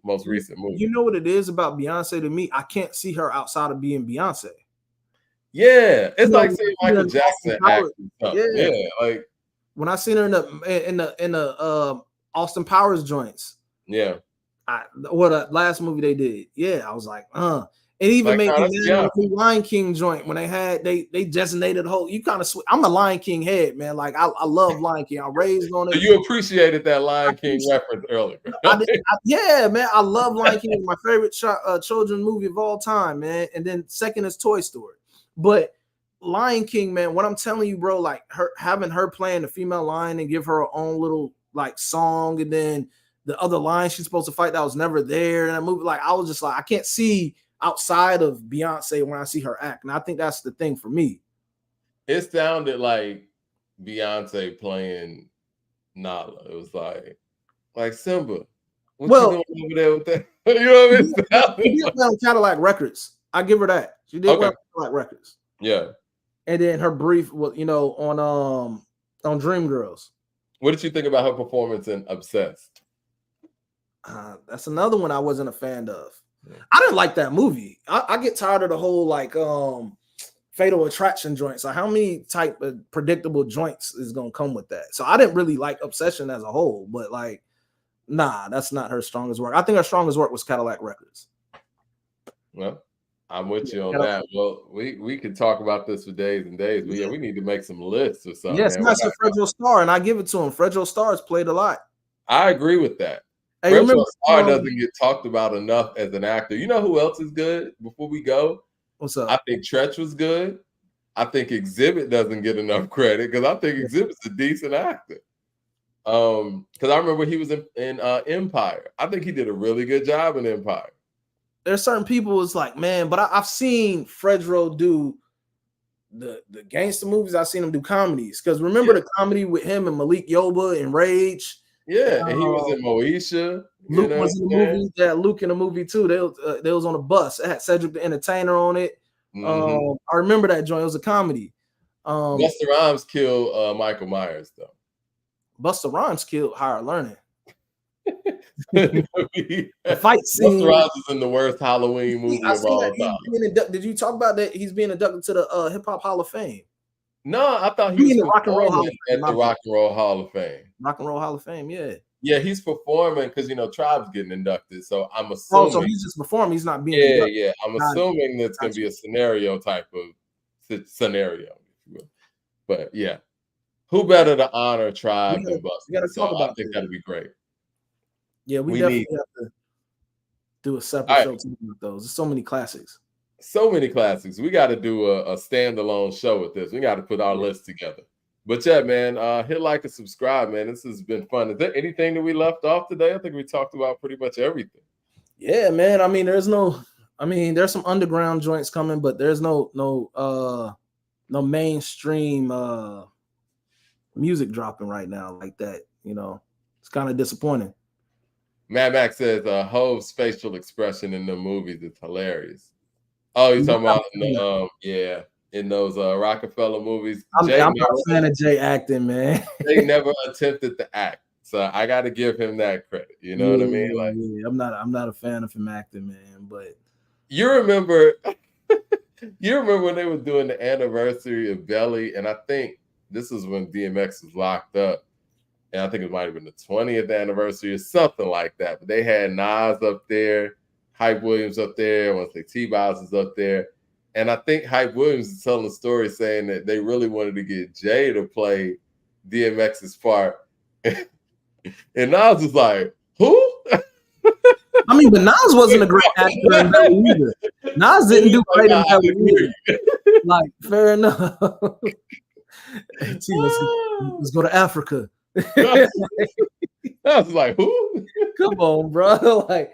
most recent movie. You know what it is about Beyonce to me? I can't see her outside of being Beyonce. Yeah, it's like saying Michael Jackson acting. Yeah, like when I seen her in the Austin Powers joints. Yeah, the last movie they did. Yeah, I was like, It even made me mad the Lion King joint when they designated the whole. You kind of I'm a Lion King head, man. Like I love Lion King. I raised on it. So you appreciated that Lion King reference earlier. Yeah, man. I love Lion King. It's my favorite children's movie of all time, man. And then second is Toy Story. But Lion King, man, what I'm telling you, bro, like having her playing the female lion and give her her own little like song, and then the other lion she's supposed to fight that was never there in that movie. Like I was just like, I can't see outside of Beyonce when I see her act. And I think that's the thing for me. It sounded like Beyonce playing Nala. It was like Simba, What Well, you doing over there with that? You know what I mean? she did well on Cadillac Records. I give her that. She did well on Cadillac Records. Yeah. And then her brief, on Dreamgirls. What did you think about her performance in Obsessed? That's another one I wasn't a fan of. Yeah. I didn't like that movie. I get tired of the whole Fatal Attraction joints. So how many type of predictable joints is gonna come with that? So I didn't really like Obsession as a whole, but nah, that's not her strongest work. I think her strongest work was Cadillac Records. Well, I'm with you on that. Well, we could talk about this for days and days, but we need to make some lists or something. Yes, that's a Fredro Starr, and I give it to him. Fredro Starr's played a lot. I agree with that. Hey, Fredro Starr doesn't get talked about enough as an actor. You know who else is good before we go? What's up? I think Tretch was good. I think Exhibit doesn't get enough credit because I think Exhibit's a decent actor. Because I remember he was in Empire. I think he did a really good job in Empire. There's certain people it's like, man, but I've seen Fredro do the gangster movies. I've seen him do comedies. Because remember the comedy with him and Malik Yoba and Rage? Yeah, and he was in Moesha. Luke was in the movie. Yeah, Luke in the movie too. They was on a bus. It had Cedric the Entertainer on it. I remember that joint. It was a comedy. Busta Rhymes killed Michael Myers though. Busta Rhymes killed Higher Learning. The fight scene. Busta Rhymes is in the worst Halloween movie of all time. Did you talk about that? He's being inducted to the Hip Hop Hall of Fame. No, I thought he was in the Rock and Roll Hall at the Rock and Roll Hall of Fame. Rock and Roll Hall of Fame, yeah. Yeah, he's performing because Tribe's getting inducted. So I'm assuming. Oh, so he's just performing. He's not being inducted. Yeah. I'm assuming that's going to be a scenario type of scenario, if you will. But yeah, who better to honor Tribe than Busta? So I think that'd be great. Yeah, we definitely have to do a separate show with those. There's so many classics. So many classics. We got to do a standalone show with this. We got to put our list together. But yeah, man, hit like and subscribe, man. This has been fun. Is there anything that we left off today? I think we talked about pretty much everything. Yeah, man. I mean, there's some underground joints coming, but there's no mainstream music dropping right now like that. It's kind of disappointing. Mad Max says Hove's facial expression in the movies is hilarious. Oh, you're talking about in those Rockefeller movies. I'm not a fan of Jay acting, man. They never attempted to act, so I got to give him that credit. You know what I mean? Like, I'm not a fan of him acting, man. But you remember when they were doing the anniversary of Belly, and I think this is when DMX was locked up, and I think it might have been the 20th anniversary or something like that. But they had Nas up there, Hype Williams up there, I want to say T-Boz is up there. And I think Hype Williams is telling a story saying that they really wanted to get Jay to play DMX's part. And Nas was like, who? I mean, but Nas wasn't a great actor in Belly either. Nas didn't do great in Belly either. Like, fair enough. Let's go to Africa. I was like, who? Come on, bro. Like,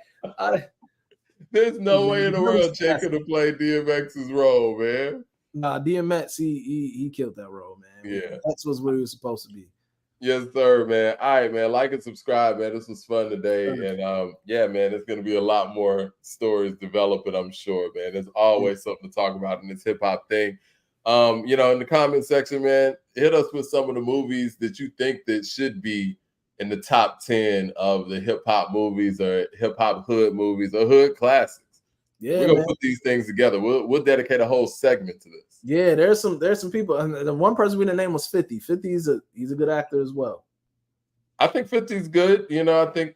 there's no way in the world Jay could have played DMX's role, man. Nah, DMX, he killed that role, man. Yeah. That's where he was supposed to be. Yes, sir, man. All right, man. Like and subscribe, man. This was fun today. And yeah, man, there's gonna be a lot more stories developing, I'm sure, man. There's always something to talk about in this hip-hop thing. In the comment section, man, hit us with some of the movies that you think that should be in the top 10 of the hip-hop movies or hip-hop hood movies or hood classics. Yeah, we're gonna put these things together. We'll dedicate a whole segment to this. Yeah, there's some people, and the one person we didn't name was 50. 50 he's a good actor as well. I think 50's good. I think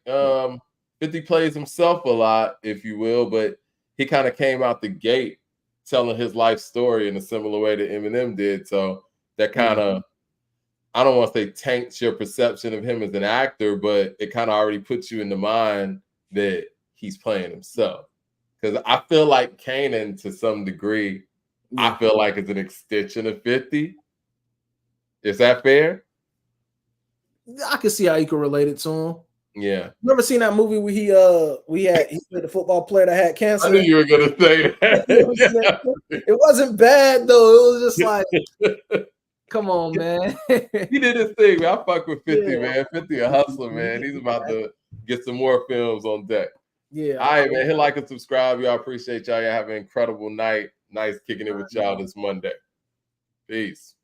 50 plays himself a lot, if you will, but he kind of came out the gate telling his life story in a similar way that Eminem did. So that kind of, I don't want to say taints your perception of him as an actor, but it kind of already puts you in the mind that he's playing himself. Because I feel like Kayne, to some degree, I feel like it's an extension of 50. Is that fair? I can see how you can relate it to him. Yeah. You ever seen that movie where he played the football player that had cancer? I knew you were gonna say that. It wasn't bad though. It was just like, come on, man. He did his thing, man. I fuck with 50, man. 50 a hustler, man. He's about to get some more films on deck. Yeah. All right, man. Hit like and subscribe. Y'all appreciate y'all. Y'all have an incredible night. Nice kicking it with y'all this Monday. Peace.